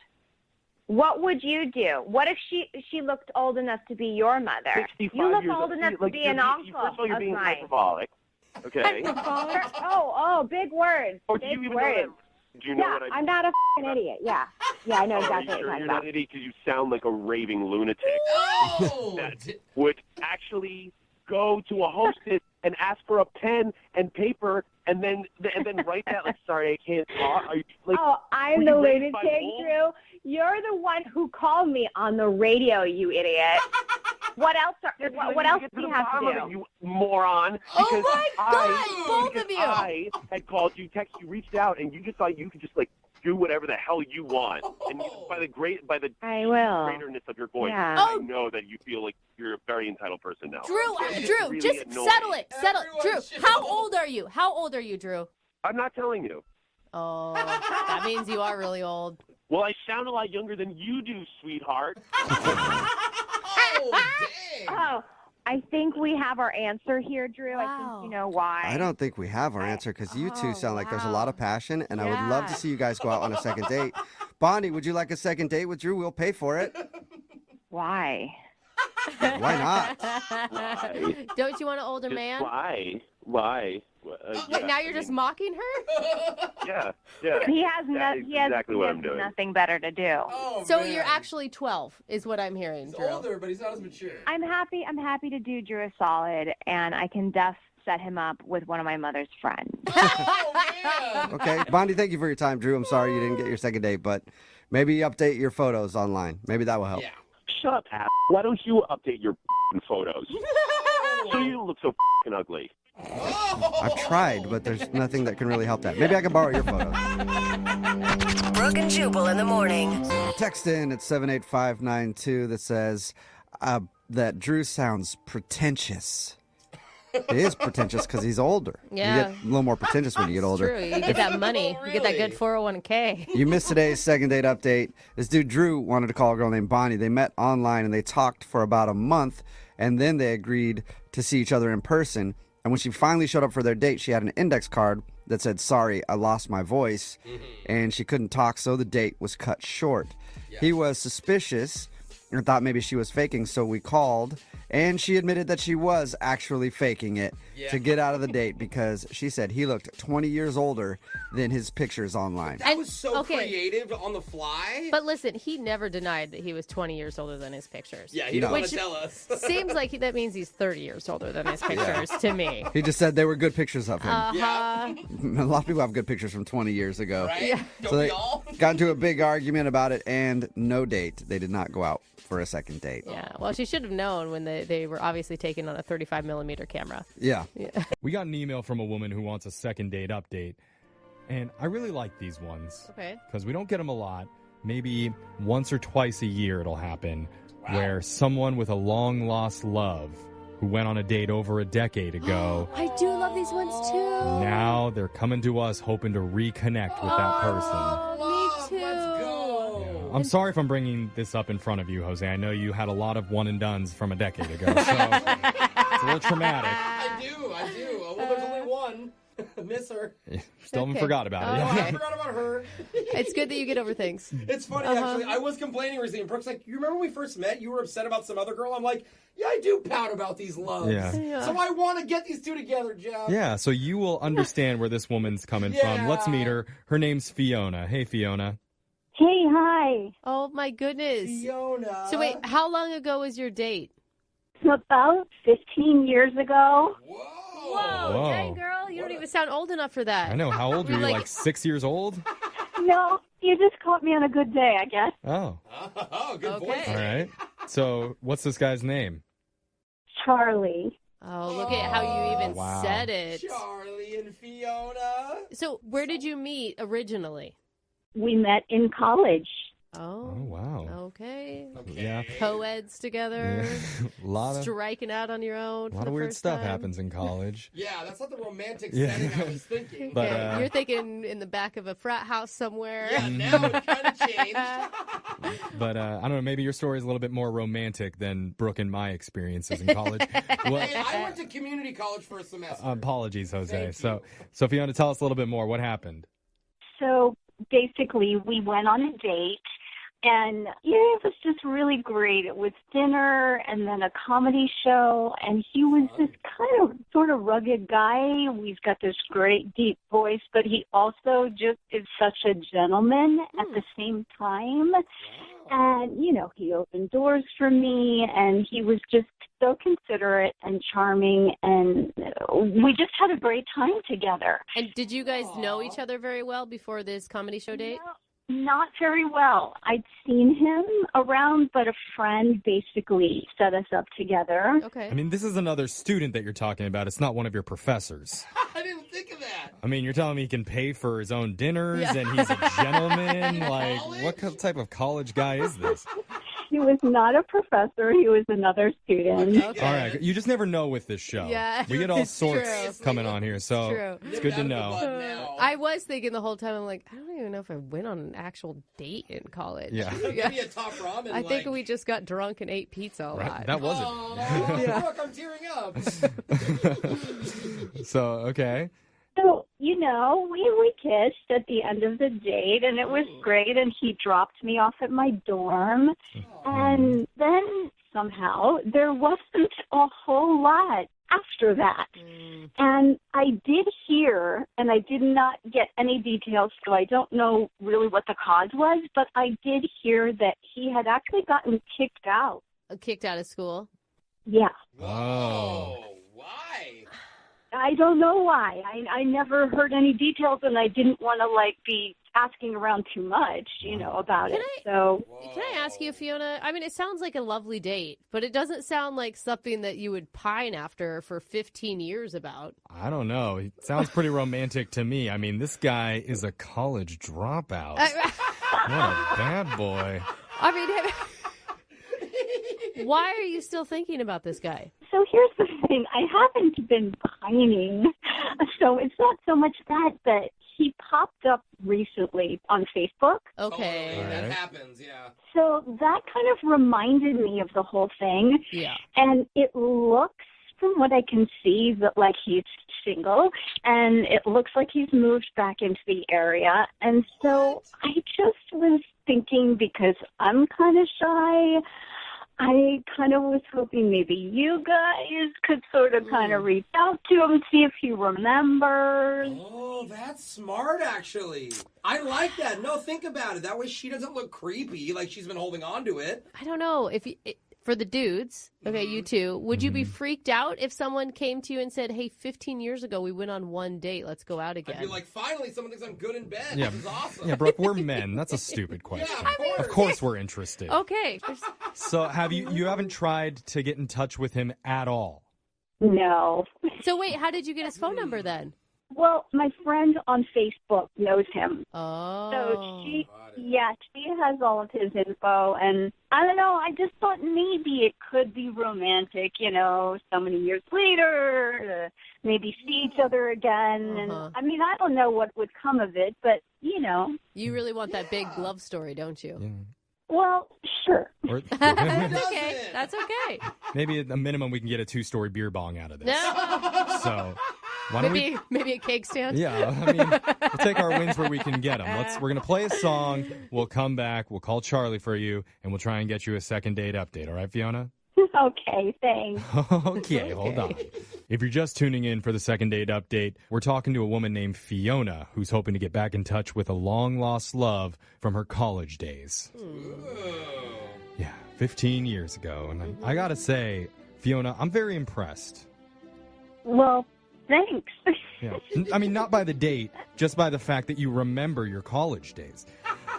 What would you do? What if she looked old enough to be your mother? 65 you look years old enough to be an uncle First of all, you're being mine. hyperbolic. Okay. Oh, big words. Or do Big you even words. know that? Do you know what I'm not a f***ing idiot. Yeah, I know exactly Are you sure what you're you're not talking an idiot? Because you sound like a raving lunatic that would actually go to a hostess and ask for a pen and paper and then write that like, sorry, I can't talk. Are you, like, I'm the lunatic, Drew. You're the one who called me on the radio, you idiot. What else? What else do you have to do? You moron. Oh Because my God, both of you. I had called you, texted you, reached out, and you just thought you could just like do whatever the hell you want. And by the I will. greaterness of your voice, Yeah. I know that you feel like you're a very entitled person now. Drew, It's Drew, really just annoying. settle it. Drew, how old are you? How old are you, Drew? I'm not telling you. Oh, that means you are really old. Well, I sound a lot younger than you do, sweetheart. Oh, I think we have our answer here, Drew. I think you know why. I don't think we have our answer because you two sound like there's a lot of passion, and I would love to see you guys go out on a second date. Bonnie, would you like a second date with Drew? We'll pay for it. Why? Why not? Why? Don't you want an older man? Why? Wait, now you're just mocking her? Yeah. He has exactly what I'm doing. nothing better to do. So you're actually 12, is what I'm hearing, He's Drew. older, but he's not as mature. I'm happy to do Drew a solid, and I can set him up with one of my mother's friends. Okay. Bonnie, thank you for your time. Drew, I'm sorry you didn't get your second date, but maybe update your photos online. Maybe that will help. Yeah. Shut up, ass. Why don't you update your photos? So you don't look so ugly. I've tried, but there's nothing that can really help that. Maybe I can borrow your photos. Brooke and Jubal in the morning. Text in at 78592 that says that Drew sounds pretentious. He is pretentious because he's older. Yeah. You get a little more pretentious when you get older. True, you get that money. You get that good 401k. You missed today's second date update. This dude, Drew, wanted to call a girl named Bonnie. They met online and they talked for about a month, and then they agreed to see each other in person. And when she finally showed up for their date, she had an index card that said, "Sorry, I lost my voice." And she couldn't talk, so the date was cut short. He was suspicious and thought maybe she was faking, so we called. And she admitted that she was actually faking it to get out of the date because she said he looked 20 years older than his pictures online. That was so creative on the fly. But listen, he never denied that he was 20 years older than his pictures. Yeah, he didn't want to tell us. Seems like that means he's 30 years older than his pictures to me. He just said they were good pictures of him. Uh-huh. A lot of people have good pictures from 20 years ago. Right? Yeah. So they got into a big argument about it and no date. They did not go out for a second date. Yeah, well, she should have known when they were obviously taken on a 35mm camera. Yeah. We got an email from a woman who wants a second date update, and I really like these ones. Okay. Because we don't get them a lot. Maybe once or twice a year it'll happen where someone with a long-lost love who went on a date over a decade ago, I do love these ones too. now they're coming to us hoping to reconnect with that person. Me too. I'm sorry if I'm bringing this up in front of you, Jose. I know you had a lot of one and dones from a decade ago, so it's a little traumatic. I do. Well, there's only one. Miss her. Still haven't forgot about it. I forgot about her. It's good that you get over things. It's funny, actually. I was complaining recently, and Brooke's like, you remember when we first met? You were upset about some other girl? I'm like, yeah, I do pout about these loves. Yeah. So I want to get these two together, Jeff. Yeah, so you will understand where this woman's coming from. Let's meet her. Her name's Fiona. Hey, Fiona. Hey, hi. Oh, my goodness. Fiona. So wait, how long ago was your date? About 15 years ago. Whoa, dang, girl. You don't even sound old enough for that. I know. How old were you? Like 6 years old? No, you just caught me on a good day, I guess. Oh. Oh, good voice. All right. So what's this guy's name? Charlie. Oh, look at how you even wow. said it. Charlie and Fiona. So where did you meet originally? We met in college. Oh, wow. Okay. Yeah. Co-eds together. A lot of striking out on your own. A lot of weird stuff happens in college. Yeah, that's not the romantic Yeah. setting I was thinking. But, Yeah, you're thinking in the back of a frat house somewhere. Yeah, now it kind of changed. But I don't know, maybe your story is a little bit more romantic than Brooke and my experiences in college. Hey, I went to community college for a semester. Apologies, Jose. Thank So if you want to tell us a little bit more, what happened? So basically, we went on a date, and it was just really great. It was dinner and then a comedy show, and he was this kind of sort of rugged guy. He's got this great deep voice, but he also just is such a gentleman at the same time. And, you know, he opened doors for me, and he was just so considerate and charming, and we just had a great time together. And did you guys know each other very well before this comedy show date? Not very well. I'd seen him around, but a friend basically set us up together. Okay. I mean, this is another student that you're talking about. It's not one of your professors. I didn't think of that. I mean, you're telling me he can pay for his own dinners and he's a gentleman? Like, what type of college guy is this? He was not a professor. He was another student. All right, you just never know with this show. Yeah, we get all it's sorts true. coming on here, so True. it's good to know. I was thinking the whole time, I'm like, I don't even know if I went on an actual date in college. Yeah. Give me a top ramen. I think we just got drunk and ate pizza a lot. That was it. Yeah. Look, I'm tearing up. So, okay. So, we kissed at the end of the date, and it was great, and he dropped me off at my dorm. And then somehow there wasn't a whole lot after that. And I did hear, and I did not get any details, so I don't know really what the cause was, but I did hear that he had actually gotten kicked out. Kicked out of school? Yeah. Oh. Why? I don't know why. I never heard any details, and I didn't want to be asking around too much, about it. So Can I ask you, Fiona? I mean, it sounds like a lovely date, but it doesn't sound like something that you would pine after for 15 years about. I don't know. It sounds pretty romantic to me. I mean, this guy is a college dropout. What a bad boy. I mean, why are you still thinking about this guy? So here's the thing. I haven't been pining, so it's not so much that, but he popped up recently on Facebook. Okay. Totally. That happens, yeah. So that kind of reminded me of the whole thing. Yeah. And it looks, from what I can see, that he's single, and it looks like he's moved back into the area. And so I just was thinking, because I'm kind of shy, I kind of was hoping maybe you guys could sort of kind of reach out to him, see if he remembers. Oh, that's smart, actually. I like that. No, think about it. That way she doesn't look creepy, like she's been holding on to it. I don't know if for the dudes, okay, you two, would you be freaked out if someone came to you and said, hey, 15 years ago we went on one date, let's go out again? I'd be like, finally, someone thinks I'm good in bed. Yeah. This is awesome. Yeah, Brooke, we're men. That's a stupid question. Yeah, of course we're interested. Okay. So have you haven't tried to get in touch with him at all? No. So wait, how did you get his phone number then? Well, my friend on Facebook knows him. Oh. So she has all of his info, and I don't know, I just thought maybe it could be romantic, so many years later, maybe see each other again. And I mean, I don't know what would come of it, but, You really want that big love story, don't you? Yeah. Well, sure. That's okay. That's okay. Maybe at a minimum we can get a 2-story beer bong out of this. No. So why don't maybe a cake stand? Yeah, I mean, we'll take our wins where we can get them. We're going to play a song. We'll come back. We'll call Charlie for you, and we'll try and get you a second date update. All right, Fiona? Okay, thanks. Okay, hold on. If you're just tuning in for the second date update, we're talking to a woman named Fiona who's hoping to get back in touch with a long-lost love from her college days. Yeah, 15 years ago. And I got to say, Fiona, I'm very impressed. Well, thanks. Yeah. I mean, not by the date, just by the fact that you remember your college days.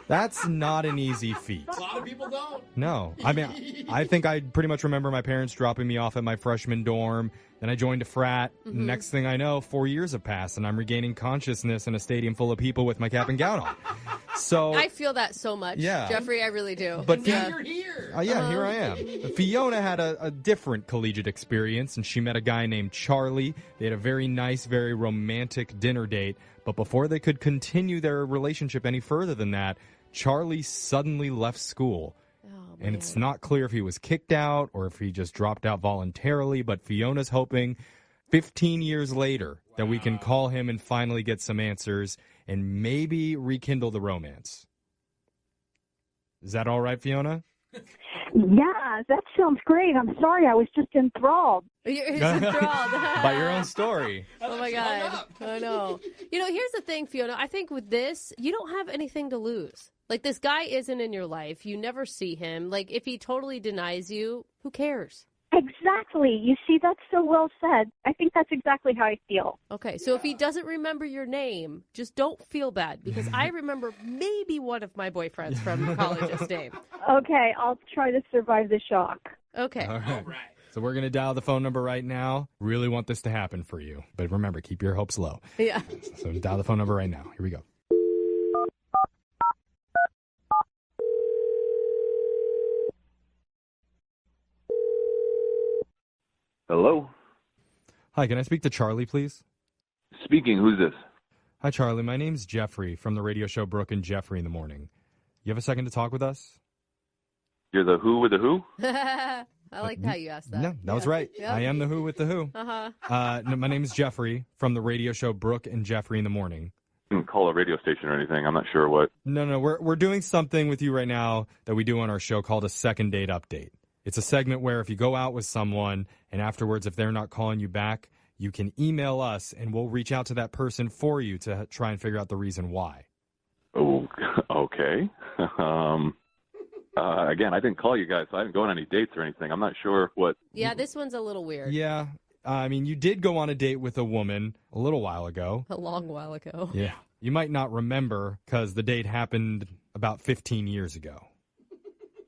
That's not an easy feat. A lot of people don't. No. I mean, I think I pretty much remember my parents dropping me off at my freshman dorm. Then I joined a frat. Next thing I know, 4 years have passed, and I'm regaining consciousness in a stadium full of people with my cap and gown on. So I feel that so much, Yeah. Jeffrey. I really do. But Now you're here. Here I am. Fiona had a different collegiate experience, and she met a guy named Charlie. They had a very nice, very romantic dinner date. But before they could continue their relationship any further than that, Charlie suddenly left school. And it's not clear if he was kicked out or if he just dropped out voluntarily, but Fiona's hoping 15 years later that we can call him and finally get some answers and maybe rekindle the romance. Is that all right, Fiona? Yeah, that sounds great. I'm sorry, I was just enthralled. You're enthralled. By your own story. Oh, my God. I know. Here's the thing, Fiona. I think with this, you don't have anything to lose. Like, this guy isn't in your life. You never see him. Like, if he totally denies you, who cares? Exactly. You see, that's so well said. I think that's exactly how I feel. Okay, so if he doesn't remember your name, just don't feel bad, because I remember maybe one of my boyfriends from college's name. Okay, I'll try to survive the shock. Okay. All right. So we're going to dial the phone number right now. Really want this to happen for you. But remember, keep your hopes low. Yeah. So dial the phone number right now. Here we go. Hello? Hi, can I speak to Charlie, please? Speaking. Who's this? Hi, Charlie. My name's Jeffrey from the radio show Brooke and Jeffrey in the Morning. You have a second to talk with us? You're the who with the who? I like how you asked that. No, that was right. Yep. I am the who with the who. Uh-huh. No, my name is Jeffrey from the radio show Brooke and Jeffrey in the Morning. You can call a radio station or anything. I'm not sure what. No, we're doing something with you right now that we do on our show called a second date update. It's a segment where if you go out with someone and afterwards if they're not calling you back, you can email us and we'll reach out to that person for you to try and figure out the reason why. Oh, okay. Again, I didn't call you guys, so I didn't go on any dates or anything. I'm not sure what. Yeah, this one's a little weird. Yeah. I mean, you did go on a date with a woman a little while ago. A long while ago. Yeah. You might not remember because the date happened about 15 years ago.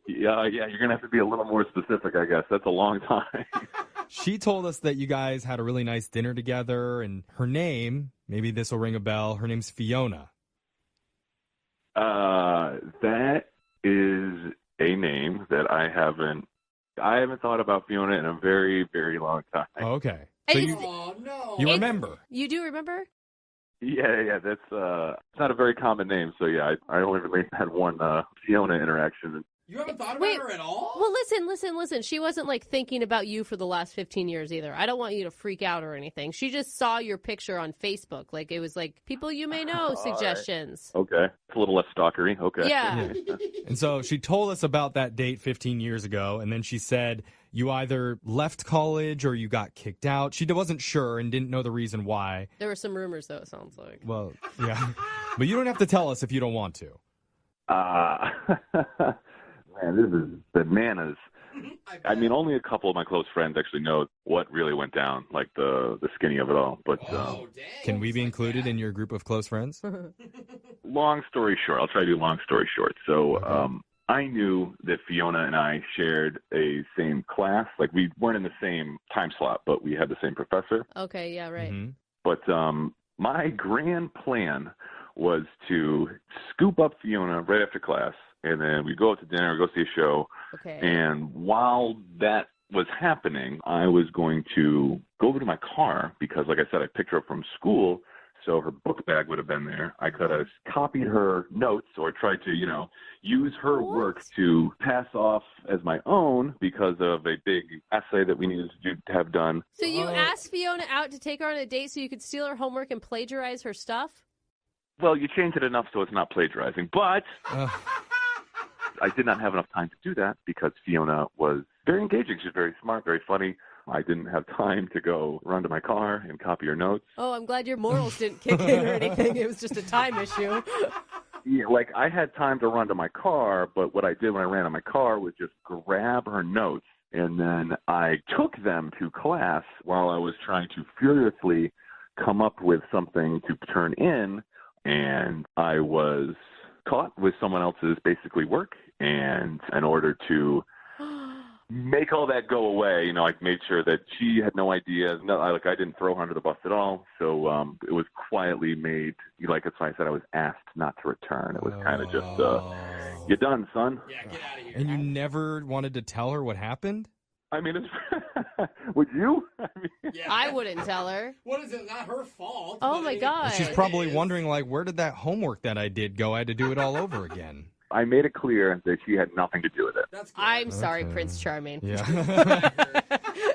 Yeah, you're going to have to be a little more specific, I guess. That's a long time. She told us that you guys had a really nice dinner together, and her name, maybe this will ring a bell, her name's Fiona. That is a name that I haven't thought about Fiona in a very, very long time. Oh, okay. So you remember? You do remember? Yeah, that's it's not a very common name, so yeah, I only really had one Fiona interaction. You haven't thought about her at all? Well, listen. She wasn't like thinking about you for the last 15 years either. I don't want you to freak out or anything. She just saw your picture on Facebook. Like it was like people you may know suggestions. Right. Okay. It's a little less stalkery. Okay. Yeah. And so she told us about that date 15 years ago, and then she said you either left college or you got kicked out. She wasn't sure and didn't know the reason why. There were some rumors, though, it sounds like. Well, yeah. But you don't have to tell us if you don't want to. Man, this is bananas. I mean, only a couple of my close friends actually know what really went down, like the skinny of it all. But can we be included in your group of close friends? Long story short, I'll try to do long story short. So I knew that Fiona and I shared a same class. Like we weren't in the same time slot, but we had the same professor. Okay, yeah, right. Mm-hmm. But my grand plan was to scoop up Fiona right after class, and then we'd go out to dinner, go see a show. Okay. And while that was happening, I was going to go over to my car because, like I said, I picked her up from school, so her book bag would have been there. I could have copied her notes or tried to, use her work to pass off as my own because of a big essay that we needed to have done. So you asked Fiona out to take her on a date so you could steal her homework and plagiarize her stuff? Well, you changed it enough so it's not plagiarizing, but I did not have enough time to do that because Fiona was very engaging. She's very smart, very funny. I didn't have time to go run to my car and copy her notes. Oh, I'm glad your morals didn't kick in or anything. It was just a time issue. Yeah, like I had time to run to my car, but what I did when I ran to my car was just grab her notes, and then I took them to class while I was trying to furiously come up with something to turn in, and I was caught with someone else's basically work, and in order to make all that go away, I made sure that she had no idea. I didn't throw her under the bus at all. So it was quietly made, like that's why I said I was asked not to return. It was kind of just, you're done, son. Yeah, get out of here. And you never wanted to tell her what happened? I mean, would you? I wouldn't tell her. What is it? Not her fault. Oh, my God. She's probably wondering, where did that homework that I did go? I had to do it all over again. I made it clear that she had nothing to do with it. I'm sorry, Prince Charming. Yeah.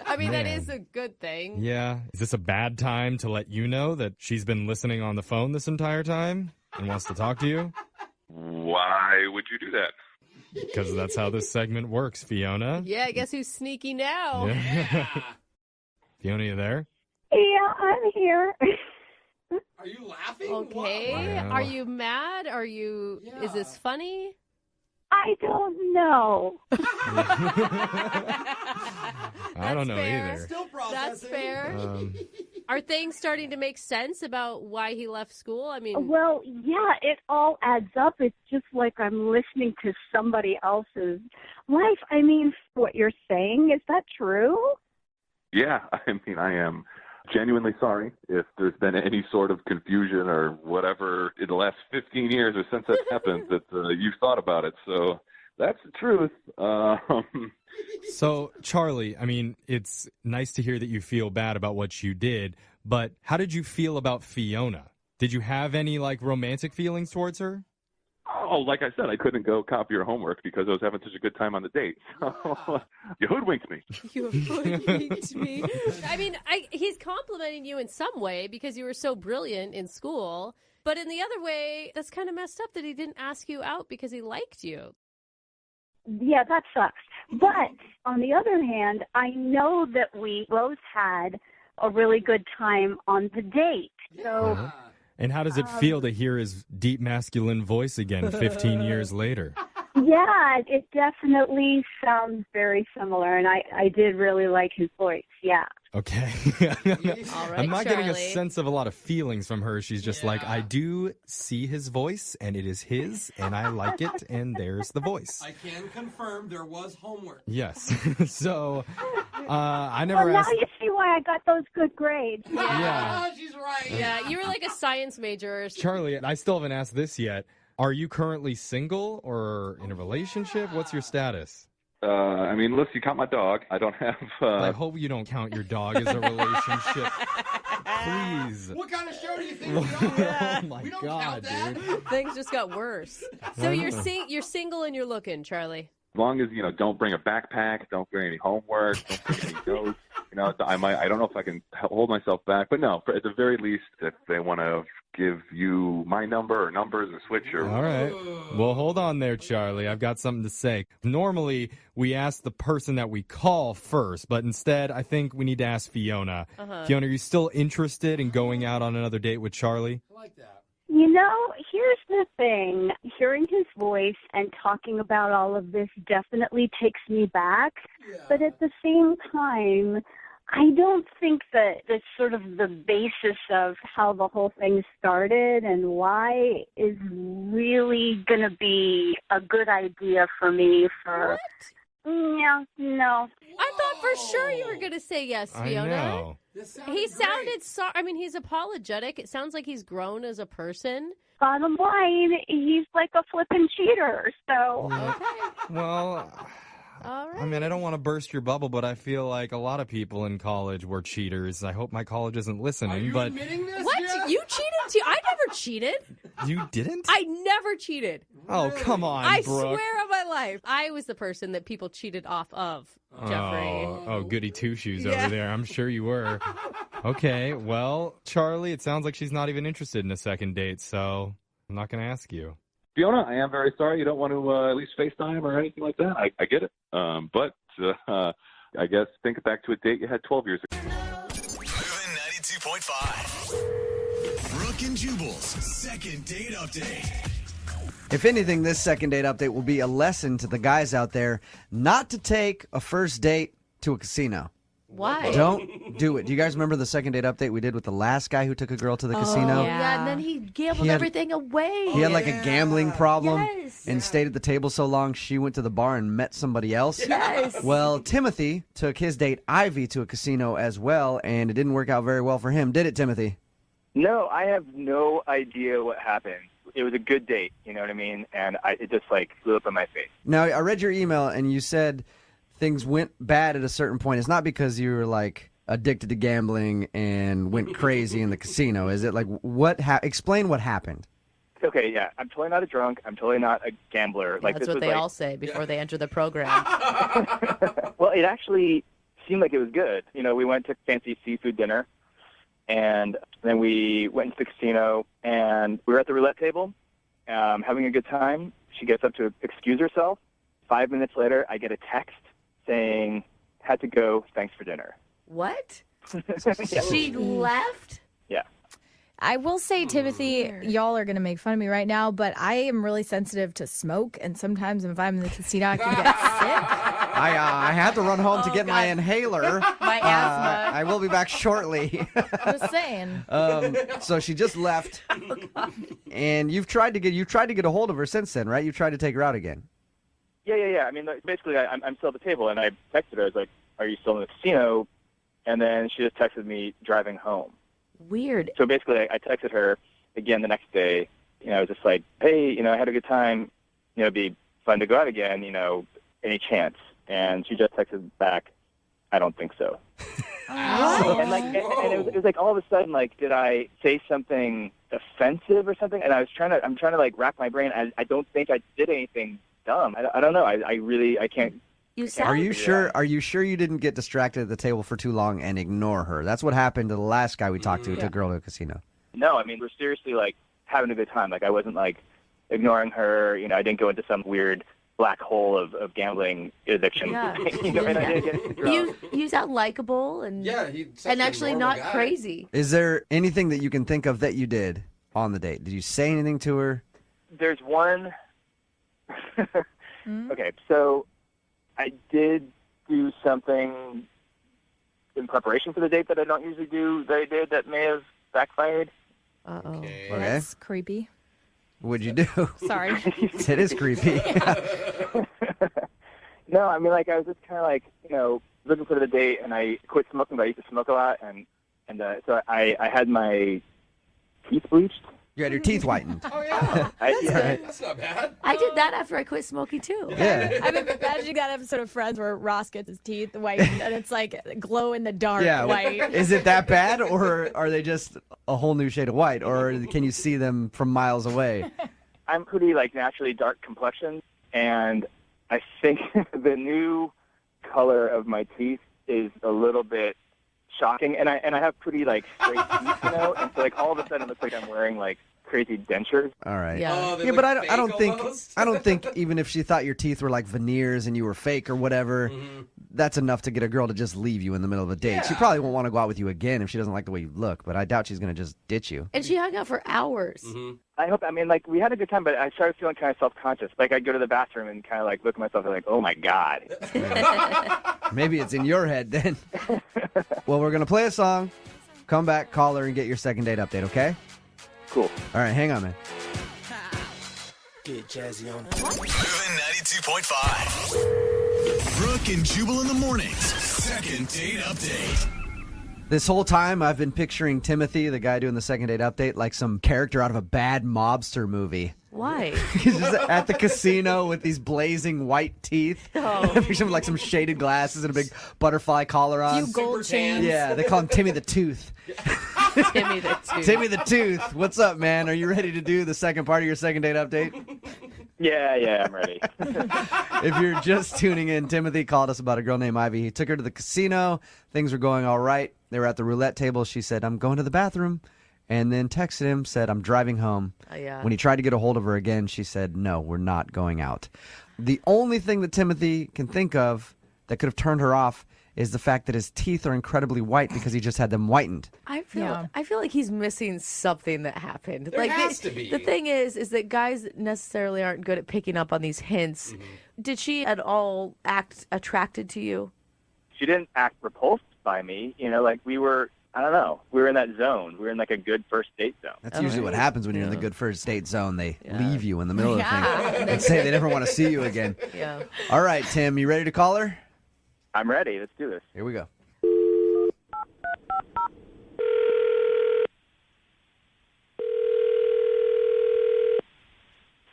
I mean, that Man. is a good thing. Yeah. Is this a bad time to let you know that she's been listening on the phone this entire time and wants to talk to you? Why would you do that? Because that's how this segment works, Fiona. Yeah, I guess who's sneaky now? Yeah. Fiona, you there? Yeah, I'm here. Are you laughing? Okay. Wow. Are you mad? Is this funny? I don't know. I don't know fair. either. Still processing. That's fair. Are things starting to make sense about why he left school? I mean, Well, yeah, it all adds up. It's just like I'm listening to somebody else's life. I mean, what you're saying, is that true? Yeah, I mean, I am genuinely sorry if there's been any sort of confusion or whatever in the last 15 years or since that happened that you've thought about it. So that's the truth. So, Charlie, I mean, it's nice to hear that you feel bad about what you did, but how did you feel about Fiona? Did you have any, like, romantic feelings towards her? Oh, like I said, I couldn't go copy your homework because I was having such a good time on the date. So you hoodwinked me. You hoodwinked me. I mean, he's complimenting you in some way because you were so brilliant in school. But in the other way, that's kind of messed up that he didn't ask you out because he liked you. Yeah, that sucks. But on the other hand, I know that we both had a really good time on the date. So, And how does it feel to hear his deep masculine voice again 15 years later? yeah, it definitely sounds very similar. And I did really like his voice. Yeah. Okay. I'm not getting a sense of a lot of feelings from her. She's just like, I do see his voice, and it is his, and I like it, and there's the voice. I can confirm there was homework. Yes. So, I never asked. Now you see why I got those good grades. Yeah. She's right. Yeah, you were like a science major or something. Charlie, I still haven't asked this yet. Are you currently single or in a relationship? What's your status? I mean, unless you count my dog, I don't have... I hope you don't count your dog as a relationship. Please. What kind of show do you think we are? Oh, my God, dude. Things just got worse. So you're single and you're looking, Charlie. As long as, don't bring a backpack, don't bring any homework, don't bring any notes. I don't know if I can hold myself back. But no, at the very least, if they want to give you my number or numbers or switch or... All right. Well, hold on there, Charlie. I've got something to say. Normally, we ask the person that we call first, but instead, I think we need to ask Fiona. Fiona, are you still interested in going out on another date with Charlie? I like that. Here's the thing. Hearing his voice and talking about all of this definitely takes me back. Yeah. But at the same time, I don't think that that's sort of the basis of how the whole thing started and why is really going to be a good idea for me for... What? No. I thought for sure you were going to say yes, Fiona. I know. He sounded sorry. I mean, he's apologetic. It sounds like he's grown as a person. Bottom line, he's like a flippin' cheater, so... Well... All right. I mean, I don't want to burst your bubble, but I feel like a lot of people in college were cheaters. I hope my college isn't listening. Are you but admitting this? What? Yeah? You cheated too? I never cheated. You didn't? I never cheated. Oh, come on, I Brooke. swear on my life. I was the person that people cheated off of, Jeffrey. Oh, goody two-shoes over there. I'm sure you were. Okay, well, Charlie, it sounds like she's not even interested in a second date, so I'm not going to ask you. Fiona, I am very sorry you don't want to at least FaceTime or anything like that. I get it. But I guess think back to a date you had 12 years ago. Moving 92.5. Brooke and Jubal's second date update. If anything, this second date update will be a lesson to the guys out there not to take a first date to a casino. Why? Don't do it. Do you guys remember the second date update we did with the last guy who took a girl to the casino? Yeah, and then he gambled everything away. He had like a gambling problem Yes. and stayed at the table so long she went to the bar and met somebody else. Yes. Well, Timothy took his date Ivy to a casino as well, and it didn't work out very well for him, did it, Timothy? No, I have no idea what happened. It was a good date, you know what I mean? And it just flew up in my face. Now, I read your email and you said things went bad at a certain point. It's not because you were addicted to gambling and went crazy in the casino. Is it explain what happened? Okay, yeah. I'm totally not a drunk. I'm totally not a gambler. That's what they all say before they enter the program. Well, it actually seemed like it was good. We went to fancy seafood dinner, and then we went into the casino, and we were at the roulette table, having a good time. She gets up to excuse herself. 5 minutes later, I get a text saying, had to go, thanks for dinner. What? Yeah. She left? Yeah. I will say, Timothy, y'all are going to make fun of me right now, but I am really sensitive to smoke, and sometimes if I'm in the casino, I can get sick. I had to run home to get my inhaler. My asthma. I will be back shortly. Just saying. So she just left, and you've tried to get a hold of her since then, right? You tried to take her out again. Yeah. I mean, like, basically, I'm still at the table, and I texted her. I was like, "Are you still in the casino?" And then she just texted me driving home. Weird. So basically, I texted her again the next day. I was just like, "Hey, I had a good time. It'd be fun to go out again. Any chance?" And she just texted back, "I don't think so." And it was like all of a sudden, like, did I say something offensive or something? And I'm trying to like wrap my brain. I don't think I did anything dumb. I don't know. I can't. Are you sure? Are you sure you didn't get distracted at the table for too long and ignore her? That's what happened to the last guy we talked to who took a girl to a casino. No, I mean, we're seriously like having a good time. Like, I wasn't like ignoring her. I didn't go into some weird black hole of gambling addiction. Yeah. And I didn't get drunk. You sound likable and and actually not crazy. Is there anything that you can think of that you did on the date? Did you say anything to her? There's one. Okay, so I did do something in preparation for the date that I don't usually do that I did that may have backfired. Uh-oh. Okay. That's creepy. What'd you do? Sorry. It is creepy. No, I mean, like, I was just kind of like, looking for the date, and I quit smoking, but I used to smoke a lot, and so I had my teeth bleached. You had your teeth whitened. Oh, yeah. That's not bad. I did that after I quit smoking, too. Yeah. I mean, imagine that episode of Friends where Ross gets his teeth whitened, and it's like glow in the dark white. Is it that bad, or are they just a whole new shade of white, or can you see them from miles away? I'm pretty, like, naturally dark complexion, and I think the new color of my teeth is a little bit shocking, and I have pretty, like, straight teeth, and so, like, all of a sudden it looks like I'm wearing, like, crazy dentures. All right. Yeah. Yeah, but I don't think even if she thought your teeth were like veneers and you were fake or whatever, that's enough to get a girl to just leave you in the middle of a date. She probably won't want to go out with you again if she doesn't like the way you look, but I doubt she's going to just ditch you. And she hung out for hours. I mean, like, we had a good time, but I started feeling kind of self-conscious. Like, I'd go to the bathroom and kind of, like, look at myself and like, oh, my God. Maybe it's in your head then. Well, we're going to play a song, come back, call her, and get your second date update, okay? Cool. All right, hang on, man. Get jazzy on. Moving 92.5. Brooke and Jubal in the mornings. Second date update. This whole time, I've been picturing Timothy, the guy doing the second date update, like some character out of a bad mobster movie. Why? He's just at the casino with these blazing white teeth. Oh. I picture him with, like, some shaded glasses and a big butterfly collar on. Few gold chains. Yeah, they call him Timmy the Tooth. Timmy the Tooth. Timmy the Tooth. What's up, man? Are you ready to do the second part of your second date update? Yeah, I'm ready. If you're just tuning in, Timothy called us about a girl named Ivy. He took her to the casino. Things were going all right. They were at the roulette table. She said, I'm going to the bathroom. And then texted him, said, I'm driving home. Yeah. When he tried to get a hold of her again, she said, no, we're not going out. The only thing that Timothy can think of that could have turned her off is the fact that his teeth are incredibly white because he just had them whitened. I feel like he's missing something that happened. There has to be. The thing is that guys necessarily aren't good at picking up on these hints. Did she at all act attracted to you? She didn't act repulsed by me. Like, we were, I don't know, we were in that zone. We were in, like, a good first date zone. That's usually what happens when you're in the good first date zone. They leave you in the middle of the thing and say they never want to see you again. Yeah. All right, Tim, you ready to call her? I'm ready. Let's do this. Here we go.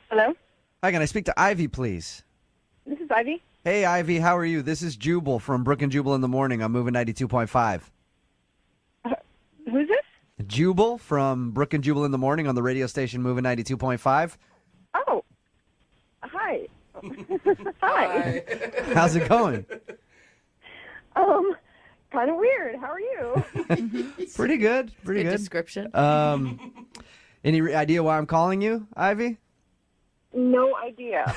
Hello? Hi, can I speak to Ivy, please? This is Ivy. Hey, Ivy, how are you? This is Jubal from Brooke and Jubal in the Morning. I'm moving 92.5. Who's this? Jubal from Brooke and Jubal in the Morning on the radio station moving 92.5. Oh. Hi. Hi. How's it going? Kind of weird. How are you? Pretty good. Pretty Good good. description. Any idea why I'm calling you, Ivy? No idea.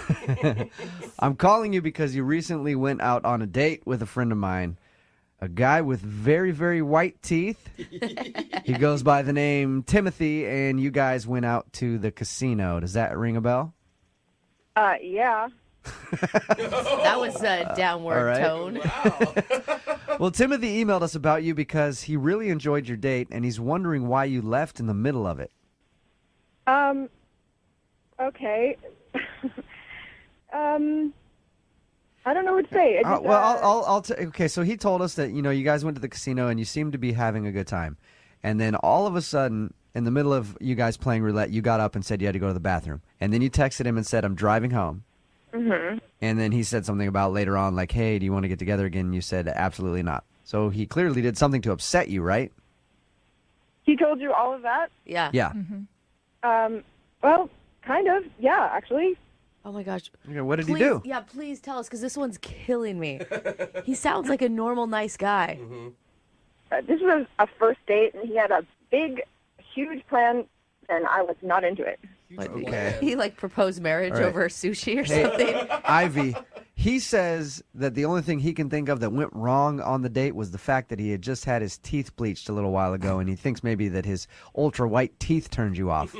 I'm calling you because you recently went out on a date with a friend of mine, a guy with very, very white teeth. He goes by the name Timothy, and you guys went out to the casino. Does that ring a bell? Yeah. That was a downward All right. tone. Well, Timothy emailed us about you because he really enjoyed your date, and he's wondering why you left in the middle of it. Okay. I don't know what to say. Okay, so he told us that, you guys went to the casino and you seemed to be having a good time. And then all of a sudden, in the middle of you guys playing roulette, you got up and said you had to go to the bathroom. And then you texted him and said, I'm driving home. Mm-hmm. And then he said something about later on, like, hey, do you want to get together again? And you said, absolutely not. So he clearly did something to upset you, right? He told you all of that? Yeah. Yeah. Well, kind of. Yeah, actually. Oh my gosh. Okay, what did he Please- do? Yeah, please tell us, because this one's killing me. He sounds like a normal, nice guy. This was a first date, and he had a big, huge plan, and I was not into it. Okay. He proposed marriage All right. over sushi or Hey, something. Ivy, he says that the only thing he can think of that went wrong on the date was the fact that he had just had his teeth bleached a little while ago, and he thinks maybe that his ultra white teeth turned you off.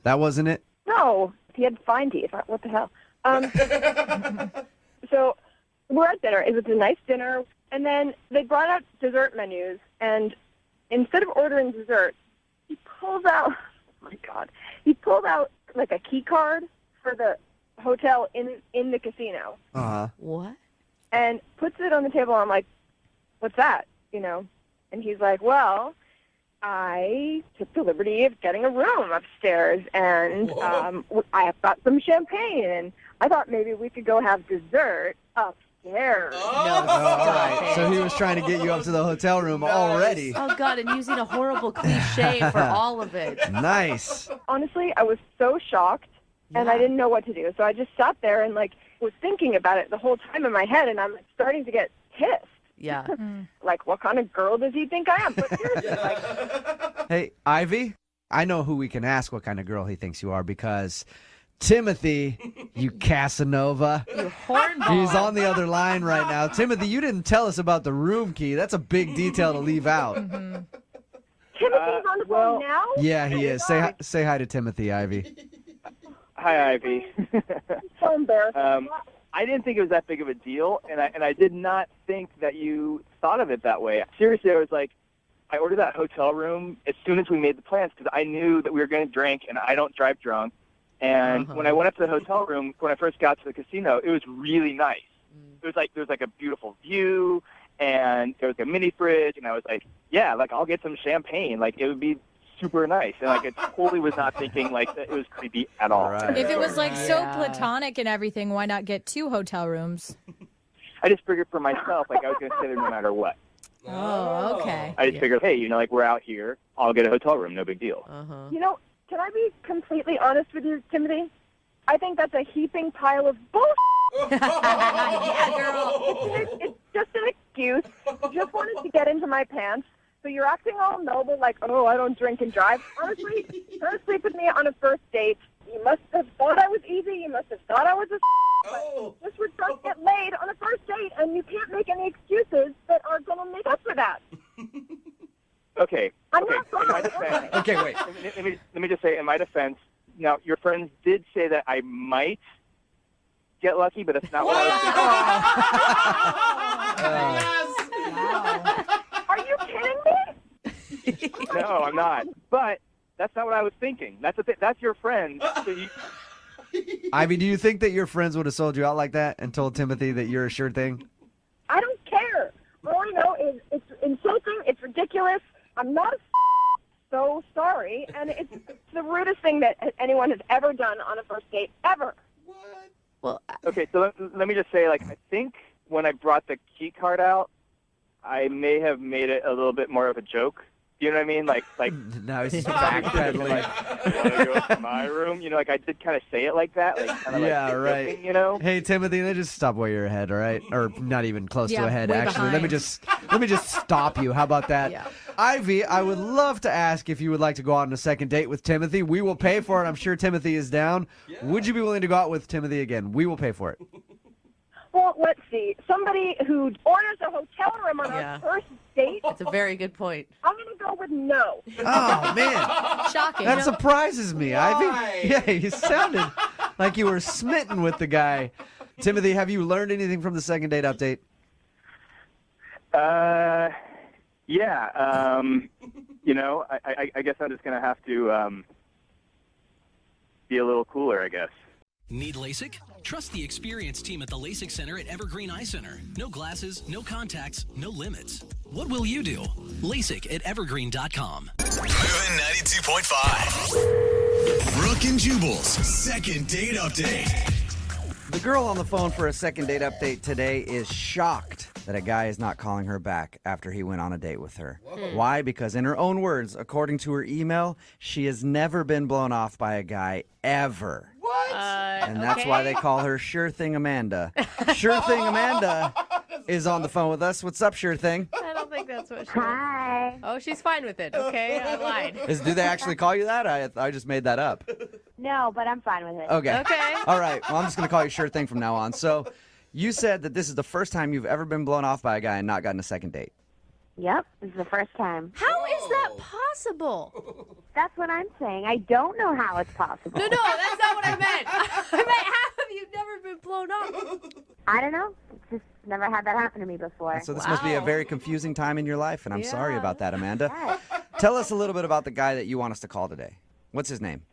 That wasn't it? No, he had fine teeth. What the hell? So we're at dinner. It was a nice dinner. And then they brought out dessert menus. And instead of ordering dessert, he pulls out, oh my God, he pulled out like a key card for the hotel in the casino. Uh-huh. What? And puts it on the table. I'm like, what's that? And he's like, well, I took the liberty of getting a room upstairs, and I have got some champagne, and I thought maybe we could go have dessert upstairs. So he was trying to get you up to the hotel room already. Oh, God, and using a horrible cliche for all of it. Nice. Honestly, I was so shocked, and I didn't know what to do. So I just sat there and, was thinking about it the whole time in my head, and I'm starting to get pissed. Yeah. Like, what kind of girl does he think I am? But seriously, Hey, Ivy, I know who we can ask what kind of girl he thinks you are because Timothy, you Casanova. You hornball. He's on the other line right now. Timothy, you didn't tell us about the room key. That's a big detail to leave out. Timmothy's on the phone now? Yeah, he is. Say hi to Timothy, Ivy. Hi, Ivy. So embarrassing. I didn't think it was that big of a deal, and I did not think that you thought of it that way. Seriously, I was like, I ordered that hotel room as soon as we made the plans because I knew that we were going to drink, and I don't drive drunk. And when I went up to the hotel room, when I first got to the casino, it was really nice. It was there was a beautiful view, and there was a mini fridge, and I was like, yeah, I'll get some champagne. It would be super nice. And I totally was not thinking that it was creepy at all. Right. If it was so platonic and everything, why not get 2 hotel rooms? I just figured for myself, I was going to stay there no matter what. Oh, okay. I just figured, hey, we're out here. I'll get a hotel room. No big deal. Can I be completely honest with you, Timothy? I think that's a heaping pile of bullshit. Yeah, girl. It's just an excuse. You just wanted to get into my pants. So you're acting all noble, like, oh, I don't drink and drive. Honestly, sleep with me on a first date. You must have thought I was easy. You must have thought I was a but just we're trying to get laid on a first date, and you can't make any excuses that are going to make up for that. Okay. I'm okay. not In my defense, Okay, wait. Let me just say, in my defense, now your friends did say that I might get lucky, but that's not what I was thinking. Are you kidding me? No, I'm not. But that's not what I was thinking. That's your friend. So you, Ivy, do you think that your friends would have sold you out like that and told Timothy that you're a sure thing? I don't care. All I know is it's insulting. It's ridiculous. I'm not so sorry, and it's the rudest thing that anyone has ever done on a first date, ever. Well, okay, so let me just say, I think when I brought the key card out, I may have made it a little bit more of a joke. You know what I mean? Now he's just backpedaling. Want to go to my room? I did kind of say it like that. Yeah, right. Joking, Hey, Timothy, let's just stop way you're ahead, all right? Or not even close to ahead, way actually. Let me just stop you. How about that? Yeah. Ivy, I would love to ask if you would like to go out on a second date with Timothy. We will pay for it. I'm sure Timothy is down. Yeah. Would you be willing to go out with Timothy again? We will pay for it. Well, let's see. Somebody who orders a hotel room on our first date? That's a very good point. I'm going to go with no. Oh, man. Shocking. That surprises me, Ivy. Yeah, you sounded like you were smitten with the guy. Timothy, have you learned anything from the second date update? Yeah. I guess I'm just going to have to be a little cooler, I guess. Need LASIK? Trust the experienced team at the LASIK Center at Evergreen Eye Center. No glasses, no contacts, no limits. What will you do? LASIK at evergreen.com. Moving 92.5. Brooke and Jubal's second date update. The girl on the phone for a second date update today is shocked that a guy is not calling her back after he went on a date with her. Whoa. Why? Because in her own words, according to her email, she has never been blown off by a guy ever. What? And that's why they call her Sure Thing Amanda. Sure Thing Amanda is on the phone with us. What's up, Sure Thing? I don't think that's what she Hi. Oh, she's fine with it. Okay, I lied. Do they actually call you that? I just made that up. No, but I'm fine with it. Okay. Okay. All right. Well, I'm just going to call you Sure Thing from now on. So you said that this is the first time you've ever been blown off by a guy and not gotten a second date. Yep, this is the first time. How is that possible? That's what I'm saying. I don't know how it's possible. No, that's not what I meant. I meant, how have you never been blown off? I don't know. Just never had that happen to me before. So this must be a very confusing time in your life, and I'm sorry Yeah. about that, Amanda. Yes. Tell us a little bit about the guy that you want us to call today. What's his name?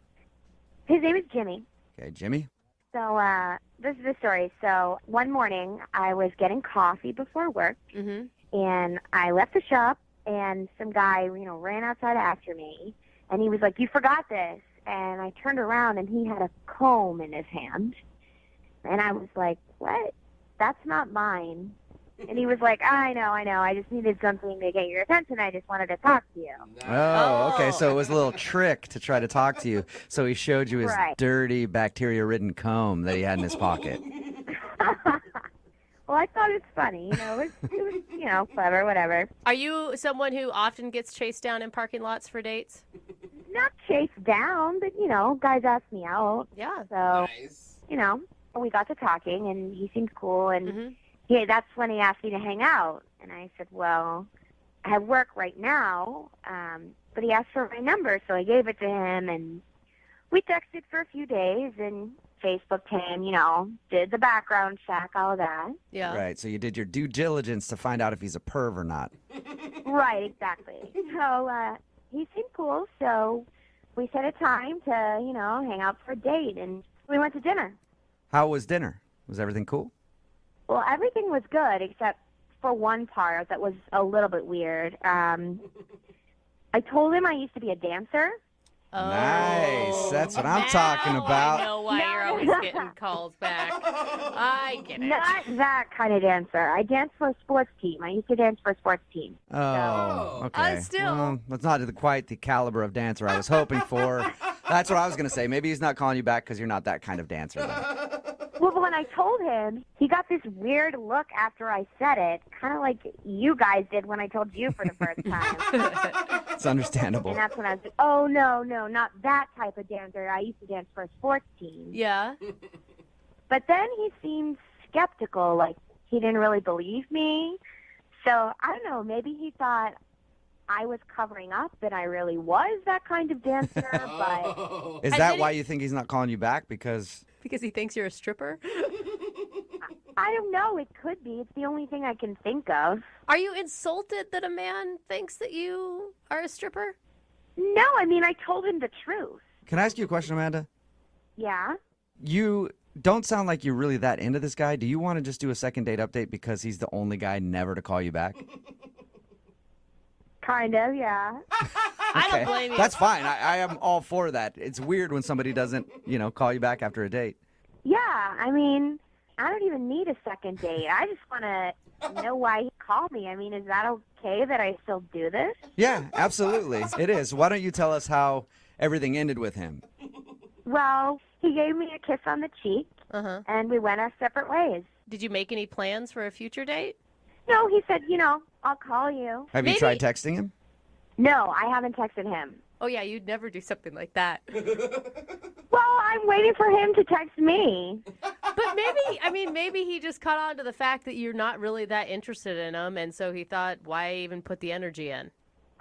His name is Jimmy. Okay, Jimmy. So this is the story. So one morning I was getting coffee before work, and I left the shop, and some guy, ran outside after me, and he was like, "You forgot this." And I turned around, and he had a comb in his hand, and I was like, "What? That's not mine." And he was like, I know. I just needed something to get your attention. I just wanted to talk to you. Oh, okay. So it was a little trick to try to talk to you. So he showed you his Right. dirty, bacteria-ridden comb that he had in his pocket. Well, I thought it was funny. It was clever, whatever. Are you someone who often gets chased down in parking lots for dates? Not chased down, but, guys ask me out. Yeah. So, we got to talking, and he seemed cool, and that's when he asked me to hang out. And I said, well, I have work right now, but he asked for my number, so I gave it to him, and we texted for a few days, and Facebooked him, did the background check, all of that. Yeah. Right. So you did your due diligence to find out if he's a perv or not. Right, exactly. So he seemed cool, so we set a time to, hang out for a date, and we went to dinner. How was dinner? Was everything cool? Well, everything was good except for one part that was a little bit weird. I told him I used to be a dancer. Nice. That's what I'm talking about. I know why you're always getting calls back. I get it. Not that kind of dancer. I danced for a sports team. I used to dance for a sports team. Oh, okay. still. Well, that's not quite the caliber of dancer I was hoping for. That's what I was going to say. Maybe he's not calling you back because you're not that kind of dancer. Then. Well, when I told him, he got this weird look after I said it, kind of like you guys did when I told you for the first time. It's understandable. And that's when I was like, oh, no, not that type of dancer. I used to dance for a sports team. Yeah. But then he seemed skeptical, like he didn't really believe me. So, I don't know, maybe he thought I was covering up and I really was that kind of dancer, but... Is that why you think he's not calling you back? Because he thinks you're a stripper? I don't know. It could be. It's the only thing I can think of. Are you insulted that a man thinks that you are a stripper? No, I mean, I told him the truth. Can I ask you a question, Amanda? Yeah? You don't sound like you're really that into this guy. Do you want to just do a second date update because he's the only guy never to call you back? Kind of, yeah. I don't blame you. That's fine. I am all for that. It's weird when somebody doesn't, call you back after a date. Yeah, I mean, I don't even need a second date. I just want to know why he called me. I mean, is that okay that I still do this? Yeah, absolutely. It is. Why don't you tell us how everything ended with him? Well, he gave me a kiss on the cheek, and we went our separate ways. Did you make any plans for a future date? No, he said, I'll call you. Have you tried texting him? No, I haven't texted him. Oh, yeah, you'd never do something like that. Well, I'm waiting for him to text me. But maybe he just caught on to the fact that you're not really that interested in him, and so he thought, why even put the energy in?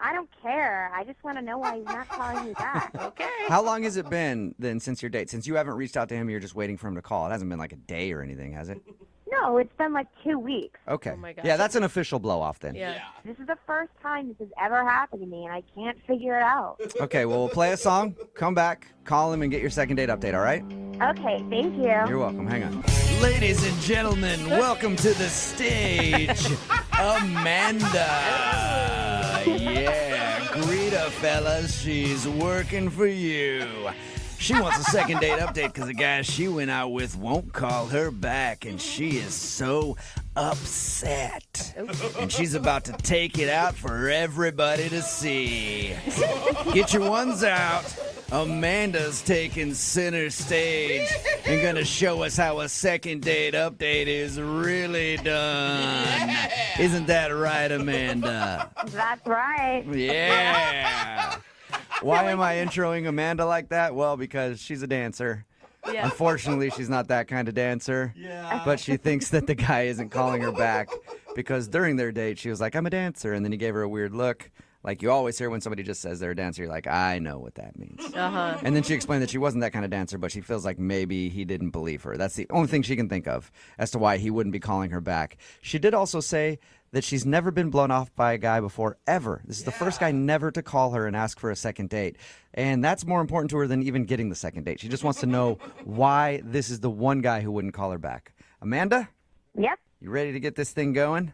I don't care. I just want to know why he's not calling me back. Okay. How long has it been then since your date? Since you haven't reached out to him, you're just waiting for him to call. It hasn't been like a day or anything, has it? No, it's been like 2 weeks. Okay. Oh my gosh. Yeah, that's an official blow off then. Yeah. This is the first time this has ever happened to me, and I can't figure it out. Okay, well, we'll play a song, come back, call him, and get your second date update, all right? Okay, thank you. You're welcome. Hang on. Ladies and gentlemen, welcome to the stage, Amanda. Yeah, greet her, fellas. She's working for you. She wants a second date update because the guy she went out with won't call her back, and she is so upset. And she's about to take it out for everybody to see. Get your ones out. Amanda's taking center stage and gonna show us how a second date update is really done. Isn't that right, Amanda? That's right. Yeah. Why am I introing Amanda like that? Well, because she's a dancer. Yeah. Unfortunately, she's not that kind of dancer. Yeah. But she thinks that the guy isn't calling her back because during their date, she was like, I'm a dancer. And then he gave her a weird look. Like you always hear when somebody just says they're a dancer, you're like, I know what that means. Uh-huh. And then she explained that she wasn't that kind of dancer, but she feels like maybe he didn't believe her. That's the only thing she can think of as to why he wouldn't be calling her back. She did also say that she's never been blown off by a guy before, ever. This is the first guy never to call her and ask for a second date. And that's more important to her than even getting the second date. She just wants to know why this is the one guy who wouldn't call her back. Amanda? Yep, You ready to get this thing going?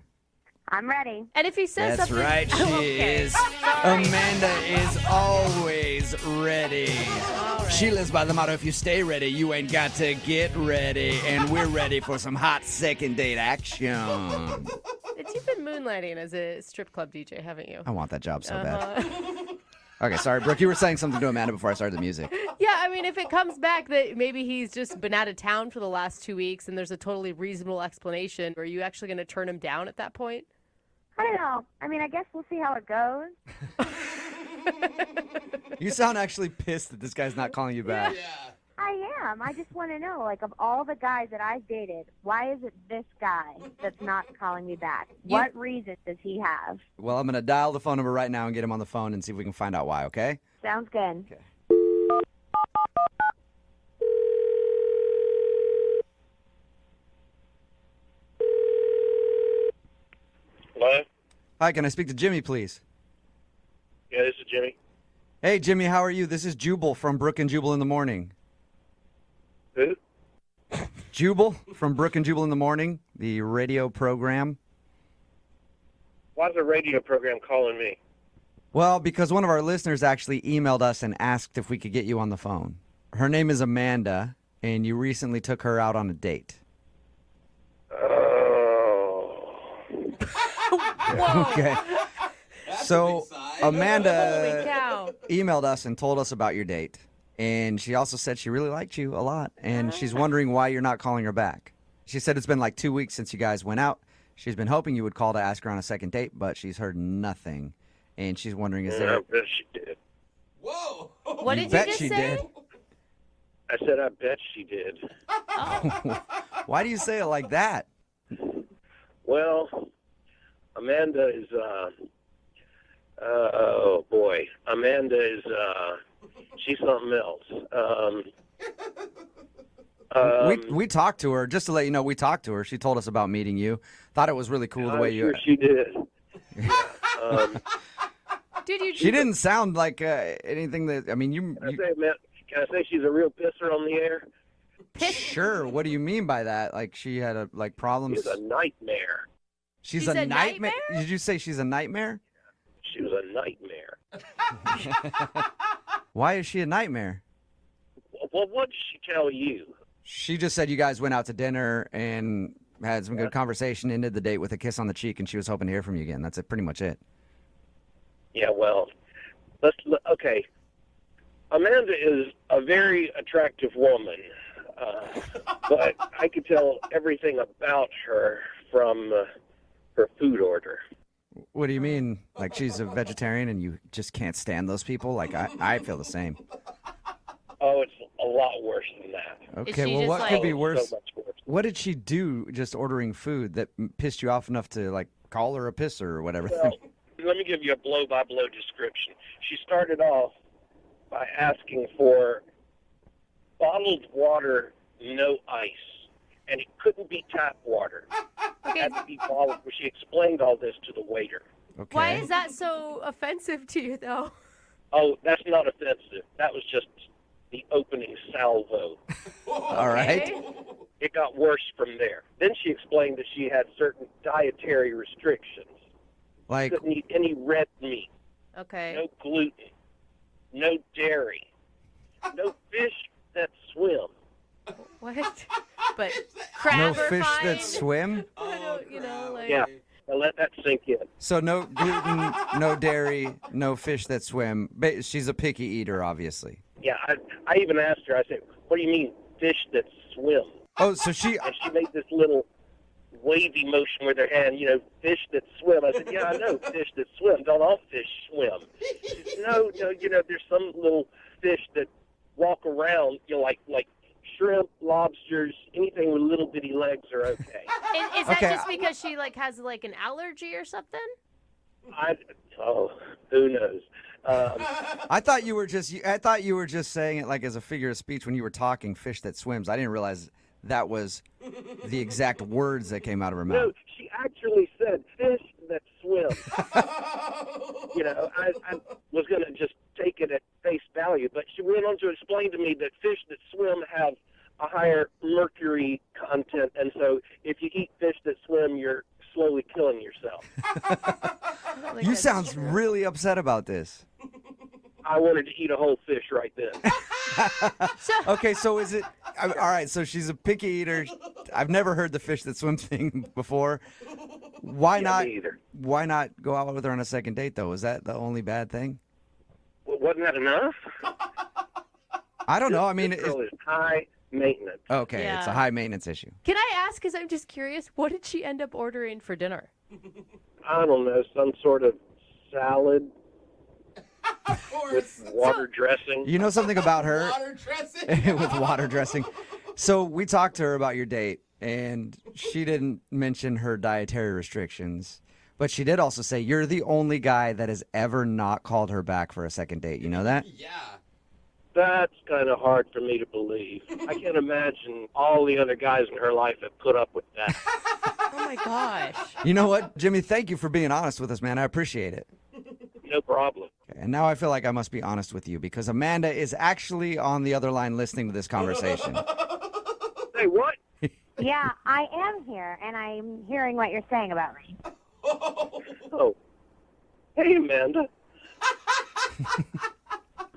I'm ready. And if he says That's something... right, she Okay. is. Sorry. Amanda is always ready. She lives by the motto, if you stay ready, you ain't got to get ready. And we're ready for some hot second date action. You've been moonlighting as a strip club DJ, haven't you? I want that job so bad. Uh-huh. Okay, sorry, Brooke, you were saying something to Amanda before I started the music. Yeah, I mean, if it comes back that maybe he's just been out of town for the last 2 weeks and there's a totally reasonable explanation, are you actually going to turn him down at that point? I don't know. I mean, I guess we'll see how it goes. You sound actually pissed that this guy's not calling you back. I am. I just want to know, like, of all the guys that I've dated, why is it this guy that's not calling me back? What reason does he have? Well, I'm going to dial the phone number right now and get him on the phone and see if we can find out why, okay? Sounds good. Okay. Hello? Hi, can I speak to Jimmy, please? Yeah, this is Jimmy. Hey, Jimmy, how are you? This is Jubal from Brooke and Jubal in the Morning. Who? Jubal from Brooke and Jubal in the Morning, the radio program. Why's a radio program calling me? Well, because one of our listeners actually emailed us and asked if we could get you on the phone. Her name is Amanda, and you recently took her out on a date. Oh. Okay. So Holy Amanda cow. emailed us and told us about your date. And she also said she really liked you a lot. And she's wondering why you're not calling her back. She said it's been like 2 weeks since you guys went out. She's been hoping you would call to ask her on a second date, but she's heard nothing. And she's wondering, is there... I bet she did. Whoa. What did you bet just she say? did. I said I bet she did. Why do you say it like that? Well, Amanda is, oh boy. Amanda is, she's something else. We talked to her, just to let you know, we talked to her. She told us about meeting you. Thought it was really cool the way I'm sure she did. Dude, you She didn't sound like anything that, I mean, Can I say she's a real pisser on the air? Sure. What do you mean by that? Like she had problems? She's a nightmare. She's a nightmare? Did you say she's a nightmare? She was a nightmare. Why is she a nightmare? Well, what did she tell you? She just said you guys went out to dinner and had some good conversation, ended the date with a kiss on the cheek, and she was hoping to hear from you again. That's pretty much it. Yeah, well, okay. Amanda is a very attractive woman, but I could tell everything about her from her food order. What do you mean? Like she's a vegetarian and you just can't stand those people? Like I feel the same. Oh, it's a lot worse than that. Okay, well, what could be worse? So much worse. What did she do just ordering food that pissed you off enough to, like, call her a pisser or whatever? Well, let me give you a blow-by-blow description. She started off by asking for bottled water, no ice, and it couldn't be tap water. It had to be bottled. She explained all this to the waiter. Okay. Why is that so offensive to you, though? Oh, that's not offensive. That was just the opening salvo. All right. It got worse from there. Then she explained that she had certain dietary restrictions. Like, Couldn't eat any red meat, Okay. no gluten, no dairy, no fish that swim. What? But crab no are fish fine. that swim? I don't, you know, like. Yeah, now let that sink in. So no gluten, no dairy, no fish that swim. She's a picky eater, obviously. Yeah, I even asked her, I said, what do you mean fish that swim? Oh, so she... And she made this little wavy motion with her hand, fish that swim. I said, yeah, I know fish that swim. Don't all fish swim? She said, no, there's some little fish that walk around, like shrimp, lobsters, anything with little bitty legs are okay. Is that just because she has an allergy or something? Who knows? I thought you were just saying it as a figure of speech when you were talking fish that swims. I didn't realize that was the exact words that came out of her mouth. No, she actually said fish that swim. I was going to just take it at face value, but she went on to explain to me that fish that swim have a higher mercury content, and so if you eat fish that swim, you're slowly killing yourself. You sound really upset about this. I wanted to eat a whole fish right then. Okay, so is it... All right, so she's a picky eater. I've never heard the fish that swim thing before. Why not? Me either. Why not go out with her on a second date, though? Is that the only bad thing? Well, wasn't that enough? I don't know. This girl is high maintenance. Okay, Yeah. It's a high maintenance issue. Can I ask, because I'm just curious, what did she end up ordering for dinner? I don't know, some sort of salad with water dressing. You know something about her? Water dressing? With water dressing. So we talked to her about your date, and she didn't mention her dietary restrictions. But she did also say you're the only guy that has ever not called her back for a second date. You know that? Yeah. That's kind of hard for me to believe. I can't imagine all the other guys in her life have put up with that. Oh, my gosh. You know what, Jimmy? Thank you for being honest with us, man. I appreciate it. No problem. And now I feel like I must be honest with you because Amanda is actually on the other line listening to this conversation. Hey, what? Yeah, I am here, and I'm hearing what you're saying about me. Oh. Hey, Amanda.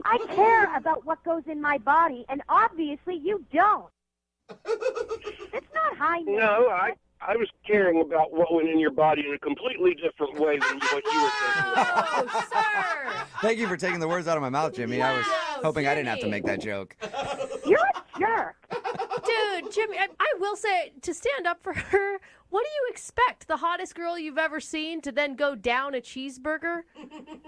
I care about what goes in my body, and obviously you don't. It's not high maintenance. No, I was caring about what went in your body in a completely different way than what you were thinking about. Oh, sir. Thank you for taking the words out of my mouth, Jimmy. I was hoping I didn't have to make that joke. You're a jerk. Dude, Jimmy, I will say, to stand up for her, what do you expect? The hottest girl you've ever seen to then go down a cheeseburger?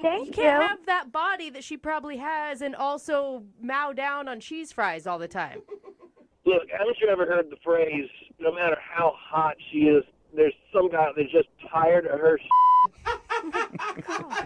Thank You can't have that body that she probably has and also mow down on cheese fries all the time. Look, haven't you ever heard the phrase, no matter how hot she is, there's some guy that's just tired of her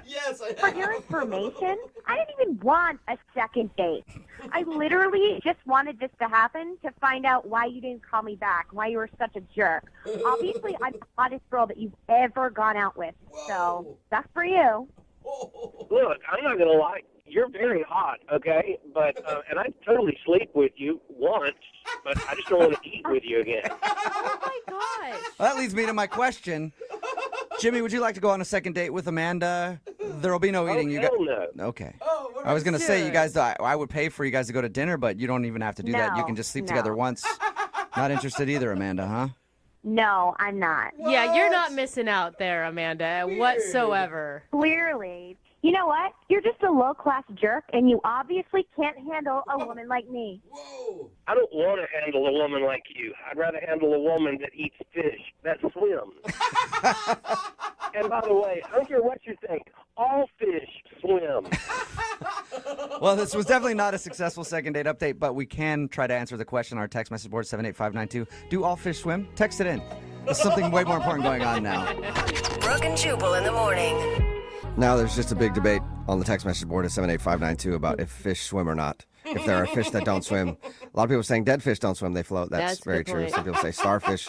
Yes, I For your information, I didn't even want a second date. I literally just wanted this to happen to find out why you didn't call me back, why you were such a jerk. Obviously, I'm the hottest girl that you've ever gone out with, so that's for you. Look, I'm not going to lie. You're very hot, okay? But and I'd totally sleep with you once, but I just don't want to eat with you again. Oh, my gosh. Well, that leads me to my question. Jimmy, would you like to go on a second date with Amanda? There'll be no eating. Hell no. Okay. I was going to say, you guys, I would pay for you guys to go to dinner, but you don't even have to do that. You can just sleep together once. Not interested either, Amanda, huh? No, I'm not. Yeah, you're not missing out there, Amanda, whatsoever. Clearly. You know what? You're just a low-class jerk, and you obviously can't handle a woman like me. I don't want to handle a woman like you. I'd rather handle a woman that eats fish, that swims. And by the way, I don't care what you think. All fish swim. Well, this was definitely not a successful second date update, but we can try to answer the question on our text message board, 78592. Do all fish swim? Text it in. There's something way more important going on now. Brooke and Jubal in the morning. Now there's just a big debate on the text message board at 78592 about if fish swim or not. If there are fish that don't swim. A lot of people are saying dead fish don't swim, they float. That's very true. point. Some people say starfish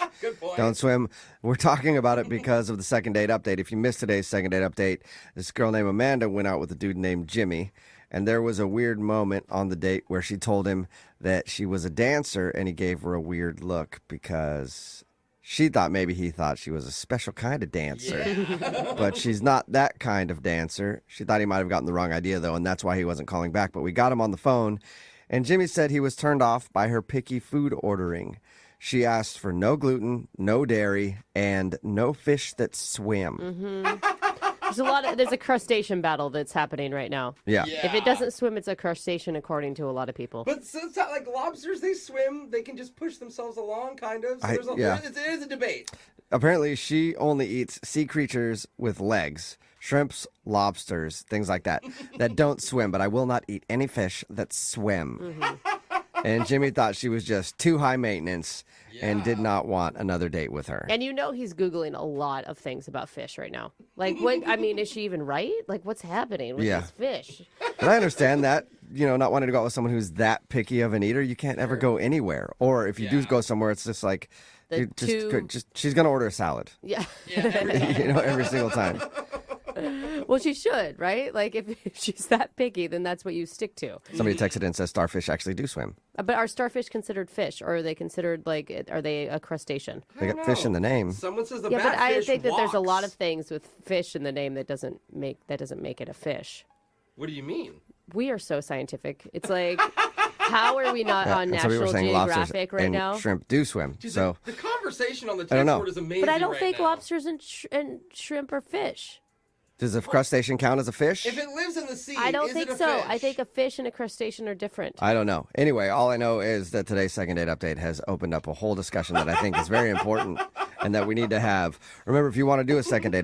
don't swim. We're talking about it because of the second date update. If you missed today's second date update, this girl named Amanda went out with a dude named Jimmy. And there was a weird moment on the date where she told him that she was a dancer, and he gave her a weird look because she thought maybe he thought she was a special kind of dancer. Yeah. But she's not that kind of dancer. She thought he might have gotten the wrong idea, though, and that's why he wasn't calling back. But we got him on the phone, and Jimmy said he was turned off by her picky food ordering. She asked for no gluten, no dairy, and no fish that swim. Mm-hmm. There's a crustacean battle that's happening right now. Yeah. If it doesn't swim, it's a crustacean, according to a lot of people. But so it's not like lobsters, they swim, they can just push themselves along, kind of. So it is a debate. Apparently, she only eats sea creatures with legs, shrimps, lobsters, things like that don't swim. But I will not eat any fish that swim. Mm-hmm. And Jimmy thought she was just too high maintenance and did not want another date with her. And he's Googling a lot of things about fish right now. Like, what? I mean, is she even right? Like, what's happening with these fish? But I understand that, not wanting to go out with someone who's that picky of an eater, you can't ever go anywhere. Or if you do go somewhere, it's just like, she's going to order a salad. Yeah. Every single time. Well, she should, right? Like, if she's that picky, then that's what you stick to. Somebody texted in and says starfish actually do swim. But are starfish considered fish, or are they considered, are they a crustacean? They got fish in the name. Someone says the but I batfish think that there's a lot walks. of things with fish in the name that doesn't make it a fish. What do you mean? We are so scientific. It's like, how are we not on and some people National are saying Geographic lobsters right and now? shrimp do swim. Dude, So the conversation on the I don't text know. board is amazing. But I don't right think now. lobsters and shrimp are fish. does a crustacean count as a fish? If it lives in the sea, I don't is think it a so. fish? I think a fish and a crustacean are different. I don't know. Anyway, all I know is that today's second date update has opened up a whole discussion that I think is very important and that we need to have. Remember, if you want to do a second date